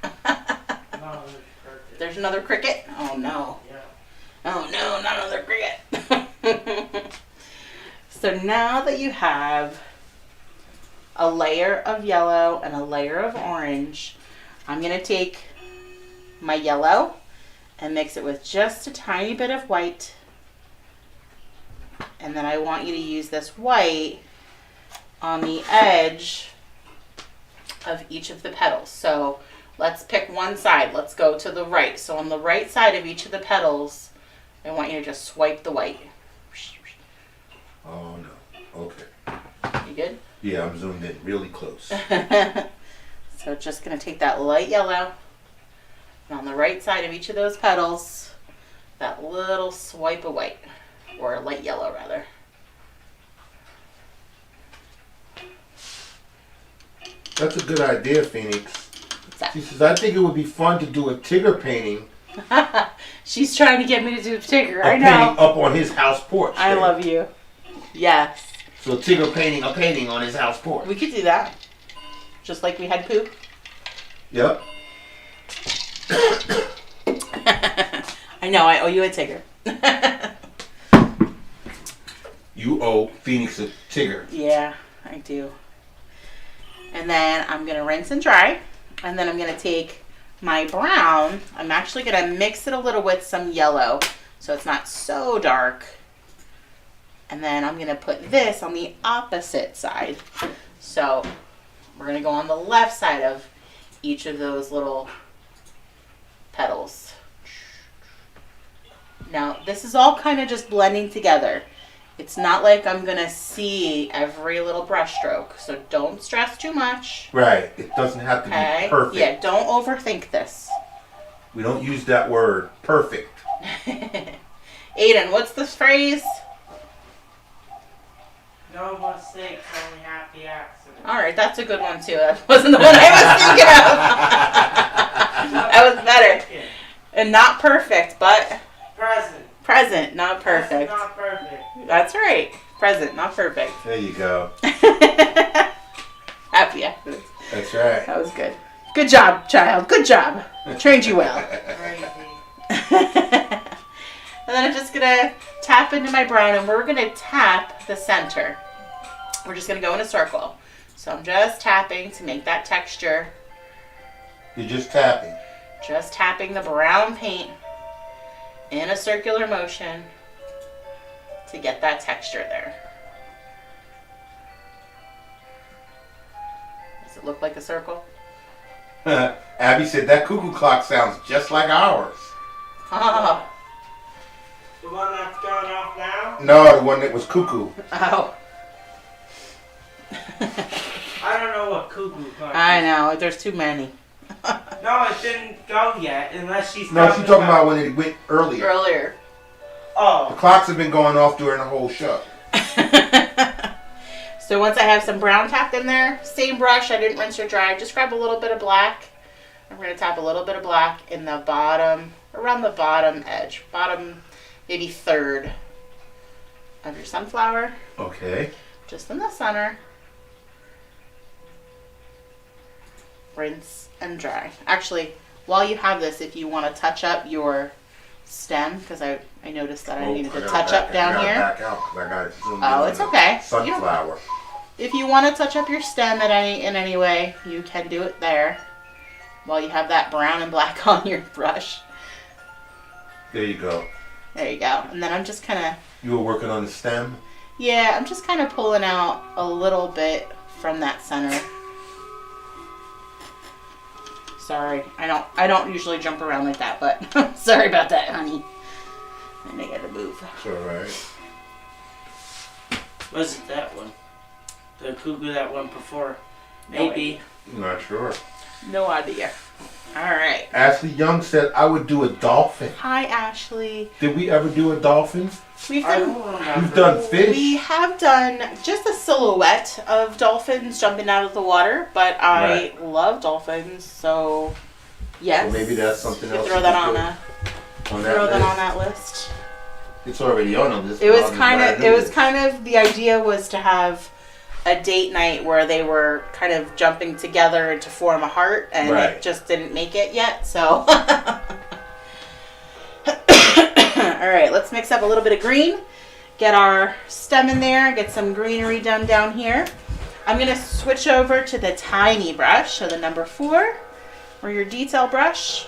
No, there's cricket. There's another cricket? Oh no. Yeah. Oh no, not another cricket. So now that you have a layer of yellow and a layer of orange, I'm going to take my yellow and mix it with just a tiny bit of white. And then I want you to use this white on the edge of each of the petals. So let's pick one side. Let's go to the right. So on the right side of each of the petals, I want you to just swipe the white. Oh no. Okay. You good? Yeah, I'm zoomed in really close. So just going to take that light yellow, and on the right side of each of those petals, that little swipe of white, or light yellow rather. That's a good idea, Phoenix. What's that? She says, I think it would be fun to do a Tigger painting. She's trying to get me to do Tigger. I A know. painting up on his house porch. I there. love you. Yes. So Tigger painting a painting on his house porch. We could do that. Just like we had poop. Yep. I know, I owe you a Tigger. You owe Phoenix a Tigger. Yeah, I do. And then I'm going to rinse and dry. And then I'm going to take my brown. I'm actually going to mix it a little with some yellow so it's not so dark. And then I'm going to put this on the opposite side. So we're going to go on the left side of each of those little petals. Now, this is all kind of just blending together. It's not like I'm going to see every little brush stroke, so don't stress too much. Right. It doesn't have to be perfect. Yeah, don't overthink this. We don't use that word, perfect. Aiden, what's this phrase? No mistakes, only happy accidents. All right, that's a good one too. That wasn't the one I was thinking of. That was better. And not perfect, but Present. present, not perfect. Not perfect. That's right. Present, not perfect. There you go. Happy accidents. That's right. That was good. Good job, child. Good job. Trained you well. Crazy. And then I'm just going to tap into my brown, and we're going to tap the center. We're just going to go in a circle. So I'm just tapping to make that texture. You're just tapping. Just tapping the brown paint in a circular motion to get that texture there. Does it look like a circle? Abby said that cuckoo clock sounds just like ours. Oh. The one that's going off now? No, the one that was cuckoo. Oh. I don't know what cuckoo clock I is. know. There's too many. No, it didn't go yet, unless she's No, she's talking about when it went earlier. Earlier. The Oh. clocks have been going off during the whole show. So once I have some brown tapped in there, same brush, I didn't rinse or dry, just grab a little bit of black. I'm going to tap a little bit of black in the bottom around the bottom edge, bottom maybe third of your sunflower, Okay. just in the center. Rinse and dry. Actually, while you have this, if you want to touch up your stem, because I noticed that I needed to touch up down here. Back out 'cause I got it zoomed Oh, in it's on the okay. Sunflower. If you want to touch up your stem in any way, you can do it there while you have that brown and black on your brush. There you go. There you go. And then I'm just kind of, You were working on the stem? yeah, I'm just kind of pulling out a little bit from that center. Sorry, I don't usually jump around like that, but sorry about that, honey. And I gotta move. It's alright. Was it that one? The cuckoo that one before? No Maybe. Not sure. No idea. All right. Ashley Young said I would do a dolphin. Hi, Ashley. Did we ever do a dolphin? We've I done. don't remember. We've done fish. We have done just a silhouette of dolphins jumping out of the water, but I love dolphins, so yes. Well, maybe that's something You else. throw you that could on put on throw that list. on that list. It's already on the list. It was but I'm kind glad of. to It do was this. kind of. The idea was to have a date night where they were kind of jumping together to form a heart, and Right. it just didn't make it yet. So, all right, let's mix up a little bit of green. Get our stem in there. Get some greenery done down here. I'm gonna switch over to the tiny brush, so the number 4, or your detail brush.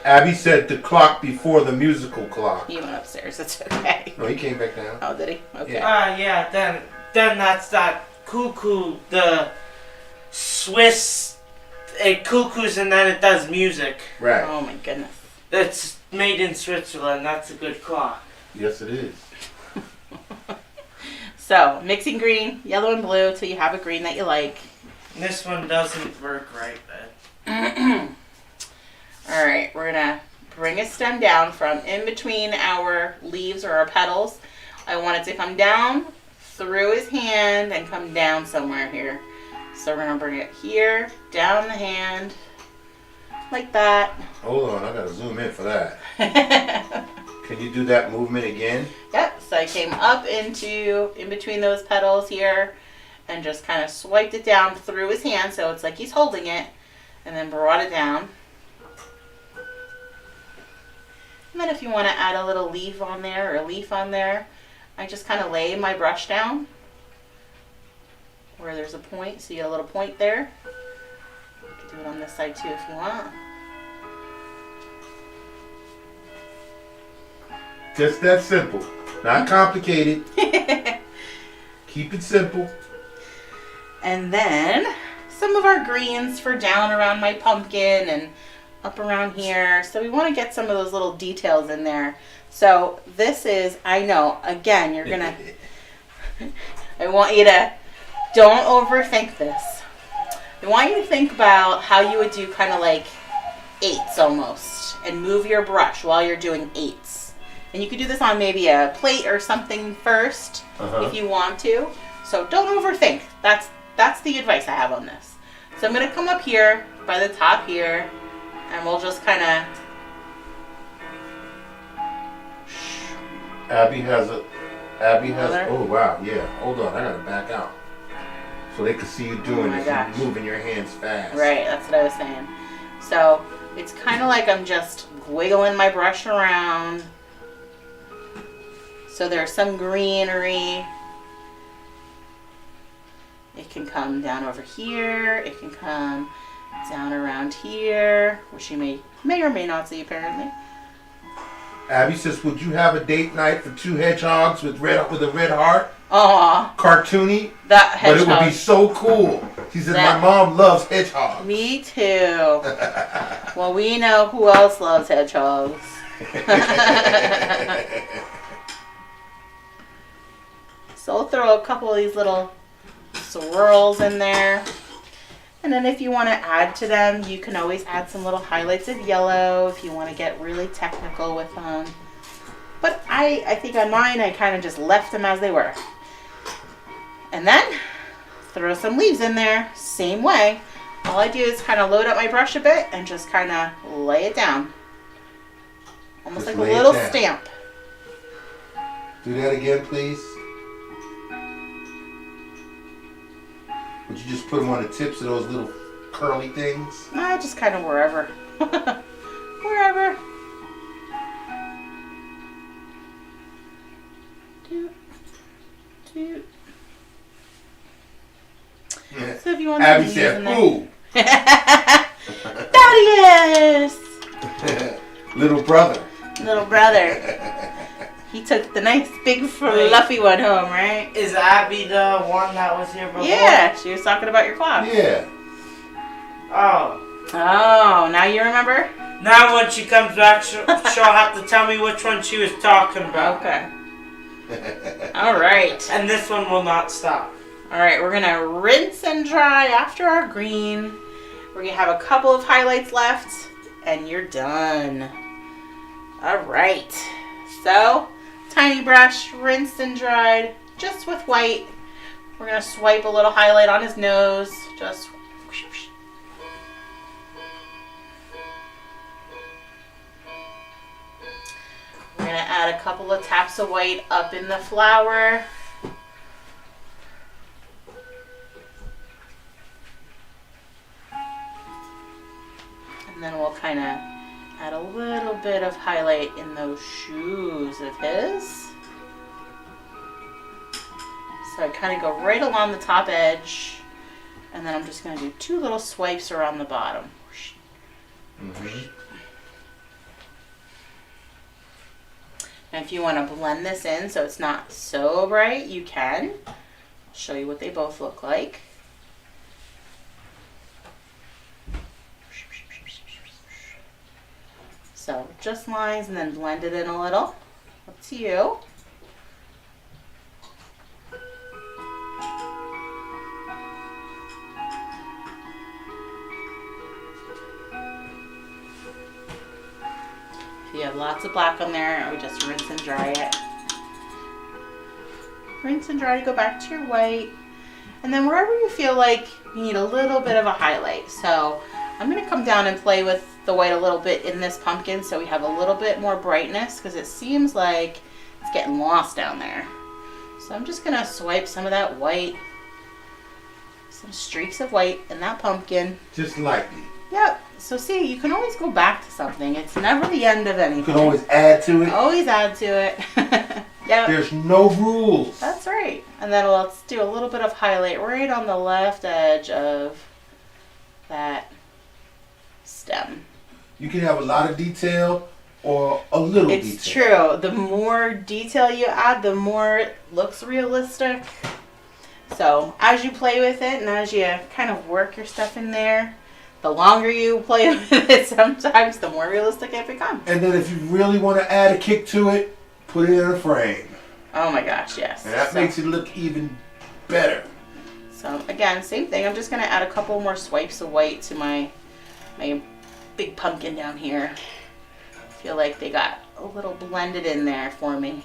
Abby said the clock before the musical clock. He went upstairs. It's okay. No, he came back down. Oh, did he? Okay. Yeah, then that's that cuckoo, the Swiss, it cuckoos and then it does music. Right. Oh my goodness. It's made in Switzerland, that's a good clock. Yes, it is. So, mixing green, yellow, and blue till you have a green that you like. This one doesn't work right, but Alright, we're gonna bring a stem down from in between our leaves or our petals. I want it to come down through his hand and come down somewhere here. So we're gonna bring it here, down the hand, like that. Hold on, I gotta zoom in for that. Can you do that movement again? Yep, so I came up into, in between those petals here, and just kind of swiped it down through his hand, so it's like he's holding it, and then brought it down. And then if you want to add a little leaf on there, or a leaf on there, I just kind of lay my brush down, where there's a point, so you get a little point there. You can do it on this side too if you want. Just that simple. Not complicated. Keep it simple. And then some of our greens for down around my pumpkin and up around here. So we want to get some of those little details in there. So this is, I know, again, you're going to, I want you to, don't overthink this. I want you to think about how you would do kind of like 8s almost, and move your brush while you're doing 8s. And you could do this on maybe a plate or something first if you want to. So don't overthink. That's the advice I have on this. So I'm going to come up here by the top here, and we'll just kind of... Abby has, Another? oh wow, yeah. Hold on, I gotta back out. So they can see you doing my this, gosh. moving your hands fast. Right, that's what I was saying. So it's kind of like I'm just wiggling my brush around. So there's some greenery. It can come down over here. It can come down around here, which you may or may not see apparently. Abby says, would you have a date night for 2 hedgehogs with a red heart? Aw, Cartoony? that But hedgehog. it would be so cool. She said, That- my mom loves hedgehogs. Me too. Well, we know who else loves hedgehogs. So I'll throw a couple of these little swirls in there. And then if you want to add to them, you can always add some little highlights of yellow if you want to get really technical with them. But I think on mine, I kind of just left them as they were. And then throw some leaves in there, same way. all I do is kind of load up my brush a bit and just kind of lay it down. Almost Just like a lay it little down. stamp. Do that again, please. Would you just put them on the tips of those little curly things? Just kind of wherever. Wherever. Doot, doot. Yeah. So if you want Abby some said, in there. "Who?" Thaddeus! Little brother. Little brother. He took the nice big fluffy one home, right? Is Abby the one that was here before? Yeah, she was talking about your clock. Yeah. Oh. Oh, now you remember? Now when she comes back, she'll have to tell me which one she was talking about. Okay. All right. And this one will not stop. All right, we're gonna rinse and dry after our green. We're gonna have a couple of highlights left, and you're done. All right. So, tiny brush, rinsed and dried, just with white. We're gonna swipe a little highlight on his nose, just. Whoosh, whoosh. We're gonna add a couple of taps of white up in the flower. And then we'll kind of add a little bit of highlight in those shoes of his. So I kind of go right along the top edge. And then I'm just going to do 2 little swipes around the bottom. Mm-hmm. And if you want to blend this in so it's not so bright, you can. I'll show you what they both look like. So just lines and then blend it in a little. Up to you. If you have lots of black on there, I would just rinse and dry it. Rinse and dry to go back to your white. And then wherever you feel like you need a little bit of a highlight. So I'm going to come down and play with the white a little bit in this pumpkin so we have a little bit more brightness because it seems like it's getting lost down there. So I'm just going to swipe some of that white, some streaks of white in that pumpkin. Just lightly. Yep. So see, you can always go back to something. It's never the end of anything. You can always add to it. Always add to it. Yep. There's no rules. That's right. And then let's do a little bit of highlight right on the left edge of that stem. You can have a lot of detail or a little detail. It's true. The more detail you add, the more it looks realistic. So as you play with it and as you kind of work your stuff in there, the longer you play with it sometimes, the more realistic it becomes. And then if you really want to add a kick to it, put it in a frame. Oh my gosh, yes. And that makes it look even better. So again, same thing. I'm just going to add a couple more swipes of white to my big pumpkin down here. I feel like they got a little blended in there for me.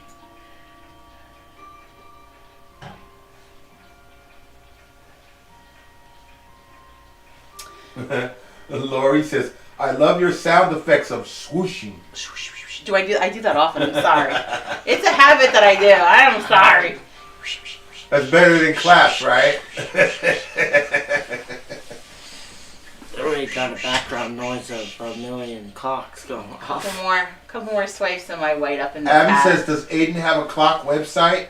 Lori says, I love your sound effects of swooshing. I do that often. I'm sorry. It's a habit that I do. I am sorry. That's better than claps, right? We got a background noise of a million clocks going off. Couple more swipes of my white up in the Abby pad. says, does Aiden have a clock website?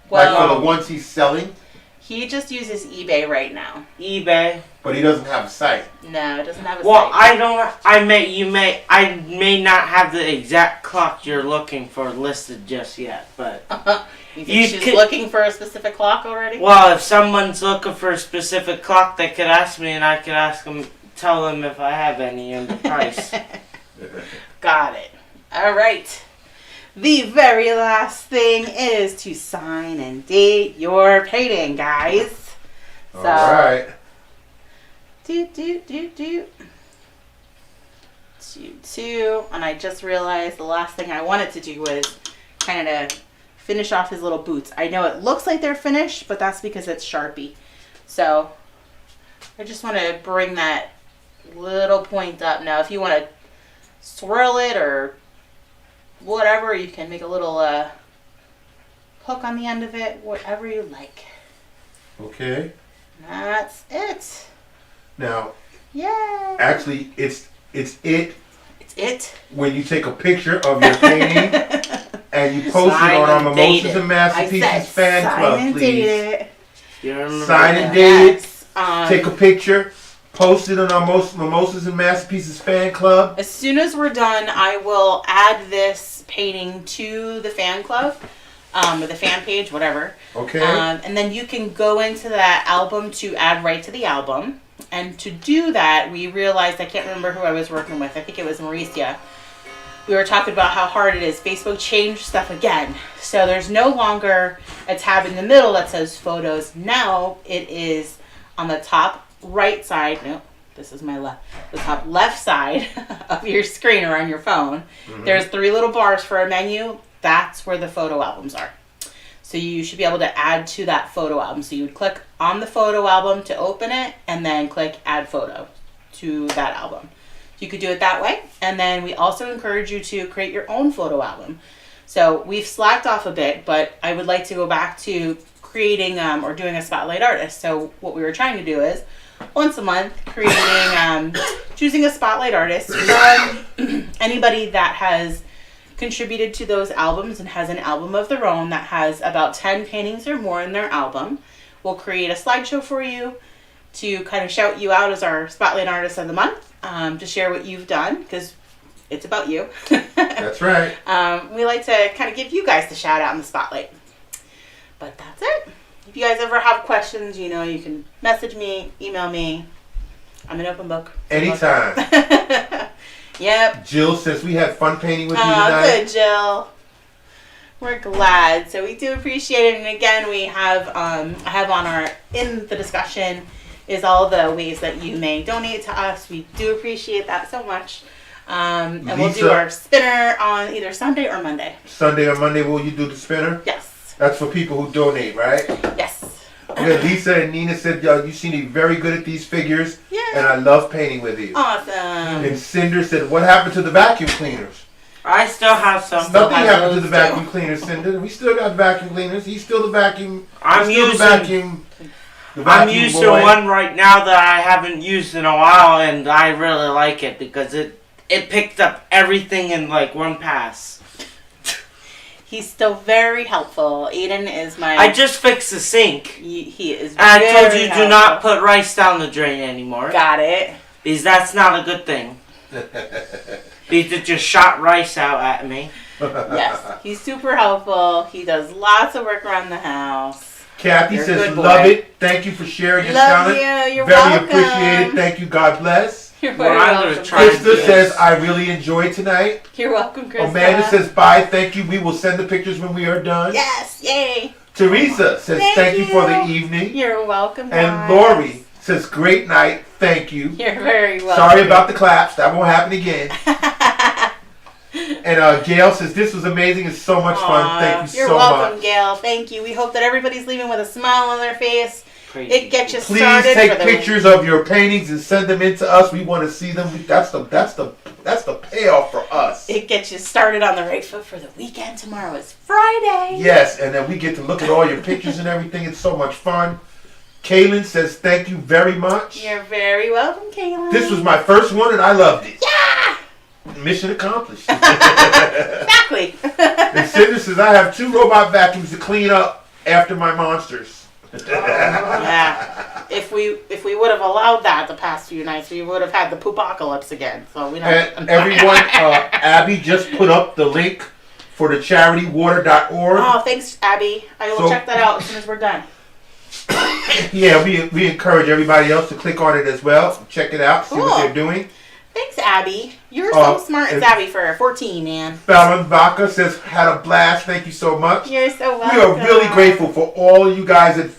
Well, Like for the ones he's selling? he just uses eBay right now. eBay. But he doesn't have a site. No, it doesn't have a Well, site. I may not have the exact clock you're looking for listed just yet, but You think you she's could- looking for a specific clock already? well, if someone's looking for a specific clock, they could ask me, and I could tell them if I have any and the price. Got it. All right. The very last thing is to sign and date your painting, guys. All right. Two. And I just realized the last thing I wanted to do was kind of finish off his little boots. I know it looks like they're finished, but that's because it's Sharpie. So I just want to bring that little point up. Now, if you want to swirl it or whatever, you can make a little hook on the end of it, whatever you like. Okay. That's it. Now, Yay! actually, it's it It's it. when you take a picture of your painting and you post it on our Sign and date Mimosas it. and Masterpieces fan sign club, and please. date it. You remember Sign that? and date it. Yes. Take a picture, post it on our Mimosas and Masterpieces fan club. As soon as we're done, I will add this painting to the fan club, or the fan page, whatever. Okay. And then you can go into that album to add right to the album. And to do that, we realized, I can't remember who I was working with. I think it was Mauricia. We were talking about how hard it is. Facebook changed stuff again. So there's no longer a tab in the middle that says photos. Now it is on the top right side. No, this is my left. The top left side of your screen or on your phone. Mm-hmm. There's 3 little bars for a menu. That's where the photo albums are. So you should be able to add to that photo album. So you would click on the photo album to open it and then click add photo to that album. You could do it that way. And then we also encourage you to create your own photo album. So we've slacked off a bit, but I would like to go back to creating or doing a spotlight artist. So what we were trying to do is once a month creating, choosing a spotlight artist from anybody that has contributed to those albums and has an album of their own that has about 10 paintings or more in their album. We'll create a slideshow for you to kind of shout you out as our spotlight artist of the month, to share what you've done, because it's about you. That's right. We like to kind of give you guys the shout out in the spotlight. But that's it. If you guys ever have questions, you know, you can message me, email me. I'm an open book. Anytime. Yep. Jill says we had fun painting with you Oh, tonight. good, Jill. We're glad. So we do appreciate it. And again, we have I have on our in the discussion is all the ways that you may donate to us. We do appreciate that so much. And we'll do Lisa- our spinner on either Sunday or Monday. Sunday or Monday, will you do the spinner? Yes. That's for people who donate, right? Yes. Yeah, Lisa and Nina said you seem to be very good at these figures, Yeah. and I love painting with you. Awesome. And Cinder said, what happened to the vacuum cleaners? I still have some. Nothing has happened to those the vacuum cleaners, Cinder. We still got vacuum cleaners. He's still the vacuum. I'm he's still using. the I'm vacuum using boy. one right now that I haven't used in a while, and I really like it because it picked up everything in like one pass. He's still very helpful. Aiden is my... I just fixed the sink. He is And I told very you helpful. do not put rice down the drain anymore. Got it. Because that's not a good thing. Because it just shot rice out at me. Yes. He's super helpful. He does lots of work around the house. Kathy You're a says, good boy. love it. Thank you for sharing your Love talent. you. You're Very welcome. appreciated. Thank you. God bless. You're Well, very I'm gonna welcome. try Krista Yes. says, I really enjoyed tonight. You're welcome, Krista. Amanda says, bye. Thank you. We will send the pictures when we are done. yes. Yay. Teresa says, Thank thank you for the you. evening. You're welcome, And guys. Lori says, great night. Thank you. You're very welcome. Sorry about the claps. That won't happen again. And Gail says, this was amazing. It's so much fun. Thank you You're so welcome, much. Gail. Thank you. We hope that everybody's leaving with a smile on their face. Crazy. It gets you Please started take for the pictures of your paintings and send them in to us. We want to see them. That's the payoff for us. It gets you started on the right foot for the weekend. Tomorrow is Friday. Yes, and then we get to look at all your pictures and everything. It's so much fun. Kaylin says, thank you very much. You're very welcome, Caitlin. This was my first one and I loved it. Yeah! Mission accomplished. Exactly. And Cinder says, I have 2 robot vacuums to clean up after my monsters. Yeah. If we would have allowed that the past few nights, we would have had the poopocalypse again. So we don't. And everyone, Abby just put up the link for the charitywater.org. Oh, thanks, Abby. I will So- check that out as soon as we're done. Yeah, we encourage everybody else to click on it as well. Check it out, see what Cool. they're doing. Thanks, Abby. You're so smart. It's and- Abby for 14, man. Fallon Baca says, had a blast. Thank you so much. You're so welcome. We are really grateful for all you guys that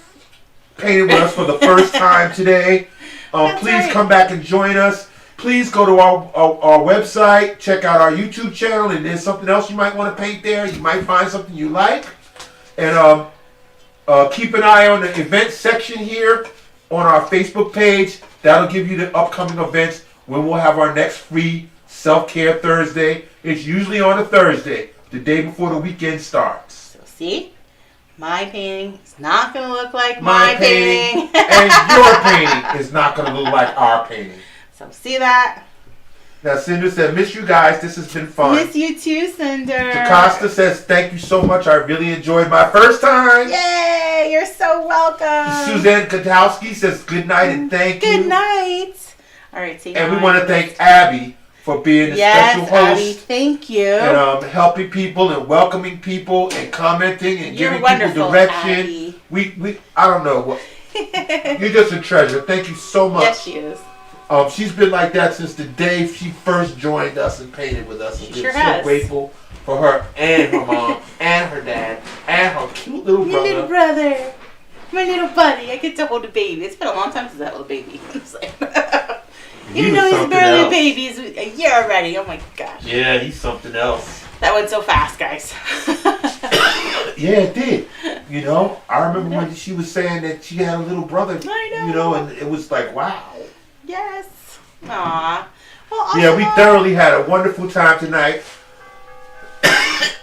painted with us for the first time today. That's Please right. come back and join us. Please go to our website, check out our YouTube channel, and there's something else you might want to paint there. You might find something you like. And keep an eye on the event section here. on our Facebook page. That'll give you the upcoming events when we'll have our next free self-care Thursday. It's usually on a Thursday, the day before the weekend starts. So see, my painting is not going to look like my painting. And your painting is not going to look like our painting. So see that? Now, Cinder said, miss you guys. This has been fun. Miss you too, Cinder. Jacosta says, thank you so much. I really enjoyed my first time. Yay! You're so welcome. Suzanne Katowski says, good night and thank you. Good night. All right, see. And we want to thank Abby for being a special host. Abby, thank you. And helping people and welcoming people and commenting and You're giving wonderful, people direction. Abby. We I don't know what. You're just a treasure. Thank you so much. Yes, she is. She's been like that since the day she first joined us and painted with us. And She sure we're has. so grateful for her and her mom and her dad and her cute little My brother. little brother. My little buddy. I get to hold a baby. It's been a long time since I held a baby. Even though he's barely a baby, he's a year already. Oh my gosh. Yeah, he's something else. That went so fast, guys. Yeah, it did. You know, I remember when she was saying that she had a little brother. I know. You know, and it was like, wow. Yes. Aw. Well, awesome. Yeah, we thoroughly had a wonderful time tonight.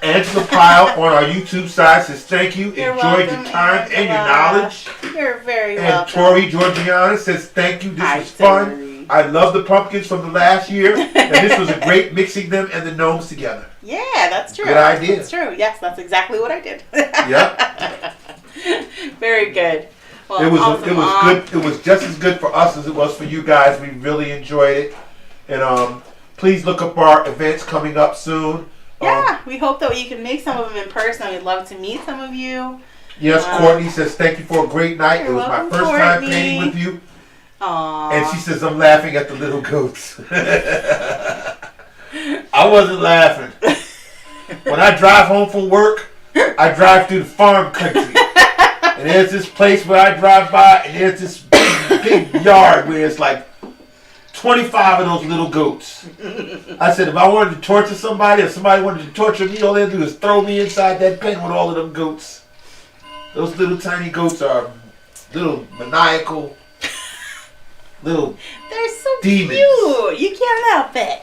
Angela Pyle on our YouTube side says thank you. You're Enjoyed welcome, your time and your Angela. knowledge. You're very And welcome. Tori Georgiana says thank you. This Hi, was fun. Tori. I love the pumpkins from the last year. And this was a great mixing them and the gnomes together. Yeah, that's true. Good idea. That's true. Yes, that's exactly what I did. Yep. Very good. Well, It was awesome. good. It was just as good for us as it was for you guys. We really enjoyed it. And please look up our events coming up soon. Yeah, we hope that you can make some of them in person. We'd love to meet some of you. Yes, Courtney says thank you for a great night. It You're was my welcome, first time Courtney. painting with you. Aww. And she says I'm laughing at the little goats. I wasn't laughing. When I drive home from work, I drive through the farm country. And there's this place where I drive by, and there's this big yard where it's like 25 of those little goats. I said, if I wanted to torture somebody, if somebody wanted to torture me, all they had to do is throw me inside that pen with all of them goats. Those little tiny goats are little maniacal, little They're so demons. cute. You can't help it.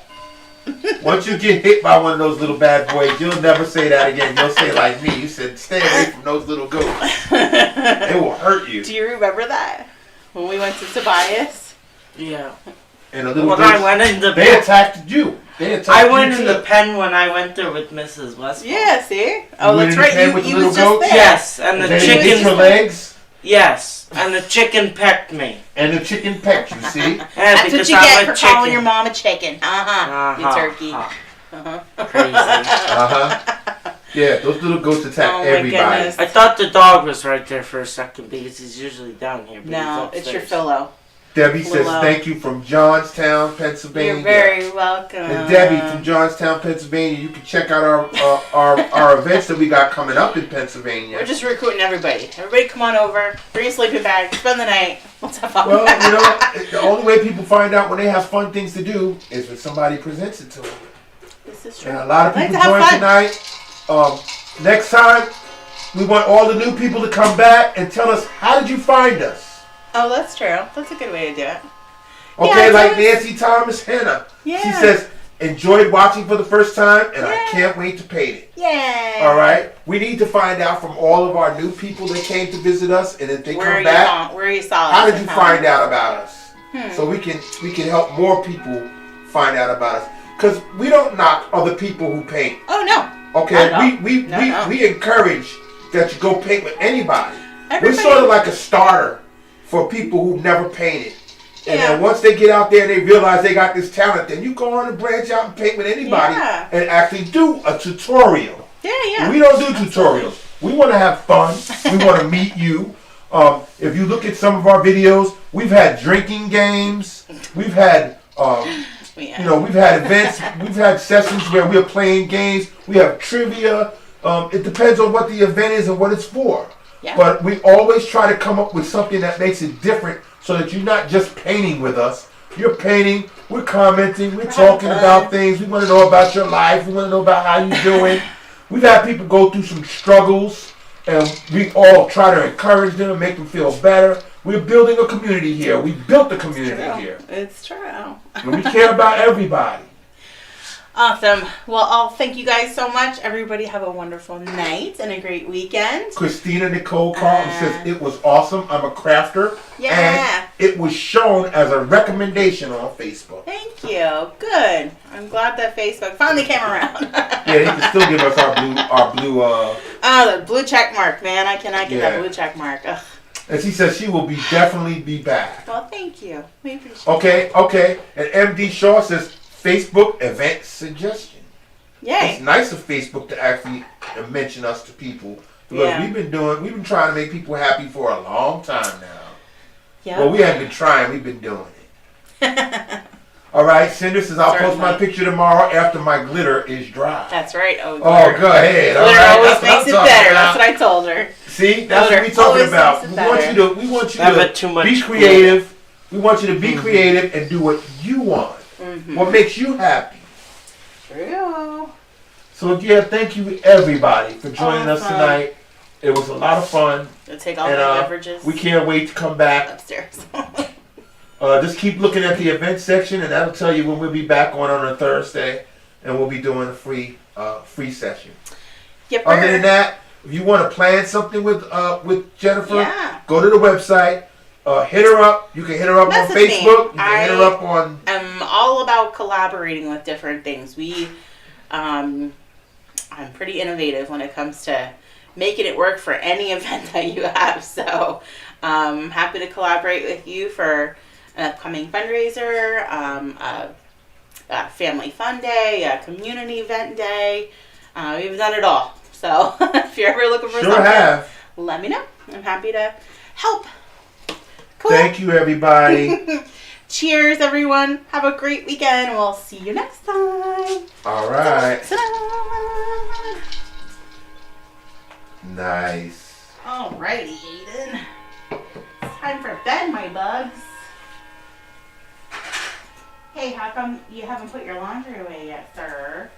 Once you get hit by one of those little bad boys, you'll never say that again. You'll say like me. You said, stay away from those little goats. They will hurt you. Do you remember that? When we went to Tobias? Yeah. And the little When goats, I went in the they pen, attacked you. They attacked I you went in too. the pen when I went there with Mrs. Westphal. Yeah, see? Oh, went that's in the right. pen with the You little was just goats? there. Yes, and the And they hit your chicken. legs, Yes, and the chicken pecked me. and the chicken pecked you, see? Yeah, That's what because you I'm get a for calling chicken. your mom a chicken. You Uh-huh, turkey. uh-huh. Crazy. Uh-huh. Yeah, those little goats attack Oh my everybody. goodness. I thought the dog was right there for a second because he's usually down here. But No, he's it's your upstairs. pillow. Debbie says Willow. thank you from Johnstown, Pennsylvania. You're very welcome. And Debbie from Johnstown, Pennsylvania. You can check out our events that we got coming up in Pennsylvania. We're just recruiting everybody. Everybody come on over. Bring a sleeping bag. Spend the night. Let's have fun. Well, you know, the only way people find out when they have fun things to do is when somebody presents it to them. This is true. And a lot of I like people to have joined fun. tonight. Next time, we want all the new people to come back and tell us, how did you find us? Oh, that's true. That's a good way to do it. Okay, Yeah, like tell us- Nancy Thomas Henna. Yeah. She says, enjoyed watching for the first time, and I Yeah. can't wait to paint it. Yay. All right? We need to find out from all of our new people that came to visit us, and if they Where come you back, saw, where you saw how us did you and find out about us? Hmm. So we can help more people find out about us. Because we don't knock other people who paint. Oh, no. Okay? No, no. We No. encourage that you go paint with anybody. Everybody. We're sort of like a starter for people who've never painted. And Yeah. then once they get out there and they realize they got this talent, then you go on and branch out and paint with anybody Yeah. and actually do a tutorial. Yeah. We don't do tutorials. We want to have fun. We want to meet you. If you look at some of our videos, we've had drinking games. We've had, Yeah. you know, we've had events. We've had sessions where we're playing games. We have trivia. It depends on what the event is and what it's for. Yeah. But we always try to come up with something that makes it different so that you're not just painting with us. You're painting, we're commenting, we're talking fun. about things. We want to know about your life. We want to know about how you're doing. We've had people go through some struggles, and we all try to encourage them and make them feel better. We're building a community here. We built the community here. It's true. And we care about everybody. Awesome. Well, I'll thank you guys so much. Everybody have a wonderful night and a great weekend. Christina Nicole Carlton says it was awesome. I'm a crafter. Yeah. And it was shown as a recommendation on Facebook. Thank you. Good. I'm glad that Facebook finally came around. Yeah, they can still give us our blue. Oh, the blue check mark, man. I cannot get that blue check mark. Ugh. And she says she will definitely be back. Well, thank you. We appreciate it. Okay. And MD Shaw says Facebook event suggestion. Yay. It's nice of Facebook to actually mention us to people because we've been trying to make people happy for a long time now. Yeah. Well, we haven't been trying, we've been doing it. All right, Cinder says I'll post my picture tomorrow after my glitter is dry. That's right. Oh, go ahead. Glitter always makes it better. That's what I told her. See, that's what we're talking about. We want you to be creative. We want you to be creative and do what you want. What makes you happy. True. So yeah, thank you everybody for joining us tonight. It was a lot of fun. We'll take all the beverages. We can't wait to come back upstairs. Just keep looking at the event section, and that'll tell you when we'll be back on a Thursday, and we'll be doing a free session. Yep. Other than that, if you want to plan something with Jennifer, go to the website. Hit her up. You can hit her up on Facebook. You can hit her up on. I'm all about collaborating with different things. I'm pretty innovative when it comes to making it work for any event that you have. So, happy to collaborate with you for an upcoming fundraiser, a family fun day, a community event day. We've done it all. So, if you're ever looking for something, let me know. I'm happy to help. Cool. Thank you, everybody. Cheers, everyone. Have a great weekend. We'll see you next time. All right. Ta-da. Nice. Alrighty, Aiden. It's time for bed, my bugs. Hey, how come you haven't put your laundry away yet, sir?